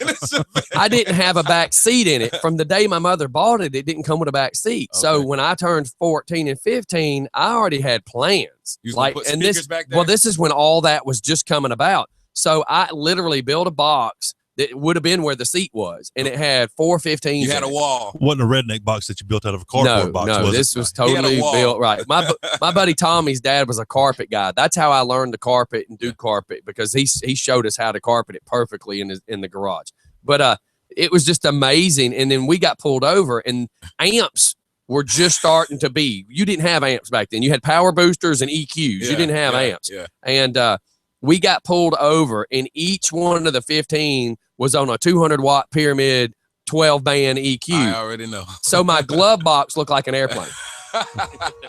I didn't have a back seat in it. From the day my mother bought it, it didn't come with a back seat. Okay. So when I turned 14 and 15, I already had plans. Like, and this, back there? Well, this is when all that was just coming about. So I literally built a box that would have been where the seat was, and it had 415s. You had a wall. Wasn't a redneck box that you built out of a cardboard box. No, this was totally built right. My buddy Tommy's dad was a carpet guy. That's how I learned to carpet and do carpet, because he showed us how to carpet it perfectly in the garage. But it was just amazing. And then we got pulled over, and amps were just starting to be. You didn't have amps back then. You had power boosters and EQs. You didn't have amps. Yeah. And we got pulled over, and each one of the 15 was on a 200-watt pyramid 12-band EQ. I already know. So my glove box looked like an airplane.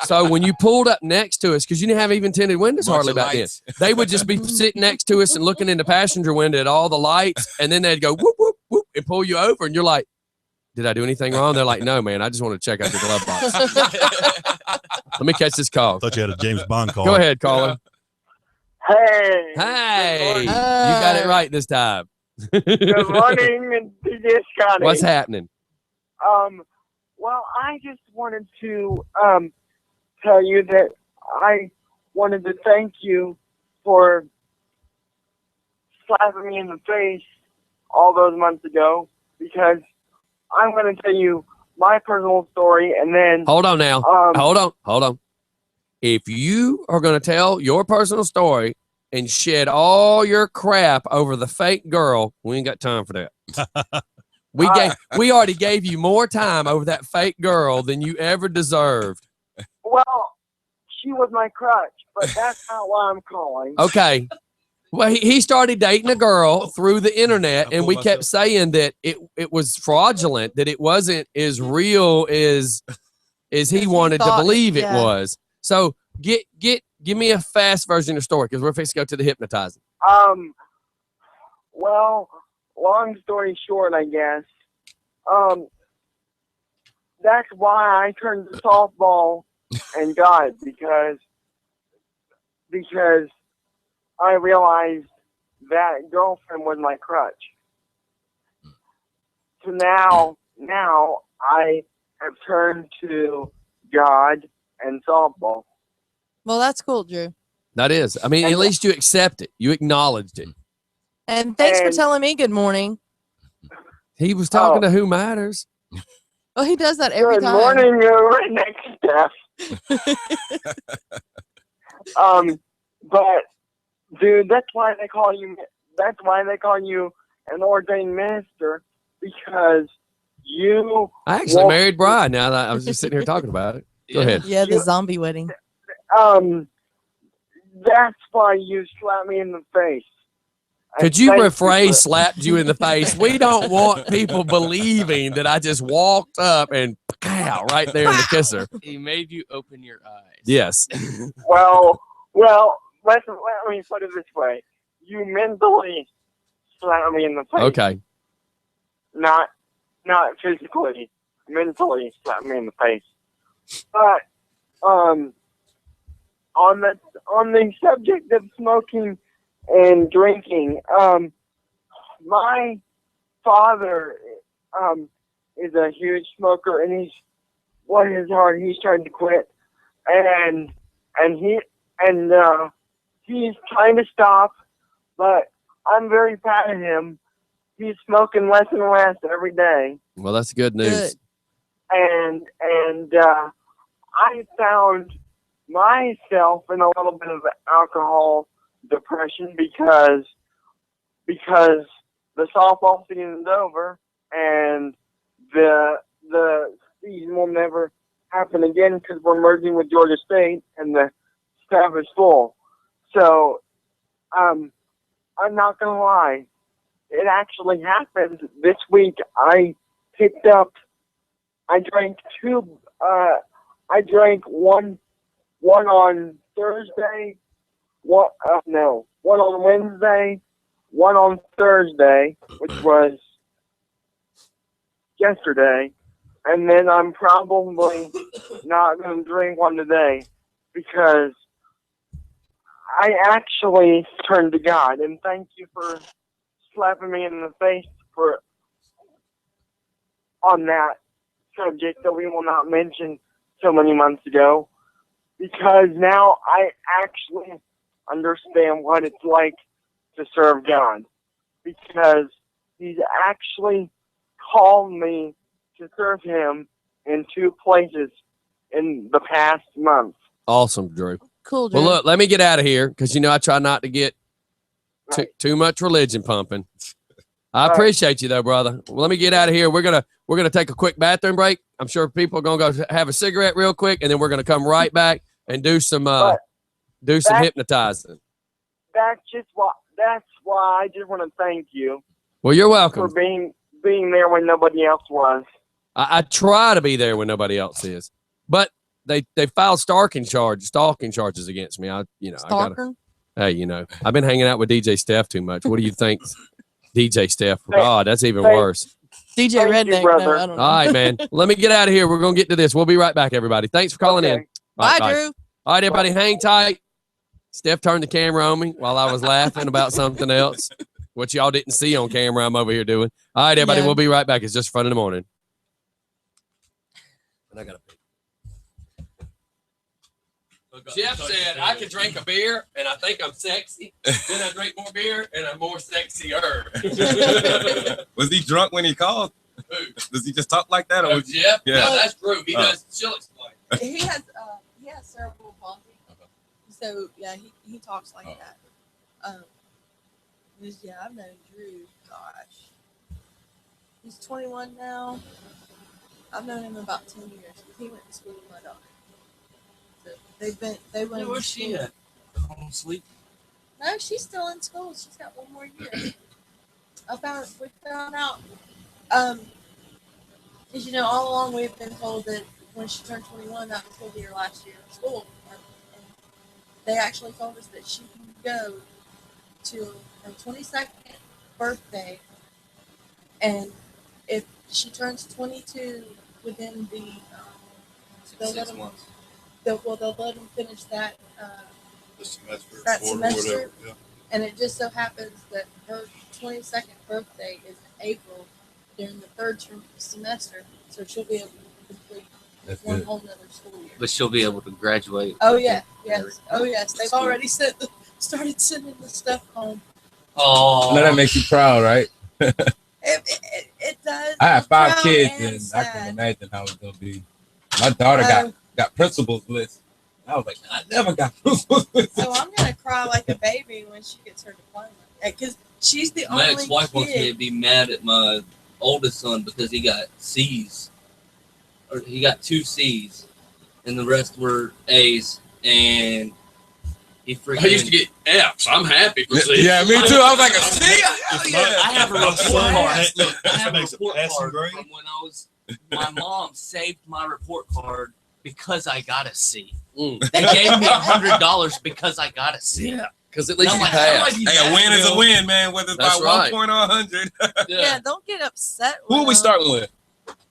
So when you pulled up next to us, because you didn't have even tinted windows hardly back then, they would just be sitting next to us and looking in the passenger window at all the lights, and then they'd go whoop, whoop, whoop, and pull you over, and you're like, did I do anything wrong? They're like, no, man, I just want to check out your glove box. Let me catch this call. Thought you had a James Bond call. Go ahead, caller. Hey. Hey, you got it right this time. Good morning, DJ Scotty. What's happening? Well, I just wanted to tell you that I wanted to thank you for slapping me in the face all those months ago, because I'm going to tell you my personal story, and then hold on now. Hold on. If you are going to tell your personal story and shed all your crap over the fake girl, we ain't got time for that. We already gave you more time over that fake girl than you ever deserved. Well, she was my crutch, but that's not why I'm calling. Okay. Well, he started dating a girl through the internet, and we kept saying that it was fraudulent, that it wasn't as real as he wanted to believe it was. So give me a fast version of the story, because we're fixing to go to the hypnotizing. Well, long story short, I guess. That's why I turned to softball and God, because I realized that girlfriend was my crutch. So now I have turned to God and softball. Well, that's cool, Drew. That is. I mean, at least you accept it. You acknowledged it. And thanks for telling me good morning. He was talking to Who Matters. Oh, he does that every time. Good morning, you're right next to Steph. But dude, that's why they call you an ordained minister, because you. I actually married Brian. Now that I was just sitting here talking about it. Go ahead. Yeah, the zombie wedding. That's why you slapped me in the face. Could you rephrase slapped you in the face? We don't want people believing that I just walked up and pow right there in the kisser. He made you open your eyes. Yes. Well, let me put it this way. You mentally slapped me in the face. Okay. Not physically. Mentally slapped me in the face. But on the subject of smoking and drinking, my father is a huge smoker, and he's trying to quit, and he's trying to stop, but I'm very proud of him. He's smoking less and less every day. Well, that's good news. And I found myself in a little bit of alcohol depression because the softball season is over, and the season will never happen again because we're merging with Georgia State and the staff is full. So I'm not gonna lie, it actually happened this week. I drank one on Thursday, one on Wednesday, one on Thursday, which was yesterday, and then I'm probably not going to drink one today because I actually turned to God. And thank you for slapping me in the face on that subject that we will not mention so many months ago, because now I actually understand what it's like to serve God, because he's actually called me to serve him in 2 places in the past month. Awesome, Drew. Cool, Drew. Well, look, let me get out of here, because I try not to get too much religion pumping. I appreciate you though, brother. Well, let me get out of here. We're gonna take a quick bathroom break. I'm sure people are gonna go have a cigarette real quick, and then we're gonna come right back and do some hypnotizing. That's why I just want to thank you. Well, you're welcome for being there when nobody else was. I try to be there when nobody else is, but they filed stalking charges against me. Stalker? I've been hanging out with DJ Steph too much. What do you think? DJ Steph. God, that's even worse. DJ Thank you, Redneck. brother. No, I don't know. All right, man. Let me get out of here. We're going to get to this. We'll be right back, everybody. Thanks for calling in. Bye, Drew. All right, everybody, hang tight. Steph turned the camera on me while I was laughing about something else, which y'all didn't see on camera. I'm over here doing. All right, everybody, we'll be right back. It's just fun in the morning. And I got to pee. Jeff said I can drink a beer and I think I'm sexy. Then I drink more beer and I'm more sexier. Was he drunk when he called? Does he just talk like that? Or Jeff? Yeah. No, that's true. He does. She'll explain. He has cerebral palsy. So yeah, he talks like that. Yeah, I've known Drew. Gosh, he's 21 now. I've known him about 10 years. He went to school with my daughter. So they went. Where's she at? Home sleep? No, she's still in school. She's got one more year. We found out. Because all along we've been told that when she turned 21, that was going to be her last year of school. And they actually told us that she can go to her 22nd birthday, and if she turns 22 within they'll let them finish that semester. Yeah. And it just so happens that her 22nd birthday is in April during the third semester, so she'll be able to complete one whole nother school year. But she'll be able to graduate. Oh yeah, yes. Oh yes. They've already started sending the stuff home. Oh, that makes you proud, right? It does. I have 5 Proud kids, and and I sad. can imagine how it's gonna be. My daughter got principal's list. I was like, I never got principal's list. So I'm gonna cry like a baby when she gets her diploma, because she's the My only ex-wife wants me to kid. be mad at my oldest son because he got C's. Or he got 2 C's, and the rest were A's, and he freaking. I used to get F's. I'm happy for C's. Yeah, me too. I was like, a C? I have a report card. Look, I have a makes a report passing card grade. from when I was. My mom saved my report card because I got a C. They gave me $100 because I got a C. Yeah, because at least And you I'm like, how do I passed. be Hey, a mad, win is a Bill? win, man. Whether it's That's by right. 1 point or 100. Yeah, don't get upset. Who are we starting with?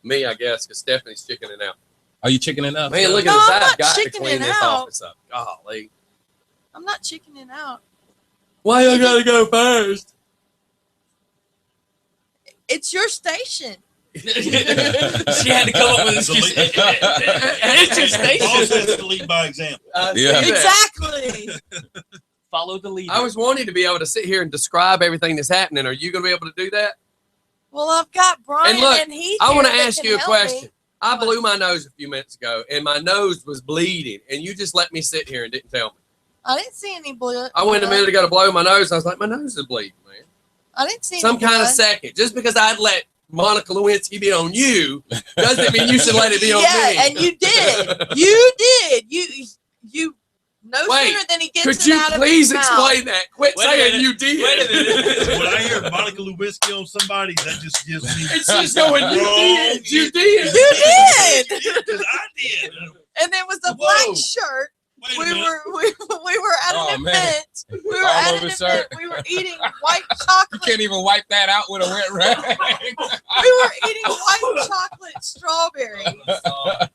Me, I guess, because Stephanie's chickening out. Are you chickening out? Man, look No, at this. I'm I've not got to chickening clean this out. office up. Golly. I'm not chickening out. Why I gotta go first? It's your station. She had to come up with an excuse. It's your Boss station. has to lead by example. Yeah. Exactly. Follow the leader. I was wanting to be able to sit here and describe everything that's happening. Are you going to be able to do that? Well, I've got Brian And look, and Heath. I want to here that ask can you a help question. me. I What? blew my nose a few minutes ago, and my nose was bleeding, and you just let me sit here and didn't tell me. I didn't see any blood. I went a minute ago to blow my nose, and I was like, my nose is bleeding, man. I didn't see Some any kind of blood. second. Just because I'd let Monica Lewinsky be on you doesn't mean you should let it be on me. Yeah, and you did. You did. You. No Wait, sooner than he gets Could it you out please of his explain mouth. that? Quit Wait a saying minute. you did. Wait a minute. When I hear Monica Lewinsky on somebody, that just gives me. And she's going, you did. You did. You did. Because I did. And it was a Whoa. black shirt. Wait a We minute. were at Oh, an man. event. We were All at over an shirt. event. We were eating white You chocolate. can't even wipe that out with a wet rag. We were eating white chocolate strawberries.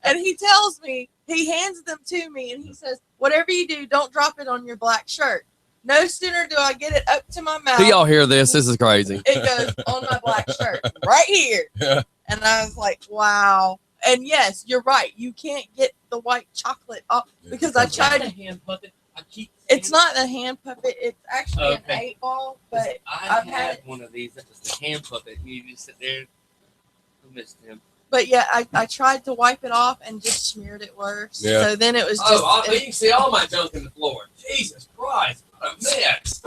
And he tells me, he hands them to me, and he says, whatever you do, don't drop it on your black shirt. No sooner do I get it up to my mouth, Do y'all hear this? This is crazy. it goes on my black shirt right here. Yeah. And I was like, wow. And yes, you're right. You can't get the white chocolate off because I tried to. hand puppet. I keep. It's not a hand puppet. It's actually an Okay. 8-ball, but I I've had had it. one of these. That was the hand puppet. You just sit there. I missed him. But yeah, I tried to wipe it off and just smeared it worse. Yeah. So then it was just. You can see all my junk in the floor. Jesus Christ. What a mess.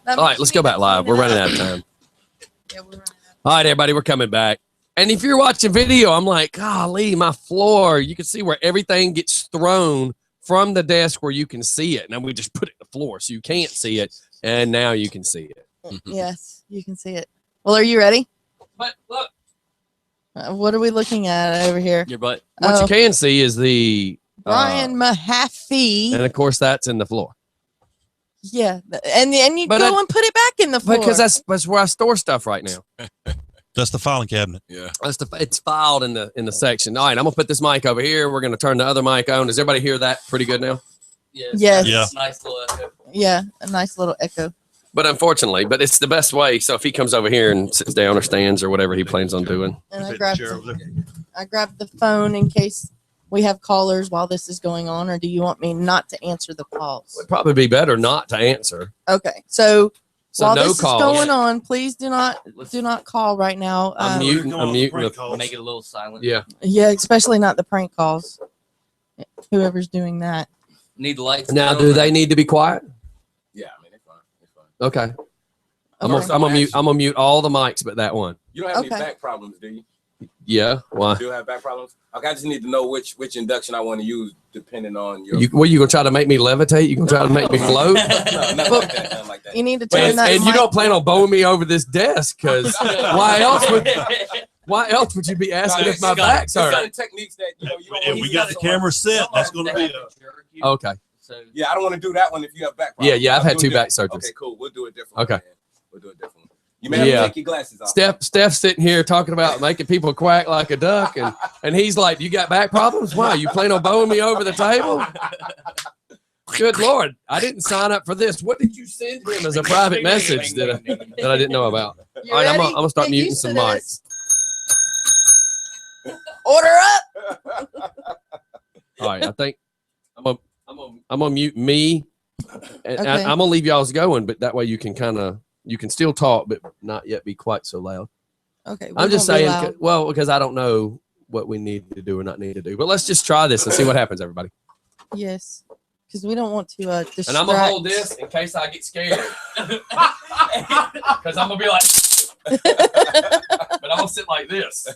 that All right, makes let's me go back clean live. it We're running up. out of time. Yeah, we're running out. All right, everybody, we're coming back. And if you're watching video, I'm like, golly, my floor. You can see where everything gets thrown from the desk where you can see it. Now we just put it on the floor so you can't see it. And now you can see it. Yes, you can see it. Well, are you ready? But look, What are we looking at over here? Your butt. what you can see is the Brian Mahaffey. and of course that's in the floor. Yeah, and you But go and put it back in the floor. Because that's where I store stuff right now. That's the filing cabinet. Yeah. It's filed in the section. All right, I'm gonna put this mic over here. We're gonna turn the other mic on. Does everybody hear that pretty good now? Yes. Yeah. Nice little echo. Yeah, a nice little echo. But unfortunately, it's the best way. So if he comes over here and sits down or stands or whatever he plans on doing. And I grabbed the phone in case we have callers while this is going on, or do you want me not to answer the calls? It'd probably be better not to answer. Okay, so while no this calls. is going on, please do not call right now. I'm muting Make it a little silent. Yeah. Yeah, especially not the prank calls. Whoever's doing that. Need the lights. Now, down. do they need to be quiet? Yeah, I mean, it's fine. Okay. I'm gonna mute all the mics but that one. You don't have any back problems, do you? Yeah. Why? You do have back problems? Okay, I just need to know which induction I want to use depending on your. You gonna try to make me levitate? You gonna try to make me float? No, nothing like that. Nothing like that. You need to turn that. And you don't plan on bowing me over this desk because why else would you be asking if my back's hurt? Certain techniques that you don't. We got the camera set. That's going to be okay. So yeah, I don't want to do that one if you have back problems. Yeah, I've had 2 back surgeries. Okay, cool. We'll do it different. Okay. We'll do it different. You may have to take your glasses off. Steph's sitting here talking about making people quack like a duck, and he's like, "You got back problems? Why? You plan on bowing me over the table?" Good Lord, I didn't sign up for this. What did you send him as a private message that I didn't know about? You All right, I'm ready? gonna start Get muting used some to mics. this. Order up. All right, I think I'm gonna mute me, and Okay. I'm gonna leave y'all's going, but that way you can still talk, but not yet be quite so loud. Okay. I'm just saying, well, because I don't know what we need to do or not need to do, but let's just try this and see what happens, everybody. Yes, because we don't want to distract. And I'm gonna hold this in case I get scared, because I'm gonna be like, but I'm gonna sit like this.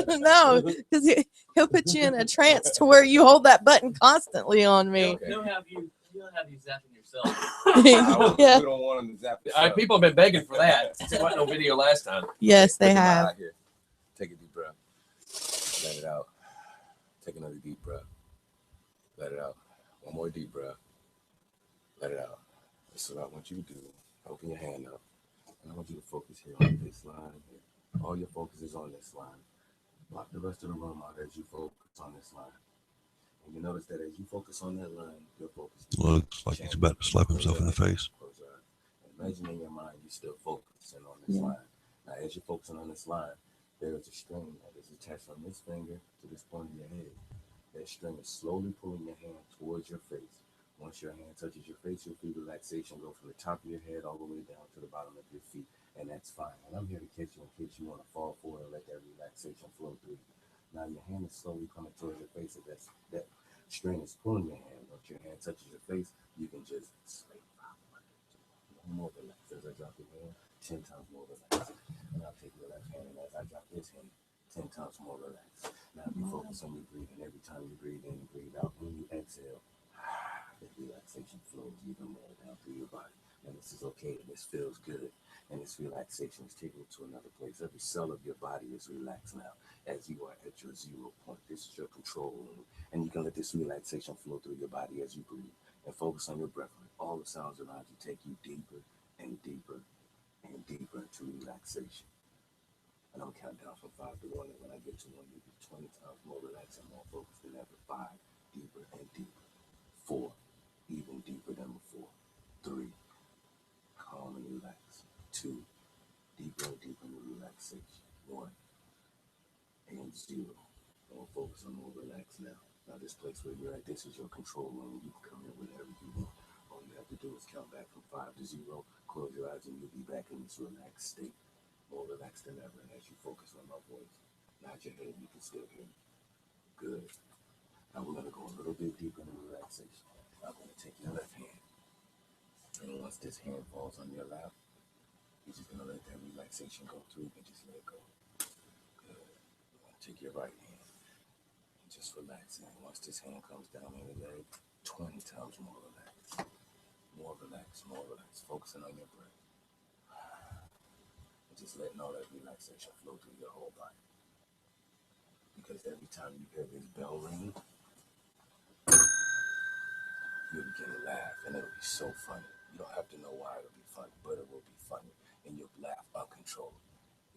No, because he'll put you in a trance to where you hold that button constantly on me. You'll have you zapping yourself. Yeah. We don't want them to zap yourself. People have been begging for that. There wasn't no video last time. Yes, they Take a have. breath here. Take a deep breath. Let it out. Take another deep breath. Let it out. One more deep breath. Let it out. This is what I want you to do. Open your hand up. And I want you to focus here on this line here. All your focus is on this line. Block the rest of the room out as you focus on this line. And you notice that as you focus on that line, your focus looks like he's about to slap himself in the face. Imagine in your mind you're still focusing on this line. Now, as you're focusing on this line, there is a string that is attached from this finger to this point of your head. That string is slowly pulling your hand towards your face. Once your hand touches your face, you'll feel relaxation go from the top of your head all the way down to the bottom of your feet. And that's fine. And I'm here to catch you in case you want to fall forward and let that relaxation flow through you. Now your hand is slowly coming towards your face. If that string is pulling your hand. Once your hand touches your face, you can just slay. More relaxed. As I drop your hand, 10 times more relaxed. And I'll take your left hand, and as I drop this hand, 10 times more relaxed. Now you focus on your breathing. Every time you breathe in and breathe out, when you exhale, the relaxation flows even more down through your body. And this is okay. This feels good. And this relaxation is taking you to another place. Every cell of your body is relaxed now as you are at your 0 point. This is your control room. And you can let this relaxation flow through your body as you breathe. And focus on your breath. All the sounds around you take you deeper and deeper and deeper into relaxation. And I'm counting down from 5 to 1. And when I get to 1, you'll be 20 times more relaxed and more focused than ever. 5, deeper and deeper. 4, even deeper than before. 3, calm and relax. 2, deeper and deeper in relaxation. 1, and 0. And we'll focus on more relaxed now. Now this place where you're at, this is your control room. You can come in whenever you want. All you have to do is count back from 5 to 0. Close your eyes and you'll be back in this relaxed state. More relaxed than ever. And as you focus on my voice, nod your head, you can still hear me. Good. Now we're going to go a little bit deeper in relaxation. I'm going to take your left hand. And once this hand falls on your lap, you're just going to let that relaxation go through and just let it go. Good. You're going to take your right hand. Just relax. And once this hand comes down on your leg, 20 times more relaxed. More relaxed, more relaxed. Focusing on your breath. And just letting all that relaxation flow through your whole body. Because every time you hear this bell ring, you'll begin to laugh. And it'll be so funny. You don't have to know why it'll be funny, but it will be funny. And you'll laugh uncontrollably.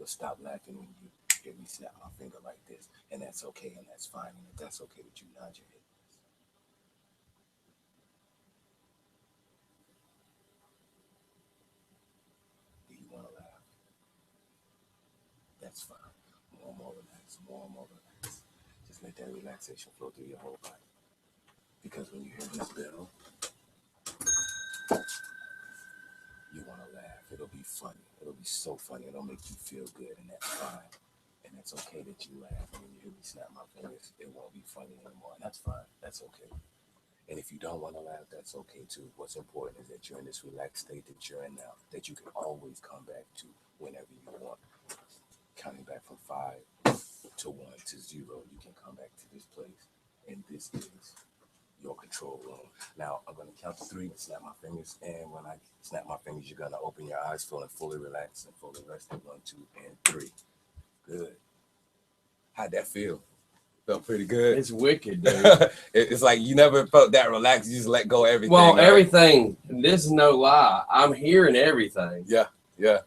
You'll stop laughing when you hear me snap my finger like this, and that's okay, and that's fine, and if that's okay with you, nod your head. Do you want to laugh? That's fine. More and more relaxed, more and more relaxed. Just let that relaxation flow through your whole body. Because when you hear this bell, you want to laugh. It'll be funny. It'll be so funny. It'll make you feel good, and that's fine. And it's okay that you laugh. And when you hear me snap my fingers, it won't be funny anymore. And that's fine. That's okay. And if you don't want to laugh, that's okay too. What's important is that you're in this relaxed state that you're in now, that you can always come back to whenever you want. Counting back from 5 to 1 to 0, you can come back to this place. And this is your control room. Now, I'm going to count to 3 and snap my fingers. And when I snap my fingers, you're going to open your eyes, feeling fully relaxed and fully rested. 1, 2, and 3. Good. How'd that feel? Felt pretty good. It's wicked, dude. It's like you never felt that relaxed. You just let go of everything. Well, everything. This is no lie. I'm hearing everything. Yeah, yeah.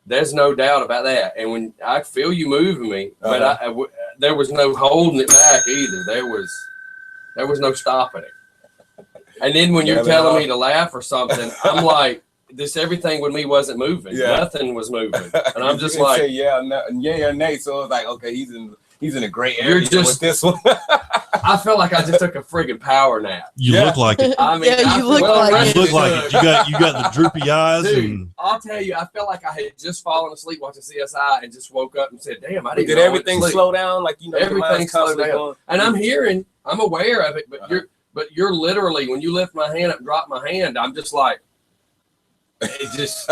There's no doubt about that. And when I feel you moving me, but there was no holding it back either. There was no stopping it. And then when you're telling me to laugh or something, I'm like, this everything with me wasn't moving. Yeah. Nothing was moving. And I'm just like, say yeah, no, yeah or nay. So it's like, okay, he's in a great area with this one. I felt like I just took a friggin' power nap. You look like it. I mean, yeah, you look like it. You look like it. You got the droopy eyes. Dude, and I'll tell you, I felt like I had just fallen asleep watching CSI and just woke up and said, "Damn, I didn't." Did everything slow down? Like everything slowed down. And I'm aware of it, but you're literally when you lift my hand up, and drop my hand, I'm just like. It just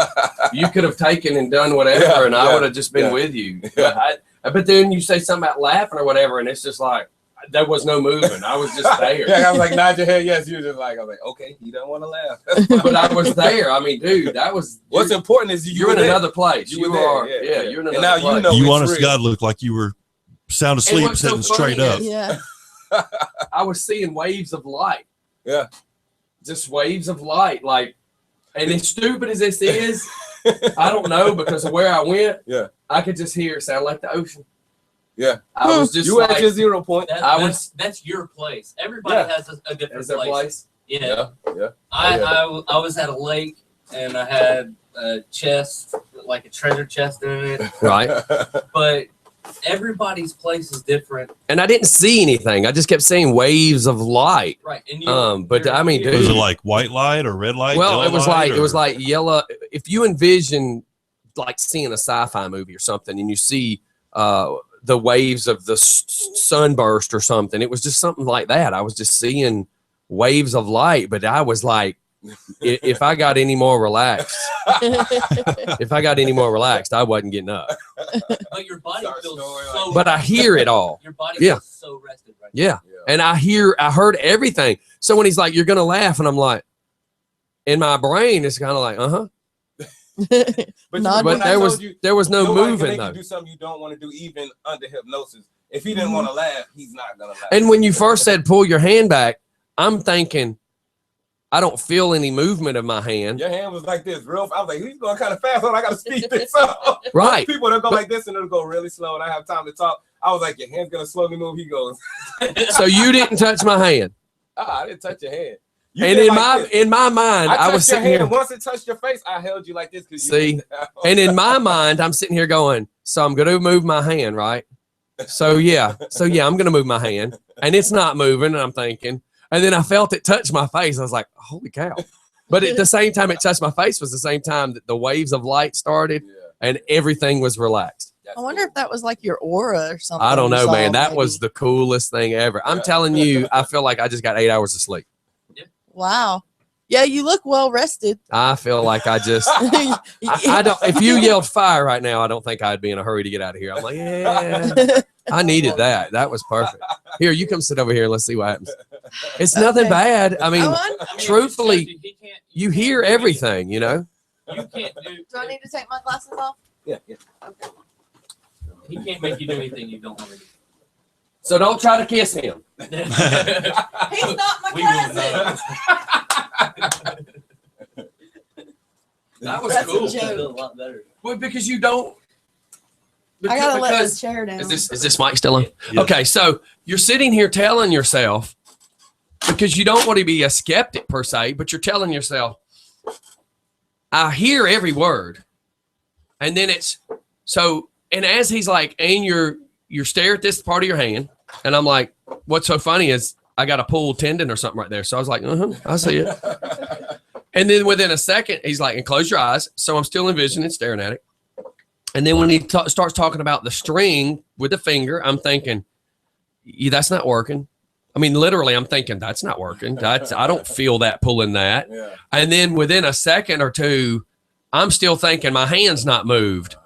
you could have taken and done whatever, and I would have just been with you. But then you say something about laughing or whatever, and it's just like there was no moving. I was just there. Yeah, I was like, nod your head. Yes, you're just like, I was like, okay, you don't want to laugh. But I was there. I mean, dude, that was. What's important is you're in another place. You are. Yeah, you're in another and now place. You know you honest to God look like you were sound asleep, sitting straight up. Yeah. I was seeing waves of light. Yeah. Just waves of light, like. And as stupid as this is, I don't know because of where I went. Yeah, I could just hear it sound like the ocean. Yeah, I was just you at your 0 point. That's your place. Everybody has a different place. Yeah. I was at a lake and I had a chest, like a treasure chest in it. Right. But everybody's place is different. And I didn't see anything. I just kept seeing waves of light. Right. And but I mean, dude, was it like white light or red light? Well, it was like yellow. If you envision like seeing a sci-fi movie or something, and you see the waves of the sunburst or something, it was just something like that. I was just seeing waves of light, but I was like, if I got any more relaxed, I wasn't getting up. But your body feels so. But I hear it all. Your body feels so rested right now. And I heard everything. So when he's like, "You're gonna laugh," and I'm like, in my brain, it's kind of like, but there was no moving though. You do something you don't want to do, even under hypnosis. If he didn't want to laugh, he's not gonna laugh. And when you first said pull your hand back, I'm thinking. I don't feel any movement of my hand. Your hand was like this, real. I was like, he's going kind of fast. I got to speed this up. Right. People that go like this and it'll go really slow, and I have time to talk. I was like, your hand's gonna slowly move. He goes. So you didn't touch my hand. I didn't touch your hand. And in my mind, I was sitting here. Once it touched your face, I held you like this. See, and in my mind, I'm sitting here going, so I'm gonna move my hand, right? So yeah, I'm gonna move my hand, and it's not moving, and I'm thinking. And then I felt it touch my face. I was like, holy cow. But at the same time it touched my face was the same time that the waves of light started and everything was relaxed. I wonder if that was like your aura or something. I don't know, man. That was the coolest thing ever. I'm telling you, I feel like I just got 8 hours of sleep. Wow. Yeah, you look well rested. I feel like I just, I don't, if you yelled fire right now, I don't think I'd be in a hurry to get out of here. I'm like, yeah, I needed that. That was perfect. Here, you come sit over here and let's see what happens. It's nothing bad. I mean, truthfully, you hear everything, you know? You can't do. Do I need to take my glasses off? Yeah. Okay. He can't make you do anything you don't want to do. So don't try to kiss him. He's not my cousin. That was That's cool. a joke. A lot better. Well, because you don't. I gotta let this chair down. Is this mic still on? Yes. Okay, so you're sitting here telling yourself, because you don't want to be a skeptic per se, but you're telling yourself, I hear every word. And then it's so, and as he's like, and you stare at this part of your hand, and I'm like, what's so funny is I got a pulled tendon or something right there. So I was like, I see it. And then within a second, he's like, and close your eyes. So I'm still envisioning staring at it. And then when he starts talking about the string with the finger, I'm thinking, yeah, that's not working. I mean, literally, I'm thinking that's not working. I don't feel that pulling that. Yeah. And then within a second or two, I'm still thinking my hand's not moved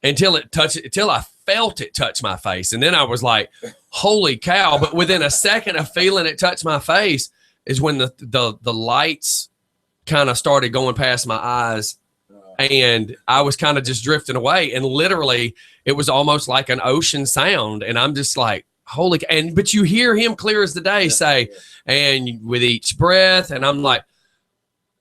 until I felt it touch my face. And then I was like, holy cow. But within a second of feeling it touch my face is when the lights kind of started going past my eyes. And I was kind of just drifting away. And literally, it was almost like an ocean sound. And I'm just like, holy, but you hear him clear as the day say, and with each breath, and I'm like,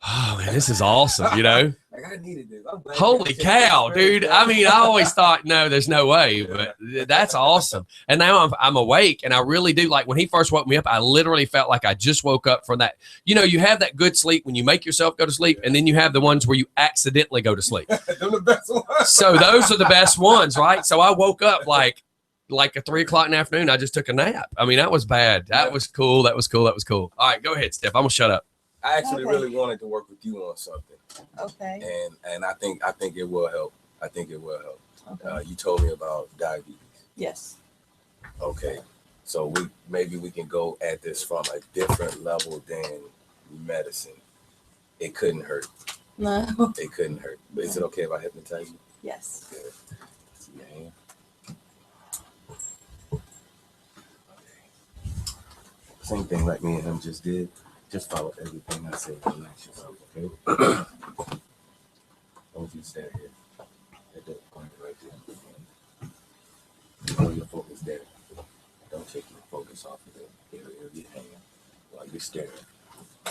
oh man, this is awesome, you know? Like, I needed this. Holy cow, dude. I mean, I always thought, no, there's no way, but that's awesome. And now I'm awake, and I really do. Like when he first woke me up, I literally felt like I just woke up from that. You know, you have that good sleep when you make yourself go to sleep, and then you have the ones where you accidentally go to sleep. They're the best ones. So those are the best ones, right? So I woke up like at 3 o'clock in the afternoon. I just took a nap. I mean, that was bad. That was cool. That was cool. That was cool. All right, go ahead, Steph. I'm gonna shut up. I actually really wanted to work with you on something. Okay. And I think it will help. I think it will help. Okay. You told me about diabetes. Yes. Okay. So maybe we can go at this from a different level than medicine. It couldn't hurt. No. It couldn't hurt. But is it okay if I hypnotize you? Yes. Good. See your hand. Okay. Same thing like me and him just did. Just follow everything I say. Relax yourself, okay? I want you to stand here. At that point right there. Hold your focus there. Don't take your focus off of the area of your hand while you're staring.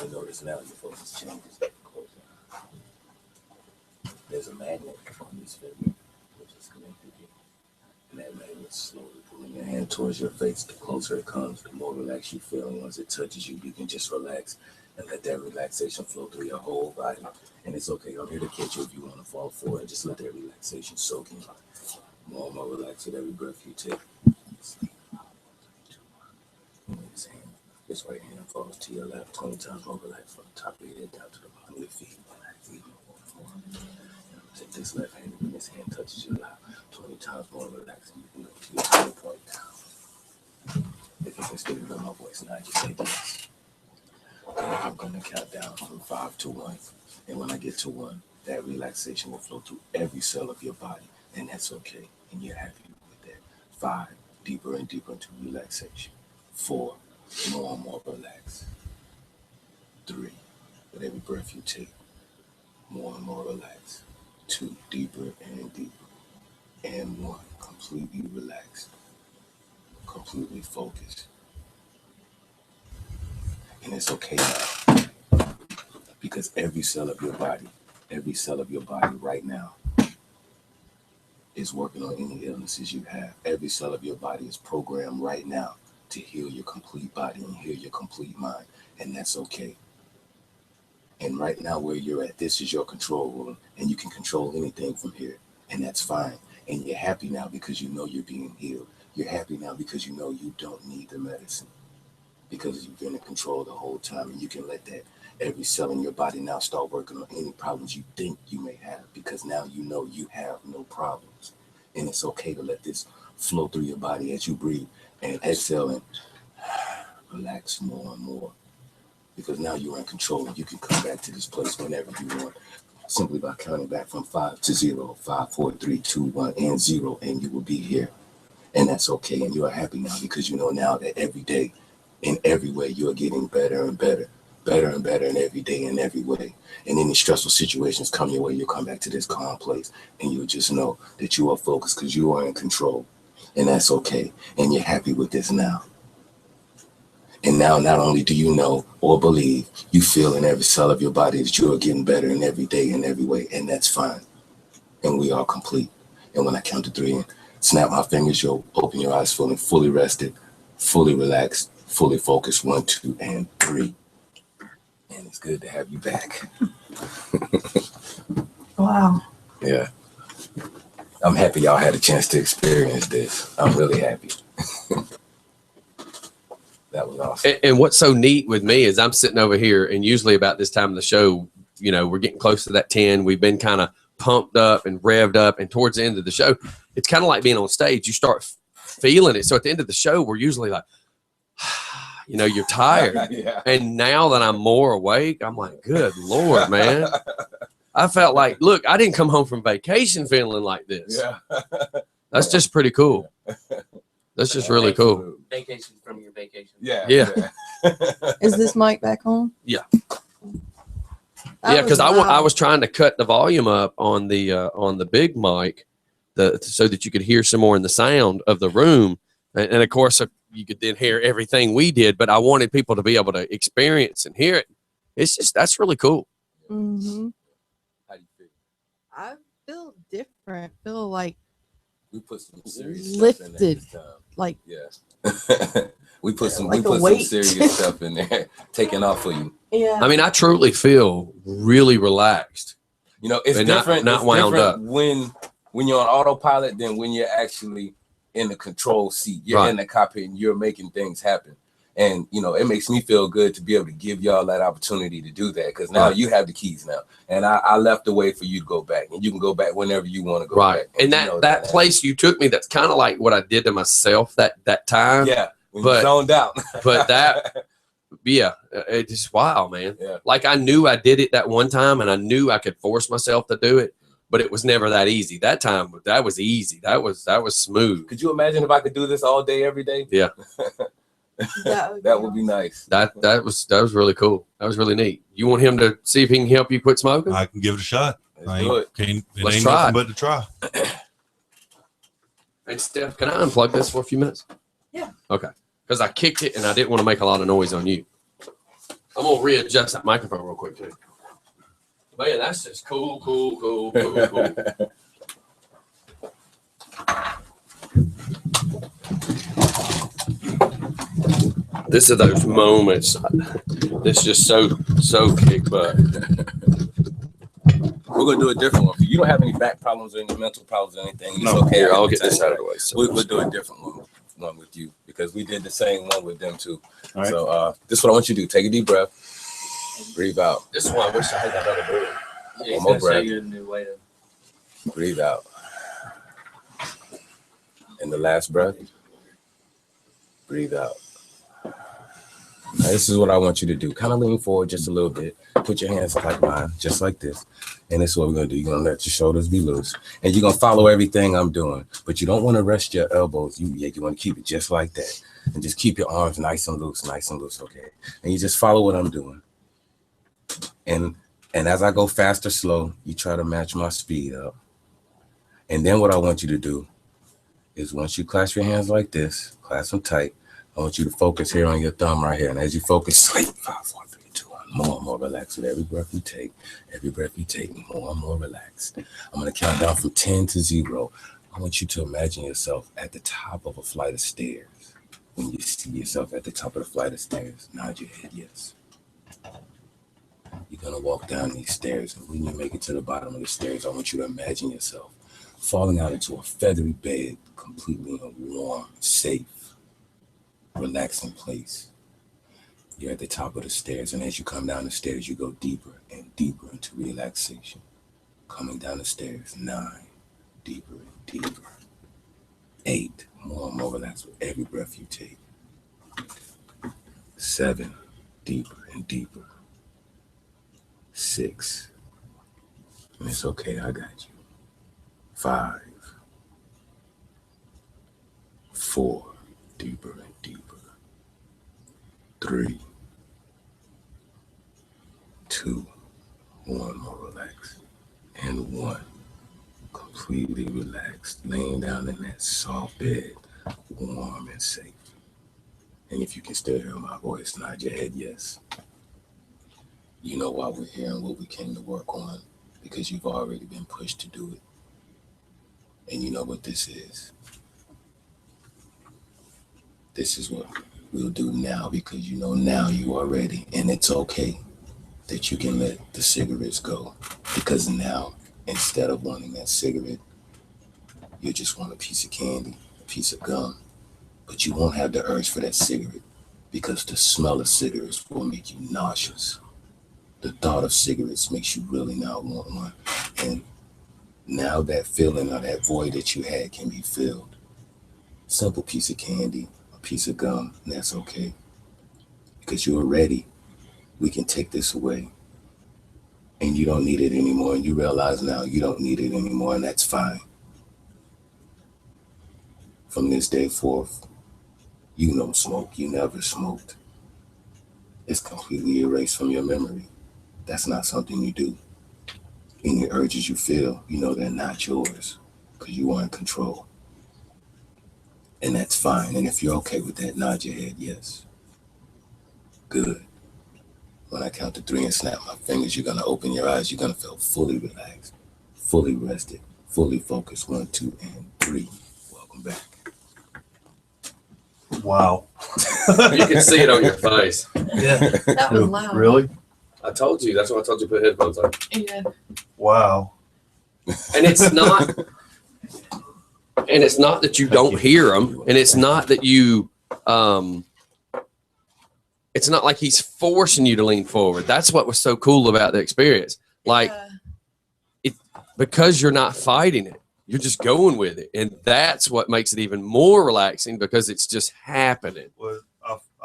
You notice now your focus changes. Close your eyes. There's a magnet on this finger which is connected here. And that magnet is slowly pulling your hand towards your face. The closer it comes, the more relaxed you feel. And once it touches you, you can just relax and let that relaxation flow through your whole body. And it's okay. I'm here to catch you if you want to fall forward. Just let that relaxation soak in. More and more relaxed with every breath you take. This hand, this right hand falls to your left 20 times more relaxed from the top of your head down to the bottom of your feet. Relax even more. Take this left hand, and when this hand touches your lap, 20 times more relaxed, and you can go to your 20 point down. If you can still hear my voice now, just say this. Okay, I'm going to count down from 5 to 1. And when I get to 1, that relaxation will flow through every cell of your body. And that's okay. And you're happy with that. 5, deeper and deeper into relaxation. 4, more and more relaxed. 3, with every breath you take, more and more relaxed. 2, deeper and deeper. And 1, completely relaxed. Completely focused. And it's okay now. Because every cell of your body right now is working on any illnesses you have. Every cell of your body is programmed right now to heal your complete body and heal your complete mind. And that's okay. And right now where you're at, this is your control room. And you can control anything from here. And that's fine. And you're happy now because you know you're being healed. You're happy now because you know you don't need the medicine. Because you've been in control the whole time. And you can let that every cell in your body now start working on any problems you think you may have. Because now you know you have no problems. And it's okay to let this flow through your body as you breathe and exhale and relax more and more. Because now you're in control and you can come back to this place whenever you want. Simply by counting back from 5 to 0. 5, 4, 3, 2, 1, and 0. And you will be here. And that's okay. And you are happy now because you know now that every day, in every way, you are getting better and better. Better and better in every day in every way. And any stressful situations come your way, you'll come back to this calm place. And you'll just know that you are focused because you are in control. And that's okay. And you're happy with this now. And now not only do you know or believe, you feel in every cell of your body that you are getting better in every day in every way. And that's fine. And we are complete. And when I count to 3, Snap my fingers, you'll open your eyes feeling fully rested, fully relaxed, fully focused. 1, 2, and 3. And it's good to have you back. Wow. Yeah. I'm happy y'all had a chance to experience this. I'm really happy. That was awesome. And what's so neat with me is I'm sitting over here, and usually about this time of the show, you know, we're getting close to that 10. We've been kind of pumped up and revved up, and towards the end of the show, it's kind of like being on stage. You start feeling it. So at the end of the show, we're usually like, you know, you're tired. Yeah. And now that I'm more awake, I'm like, good Lord, man. I felt like, look, I didn't come home from vacation feeling like this. Yeah. That's just pretty cool. That's just really cool. Vacation from your vacation. Yeah. Yeah. Is this mic back on? Yeah. That Yeah, because I loud. was trying to cut the volume up on the big mic, so that you could hear some more in the sound of the room, and of course you could then hear everything we did. But I wanted people to be able to experience and hear it. It's just that's really cool. Mm-hmm. How do you feel? I feel different. Feel like We put some serious lifted. stuff in there this time. Like Yeah. we put some like a some weight. serious stuff in there, taking off for you. yeah. I mean, I truly feel really relaxed. You know, it's And different. not It's wound different up. when you're on autopilot than when you're actually in the control seat. You're Right. in the cockpit and you're making things happen. And you know, it makes me feel good to be able to give y'all that opportunity to do that, because now Right. you have the keys now, and I left a way for you to go back, and you can go back whenever you want to go Right. back. And you that know that place you took me, that's kind of like what I did to myself that time. yeah, when but- you zoned out. But that, yeah, it's just wow, man. Yeah. Like I knew I did it that one time, and I knew I could force myself to do it, but it was never that easy. That time, that was easy. That was smooth. Could you imagine if I could do this all day, every day? Yeah. That would be nice. That was really cool. That was really neat. You want him to see if he can help you quit smoking? I can give it a shot. Let's do it. Let's Ain't try nothing it. but to try. Hey, Steph, can I unplug this for a few minutes? Yeah. Okay. Because I kicked it and I didn't want to make a lot of noise on you. I'm gonna readjust that microphone real quick too. Man, that's just cool. This are those moments. This just so kick butt. We're gonna do a different one. If you don't have any back problems or any mental problems or anything, it's No, okay. here, I'll get this out of the way. So We'll do a different one with you, because we did the same one with them too. All right. So this is what I want you to do. Take a deep breath. Breathe out. this one, I wish I had that other board. Yeah, One more it's gonna show breath. you a new way to. Breathe out. And the last breath. Breathe out. Now, this is what I want you to do. Kind of lean forward just a little bit. Put your hands like mine, just like this. And this is what we're going to do. You're going to let your shoulders be loose. And you're going to follow everything I'm doing. But you don't want to rest your elbows. You want to keep it just like that. And just keep your arms nice and loose, okay? And you just follow what I'm doing. And as I go fast or slow, you try to match my speed up. And then what I want you to do is, once you clasp your hands like this, clasp them tight, I want you to focus here on your thumb right here. And as you focus, sleep, 5, 4, 3, 2, 1, more and more relaxed with every breath you take. Every breath you take, more and more relaxed. I'm going to count down from 10 to 0. I want you to imagine yourself at the top of a flight of stairs. When you see yourself at the top of the flight of stairs, nod your head yes. You're going to walk down these stairs, and when you make it to the bottom of the stairs, I want you to imagine yourself falling out into a feathery bed, completely in a warm, safe, relaxing place. You're at the top of the stairs, and as you come down the stairs, you go deeper and deeper into relaxation. Coming down the stairs, 9, deeper and deeper. 8, more and more relaxed with every breath you take. 7, deeper and deeper. 6, and it's okay, I got you. 5, 4, deeper and deeper. 3, 2, 1 more relaxed, and 1 completely relaxed, laying down in that soft bed, warm and safe. And if you can still hear my voice, nod your head yes. You know why we're here and what we came to work on, because you've already been pushed to do it. And you know what this is. this is what we'll do now, because you know now you are ready, and it's okay that you can let the cigarettes go, because now instead of wanting that cigarette, you just want a piece of candy, a piece of gum, but you won't have the urge for that cigarette because the smell of cigarettes will make you nauseous. The thought of cigarettes makes you really not want one, and now that feeling or that void that you had can be filled. Simple piece of candy, a piece of gum, and that's okay. Because you are ready. We can take this away. And you don't need it anymore. And you realize now you don't need it anymore, and that's fine. From this day forth, you don't smoke. You never smoked. It's completely erased from your memory. That's not something you do. Any urges you feel, you know they're not yours because you are in control. And that's fine. And if you're okay with that, nod your head yes. Good. When I count to 3 and snap my fingers, you're going to open your eyes. You're going to feel fully relaxed, fully rested, fully focused. 1, 2, and 3. Welcome back. Wow. You can see it on your face. Yeah. That was loud. Really? I told you. That's why I told you to put headphones on. Yeah. Wow. And it's not that you don't hear them, and it's not that you it's not like he's forcing you to lean forward. That's what was so cool about the experience. Like because you're not fighting it, you're just going with it, and that's what makes it even more relaxing because it's just happening. Well,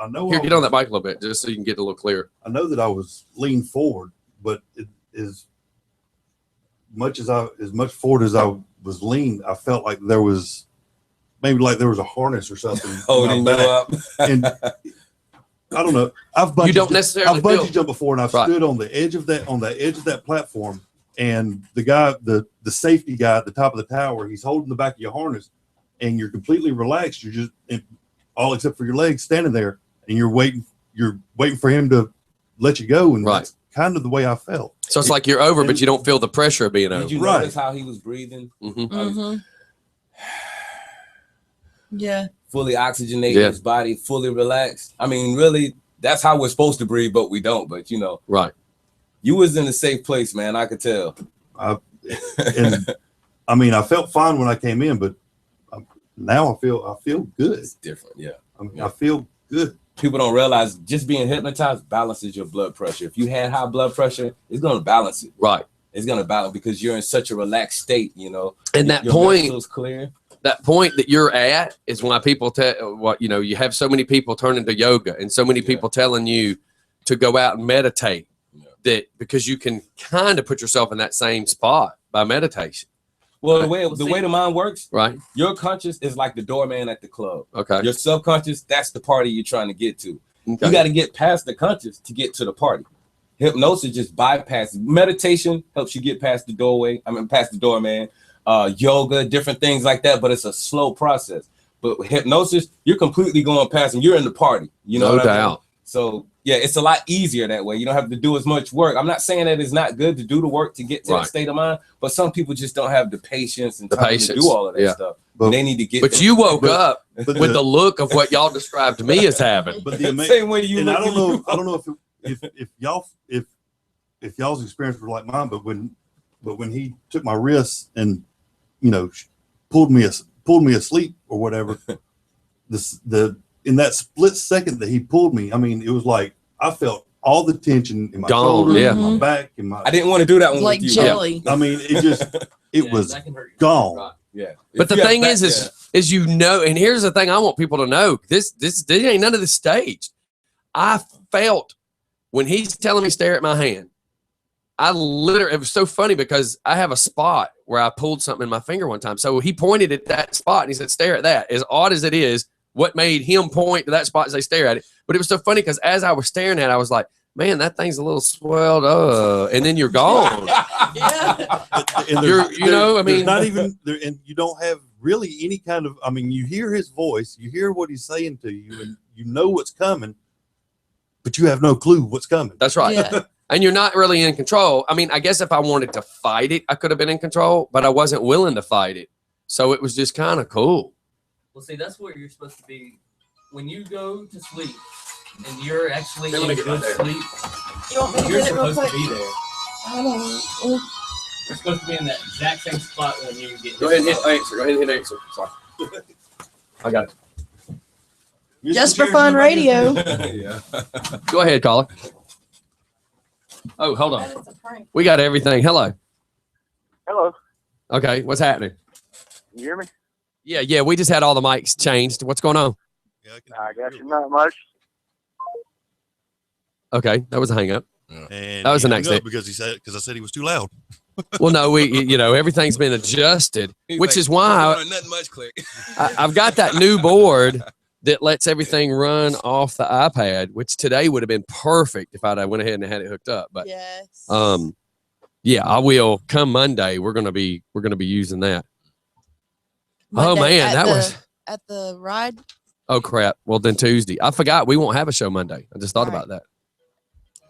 I know. Here, get on that bike a little bit, just so you can get a little clearer. I know that I was leaned forward, but it is as much forward as I was leaned, I felt like there was maybe like there was a harness or something holding you up. And I don't know. I've bungee jumped before, and I've stood on the edge of that platform, and the guy, the safety guy at the top of the tower, he's holding the back of your harness, and you're completely relaxed. You're just all except for your legs standing there, and you're waiting for him to let you go, and that's kind of the way I felt. So it's like you're over, but you don't feel the pressure of being over. Did you notice how he was breathing? Yeah. Fully oxygenated his body, fully relaxed. I mean, really, that's how we're supposed to breathe, but we don't. But you know, you was in a safe place, man. I could tell. And I mean, I felt fine when I came in, but now I feel good. It's different, yeah. I mean, I feel good. People don't realize just being hypnotized balances your blood pressure. If you had high blood pressure, it's going to balance it. Right. It's going to balance because you're in such a relaxed state, you know. And that your point mental's clear. That point that you're at is why people tell what, you know, you have so many people turning to yoga and so many people telling you to go out and meditate that because you can kind of put yourself in that same spot by meditation. Well, the way the mind works, your conscious is like the doorman at the club. Okay. Your subconscious, that's the party you're trying to get to. Okay. You got to get past the conscious to get to the party. Hypnosis just bypasses. Meditation helps you get past the doorway. Past the doorman. Yoga, different things like that, but it's a slow process. But with hypnosis, you're completely going past and you're in the party. You know, no doubt. So yeah, it's a lot easier that way. You don't have to do as much work. I'm not saying that it's not good to do the work to get to that state of mind, but some people just don't have the patience and time to do all of that stuff. But they need to get. But you woke up with the look of what y'all described to me as having. But the same way you. And I don't know if y'all's experience was like mine, but when he took my wrists and pulled me asleep or whatever, in that split second that he pulled me, I mean, it was like I felt all the tension in my shoulders, my back, and my. I didn't want to do that one like with you. jelly. I mean, it was gone. Yeah. But the thing is, and here's the thing I want people to know: this ain't none of this staged. I felt when he's telling me stare at my hand. It was so funny because I have a spot where I pulled something in my finger one time. So he pointed at that spot and he said, stare at that. As odd as it is, what made him point to that spot and say, stare at it. But it was so funny because as I was staring at it, I was like, man, that thing's a little swelled up. And then you're gone. There's not even there, and you don't have really any kind of, you hear his voice, you hear what he's saying to you, and you know what's coming, but you have no clue what's coming. That's right. Yeah. And you're not really in control. I guess if I wanted to fight it, I could have been in control, but I wasn't willing to fight it. So it was just kind of cool. Well, see, that's where you're supposed to be when you go to sleep and you're actually Let me in get good right there. sleep, You want me to you're get it real supposed quick? to be there. I don't. You're supposed to be in that exact same spot when you get. Go ahead and hit answer. Go ahead and hit answer. Sorry. I got it. Just for fun radio. Yeah. Go ahead, caller. Oh, hold on. We got everything. Hello. Hello. Okay, what's happening? You hear me? Yeah. We just had all the mics changed. What's going on? I got you. Not much. Okay, that was a hang up. And That was the he next hung up thing. because I said he was too loud. Well, no, everything's been adjusted, which is why nothing much click. I've got that new board that lets everything run off the iPad, which today would have been perfect if I'd went ahead and had it hooked up. But yeah, I will come Monday. We're gonna be using that. Oh man, that was at the ride. Oh crap. Well then Tuesday. I forgot we won't have a show Monday. I just thought about that.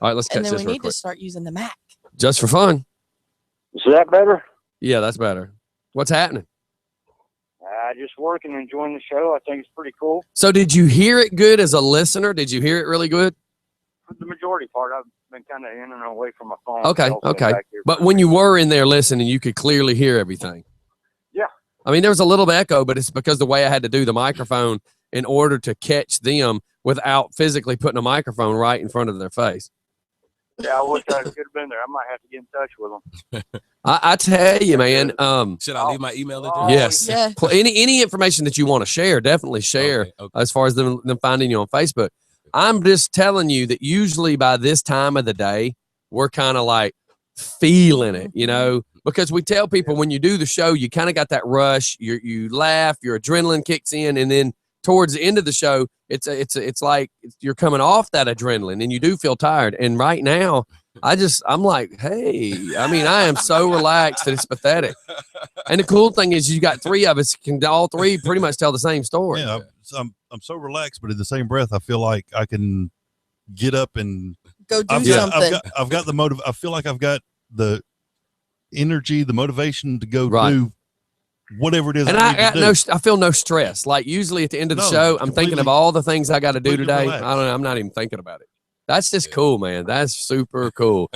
All right, let's catch And then this we real need quick. to start using the Mac. Just for fun. Is that better? Yeah, that's better. What's happening? Just working, enjoying the show. I think it's pretty cool. So did you hear it good as a listener? Did you hear it really good? For the majority part, I've been kind of in and away from my phone. Okay, so I'll okay. stay back here. But when you were in there listening, you could clearly hear everything. Yeah. I mean, there was a little bit of echo, but it's because the way I had to do the microphone in order to catch them without physically putting a microphone right in front of their face. Yeah, I wish I could have been there. I might have to get in touch with them. I tell you, man. Should I leave my email address? Yes. Yeah. Any information that you want to share, definitely share. Okay. As far as them finding you on Facebook. I'm just telling you that usually by this time of the day, we're kind of like feeling it, because we tell people when you do the show, you kind of got that rush. You laugh, your adrenaline kicks in, and then towards the end of the show, it's like you're coming off that adrenaline, and you do feel tired. And right now, I'm like, hey, I mean, I am so relaxed that it's pathetic. And the cool thing is, you got three of us can all three pretty much tell the same story. Yeah, I'm so relaxed, but in the same breath, I feel like I can get up and go do something. I've got the motive. I feel like I've got the energy, the motivation to go do whatever it is. And I feel no stress. Like usually at the end of the show, I'm thinking of all the things I got to do today. Relaxed. I'm not even thinking about it. That's just cool, man. That's super cool.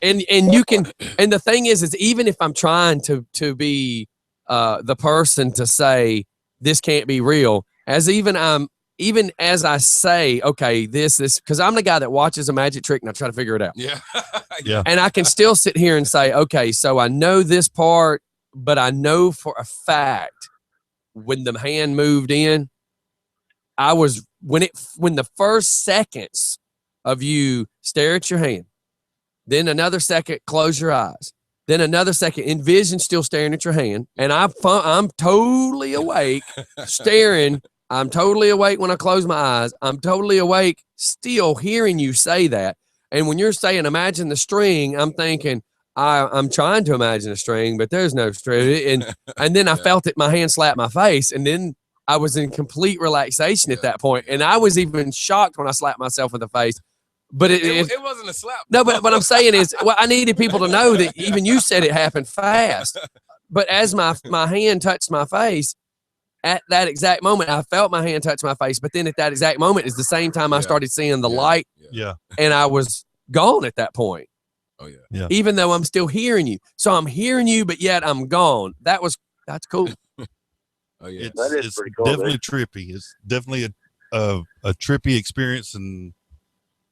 and you can, and the thing is even if I'm trying to be the person to say this can't be real, even as I say, okay, this, because I'm the guy that watches a magic trick and I try to figure it out. Yeah. Yeah. And I can still sit here and say, okay, so I know this part, but I know for a fact when the hand moved in, when the first seconds of you stare at your hand, then another second, close your eyes, then another second, envision still staring at your hand, and I'm totally awake, staring. I'm totally awake when I close my eyes. I'm totally awake, still hearing you say that. And when you're saying, imagine the string, I'm thinking, I'm trying to imagine a string, but there's no string. And then I felt it, my hand slapped my face. And then I was in complete relaxation at that point. And I was even shocked when I slapped myself in the face. But it wasn't a slap. No, but what I'm saying is, I needed people to know that even you said it happened fast. But as my hand touched my face, at that exact moment, I felt my hand touch my face. But then at that exact moment is the same time I started seeing the light. Yeah. And I was gone at that point. Oh, yeah. Yeah. Even though I'm still hearing you. So I'm hearing you, but yet I'm gone. That's cool. Oh, yeah. It's pretty cool, definitely trippy. It's definitely a trippy experience. And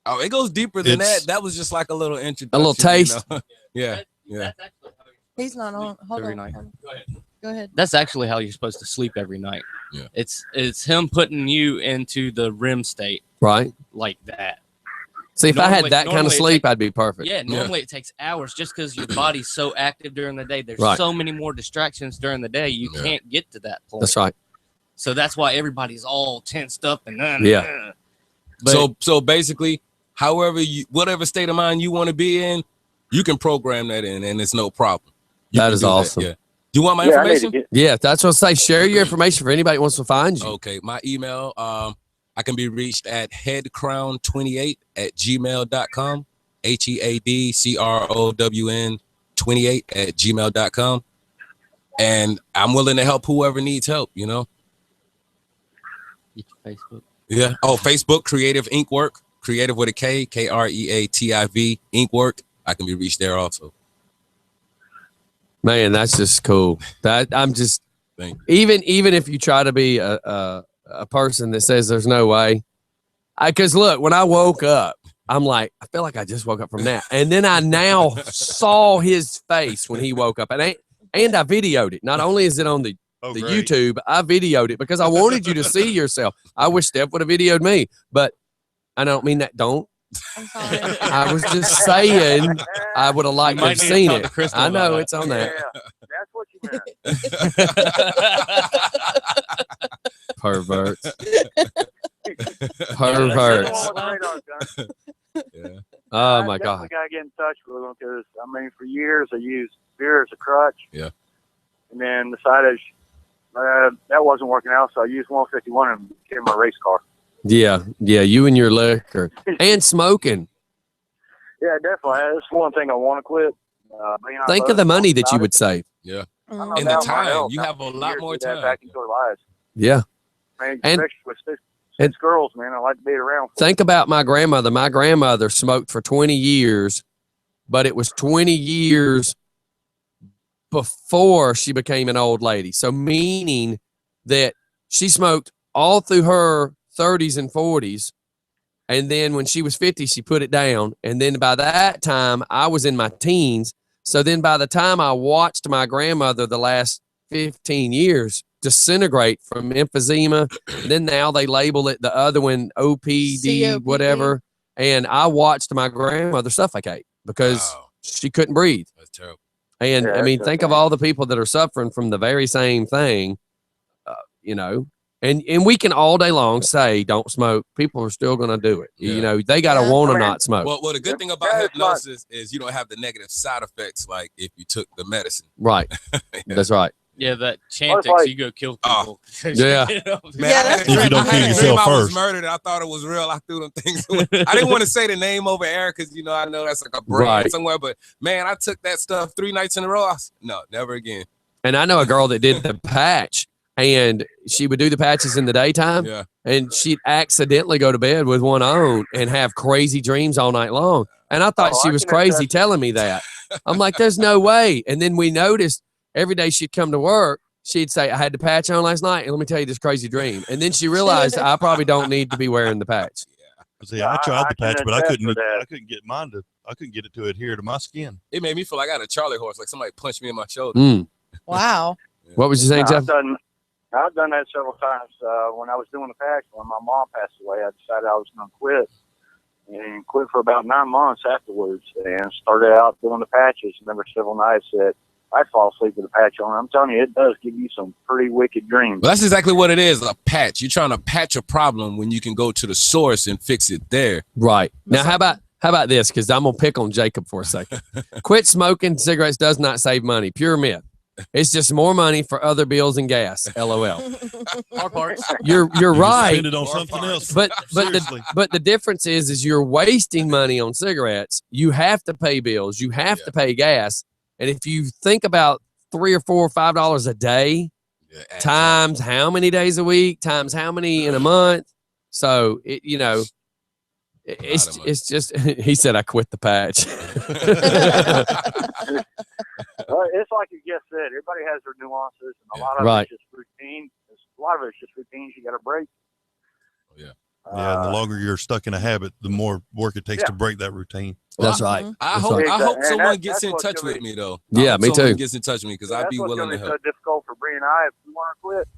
oh, it goes deeper than that. That was just like a little introduction. A little taste. Yeah. Yeah. He's not on. Hold Every on. night. Go ahead. That's actually how you're supposed to sleep every night. Yeah. It's him putting you into the REM state. Right. Like that. See, if I had that kind of sleep, I'd be perfect. Yeah, normally it takes hours just because your body's so active during the day. There's Right. so many more distractions during the day. You can't get to that point. That's right. So that's why everybody's all tensed up and Yeah. So basically, whatever state of mind you want to be in, you can program that in, and it's no problem. That is awesome. Yeah. Do you want my information? Yeah, that's what I say. Share your information for anybody who wants to find you. Okay, my email, I can be reached at headcrown28@gmail.com. headcrown28@gmail.com. And I'm willing to help whoever needs help, Get your Facebook. Yeah. Oh, Facebook, Creative Ink Work. Creative with a K, Kreativ, Ink Work. I can be reached there also. Man, that's just cool. That I'm just even if you try to be a person that says there's no way. Because look, when I woke up, I'm like, I feel like I just woke up from that. And then I now saw his face when he woke up. And I videoed it. Not only is it on the YouTube, I videoed it because I wanted you to see yourself. I wish Steph would have videoed me. But I don't mean that. Don't. I was just saying I would have liked to have seen it. I know it's on that. Yeah, that's what you meant. Perverts. Perverts. Yeah. Oh my God. I gotta get in touch with them because I mean, for years I used beer as a crutch. Yeah. And then decided that wasn't working out, so I used 151 and became my race car. Yeah, you and your liquor and smoking. Yeah, definitely. That's one thing I want to quit. Think of the money that you would save. Yeah. And the time. You have a lot more time. Back into our lives. Yeah. Man, And- especially with six girls, man. I like to be around. Think about my grandmother. My grandmother smoked for 20 years, but it was 20 years before she became an old lady. So meaning that she smoked all through her 30s and 40s. And then when she was 50, she put it down. And then by that time, I was in my teens. So then by the time I watched my grandmother the last 15 years disintegrate from emphysema, then now they label it the other one, OPD, COPD. whatever. And I watched my grandmother suffocate because she couldn't breathe. That's terrible. And Yeah, I mean, that's think of all the people that are suffering from the very same thing, you know, and we can all day long say, don't smoke. People are still going to do it. You know, they got to want to not smoke. Well, the good thing about hypnosis is you don't have the negative side effects like if you took the medicine. Right. That's right. Yeah, that Chantix, you go kill people. Yeah. Man, If you don't kill yourself I was first. murdered. I thought it was real. I threw them things away. I didn't want to say the name over air because, you know, I know that's like a brand Right. somewhere. But, man, I took that stuff 3 nights in a row. No, never again. And I know a girl that did the patch, and she would do the patches in the daytime, Yeah. and she'd accidentally go to bed with one on and have crazy dreams all night long. And I thought she was crazy telling me that. I'm like, there's no way. And then we noticed every day she'd come to work, she'd say, I had the patch on last night, and let me tell you this crazy dream. And then she realized I probably don't need to be wearing the patch. See, I tried the patch, but I couldn't get it to adhere to my skin. It made me feel like I had a Charlie horse, like somebody punched me in my shoulder. Wow. What was you saying, Jeff? I've done that several times. When I was doing the patch, when my mom passed away, I decided I was going to quit. And quit for about 9 months afterwards. And started out doing the patches. And there were several nights that I'd fall asleep with a patch on. I'm telling you, it does give you some pretty wicked dreams. Well, that's exactly what it is, a patch. You're trying to patch a problem when you can go to the source and fix it there. Right. Now, how about this? Because I'm going to pick on Jacob for a second. Quit smoking cigarettes does not save money. Pure myth. It's just more money for other bills and gas. LOL. Hard parts. You're right. Spend it on something else. But Seriously. the difference is you're wasting money on cigarettes. You have to pay bills. You have to pay gas. And if you think about $3 or $4 or $5 a day, times how many days a week, times how many in a month, so it's just. He said I quit the patch. It's like you just said. Everybody has their nuances, and a lot of it's just routine. A lot of it's just routines you got to break. Yeah, and the longer you're stuck in a habit, the more work it takes to break that routine. That's right. I hope someone gets in touch with me, though. Yeah, me too. Someone gets in touch with me because I'd be willing to help. That's so difficult for Bree and I if we want to quit.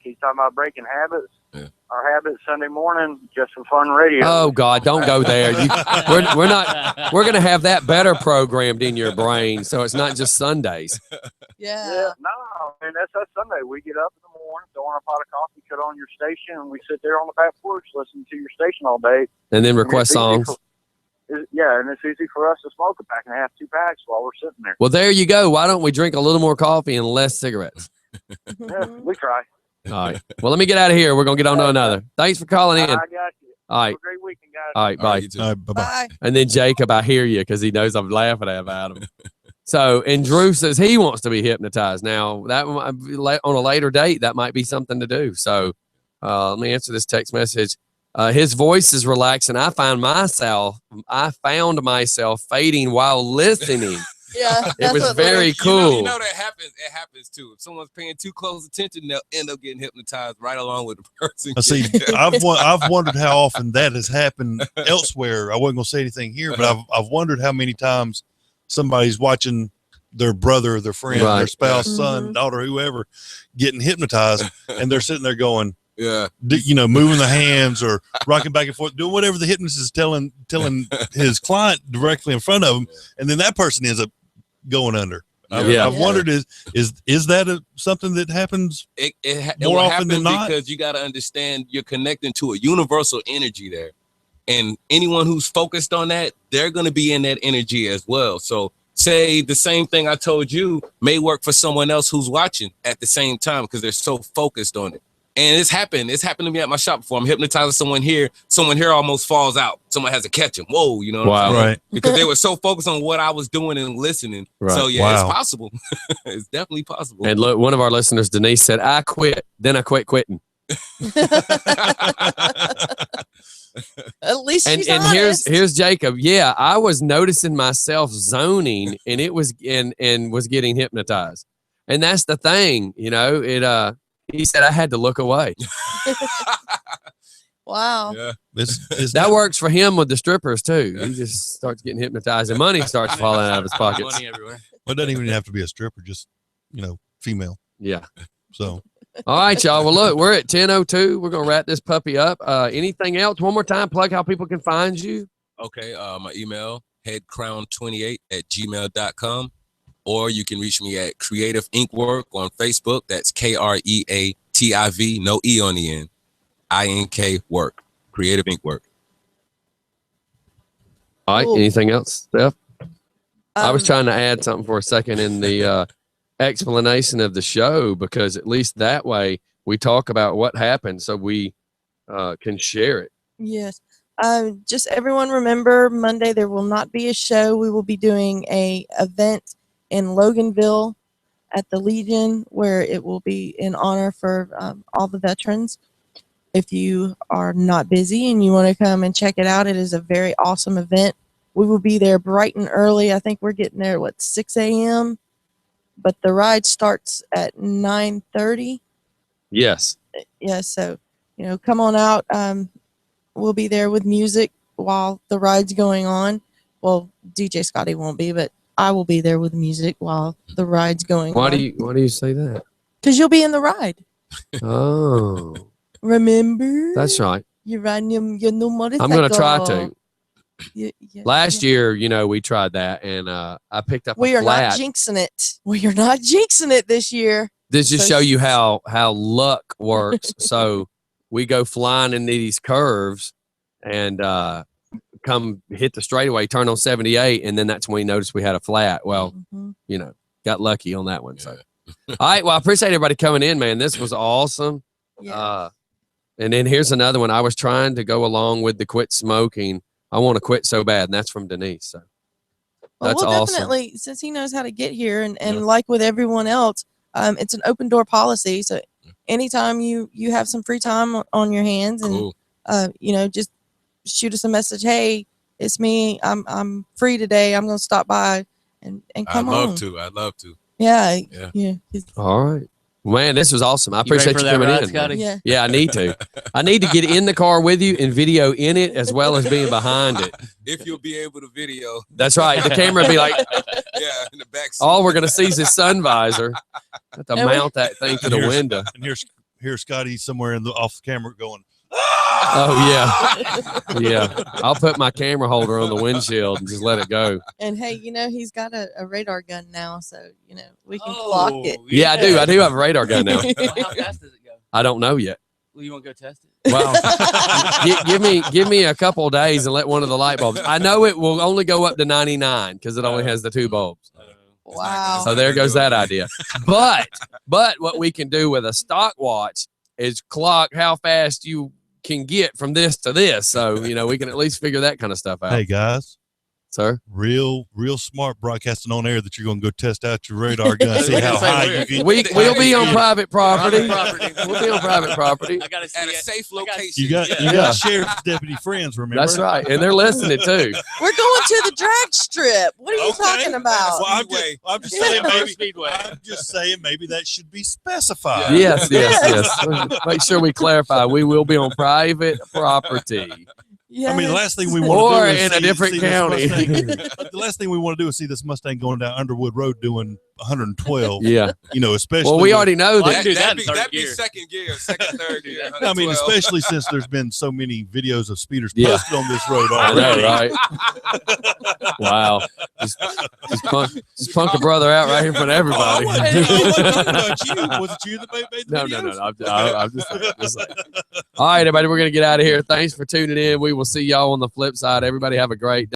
Keep talking about breaking habits. Yeah. Our habits Sunday morning, just for fun radio. Oh God, don't go there. We're not. We're gonna have that better programmed in your brain, so it's not just Sundays. Yeah. No, man, that's Sunday. We get up in the morning, throw on a pot of coffee, cut on your station, and we sit there on the back porch listening to your station all day. And then request songs. And it's easy for us to smoke a pack and a half, 2 packs while we're sitting there. Well, there you go. Why don't we drink a little more coffee and less cigarettes? Yeah, we try. All right. Well, let me get out of here. We're gonna get on to another. Thanks for calling in. I got you. All right. Have a great weekend, guys. All right. Bye. All right, bye-bye. And then Jacob, I hear you because he knows I'm laughing about him. So, and Drew says he wants to be hypnotized. Now, that on a later date, that might be something to do. So, Let me answer this text message. His voice is relaxing. I found myself fading while listening. Yeah, it was very cool. You know that happens. It happens too. If someone's paying too close attention, they'll end up getting hypnotized right along with the person. I see. I've wondered how often that has happened elsewhere. I wasn't going to say anything here, but I've wondered how many times somebody's watching their brother, their friend, their spouse, son, daughter, whoever, getting hypnotized, and they're sitting there going, yeah, moving the hands or rocking back and forth, doing whatever the hypnotist is telling his client directly in front of him, and then that person ends up going under. I've wondered, is that something that happens it more often than not? Because you got to understand you're connecting to a universal energy there, and anyone who's focused on that, they're going to be in that energy as well. So say the same thing I told you may work for someone else who's watching at the same time because they're so focused on it. And it's happened to me at my shop before. I'm hypnotizing someone here almost falls out. Someone has to catch him. Whoa, you know what I'm saying? Right. Because they were so focused on what I was doing and listening. Right. So yeah, it's possible. It's definitely possible. And look, one of our listeners, Denise, said, I quit, then I quit quitting. At least she's and honest. here's Jacob. Yeah, I was noticing myself zoning and it was and was getting hypnotized. And that's the thing, he said I had to look away. Wow. Yeah. That works for him with the strippers too. He just starts getting hypnotized and money starts falling out of his pockets. Money everywhere. Well, it doesn't even have to be a stripper, just, female. Yeah. So. All right, y'all. Well, look, we're at 10:02. We're going to wrap this puppy up. Anything else? One more time, plug how people can find you. Okay. My email, headcrown28@gmail.com. Or you can reach me at Creative Inkwork on Facebook. That's KREATIV, no E on the end. INK work. Creative Inkwork. All right. Cool. Anything else, Steph? I was trying to add something for a second in the explanation of the show, because at least that way we talk about what happened so we can share it. Yes. Just everyone remember, Monday there will not be a show. We will be doing a event in Loganville at the Legion, where it will be in honor for all the veterans. If you are not busy and you want to come and check it out, it is a very awesome event. We will be there bright and early. I think we're getting there at 6 a.m. But the ride starts at 9:30. Yes. Yeah, so come on out. We'll be there with music while the ride's going on. Well, DJ Scotty won't be, but I will be there with music while the ride's going on. Why do you say that? Because you'll be in the ride. Oh. Remember? That's right. You're riding your new motorcycle. I'm going to try to. Last year, year, we tried that, and I picked up we a are flat. not jinxing it. We are not jinxing it this year. This just show you how luck works. So we go flying into these curves and come hit the straightaway, turn on 78, and then that's when we noticed we had a flat. Well, got lucky on that one. So, all right. Well, I appreciate everybody coming in, man. This was awesome. Yeah. And then here's another one. I was trying to go along with the quit smoking. I want to quit so bad, and that's from Denise. So that's awesome. Definitely, since he knows how to get here, and like with everyone else, it's an open door policy. So anytime you have some free time on your hands, and just shoot us a message. Hey, it's me. I'm free today. I'm going to stop by and come on. I'd love to. Yeah. All right. Man, this was awesome. I appreciate you coming in. Scotty? Yeah. I need to. I need to get in the car with you and video in it as well as being behind it. If you'll be able to video. That's right. The camera will be like, in the back seat. all we're going to see is his sun visor. I have to mount that thing to the window. And here's Scotty somewhere off the camera going, oh, yeah. Yeah. I'll put my camera holder on the windshield and just let it go. And hey, he's got a radar gun now, so we can clock it. Yeah, I do. I do have a radar gun now. How fast does it go? I don't know yet. Well, you want to go test it? Well, give me a couple of days and let one of the light bulbs. I know it will only go up to 99 because it only has the 2 bulbs. Wow. So there goes that idea. But what we can do with a stock watch is clock how fast you can get from this to this. So, we can at least figure that kind of stuff out. Hey, guys. Sir? Real smart broadcasting on air that you're going to go test out your radar gun, see how high you can. We'll be on private property. We'll be on private property. I gotta see At a safe location. You got sheriff's deputy friends, remember? That's right. And they're listening too. We're going to the drag strip. What are you talking about? Well, I'm just saying maybe that should be specified. Yes. Make sure we clarify. We will be on private property. Yes. I mean, the last thing we want to do is in a different county. The last thing we want to do is see this Mustang going down Underwood Road doing 112. Yeah. Especially. Well, we already know that. That'd be second gear, second, third gear. I mean, especially since there's been so many videos of speeders posted on this road already. I know, right? Wow. Just punk a brother out right here in front of everybody. I wasn't talking about you. Was it you that made the videos? No. I'm just saying. All right, everybody, we're going to get out of here. Thanks for tuning in. We will see y'all on the flip side. Everybody have a great day.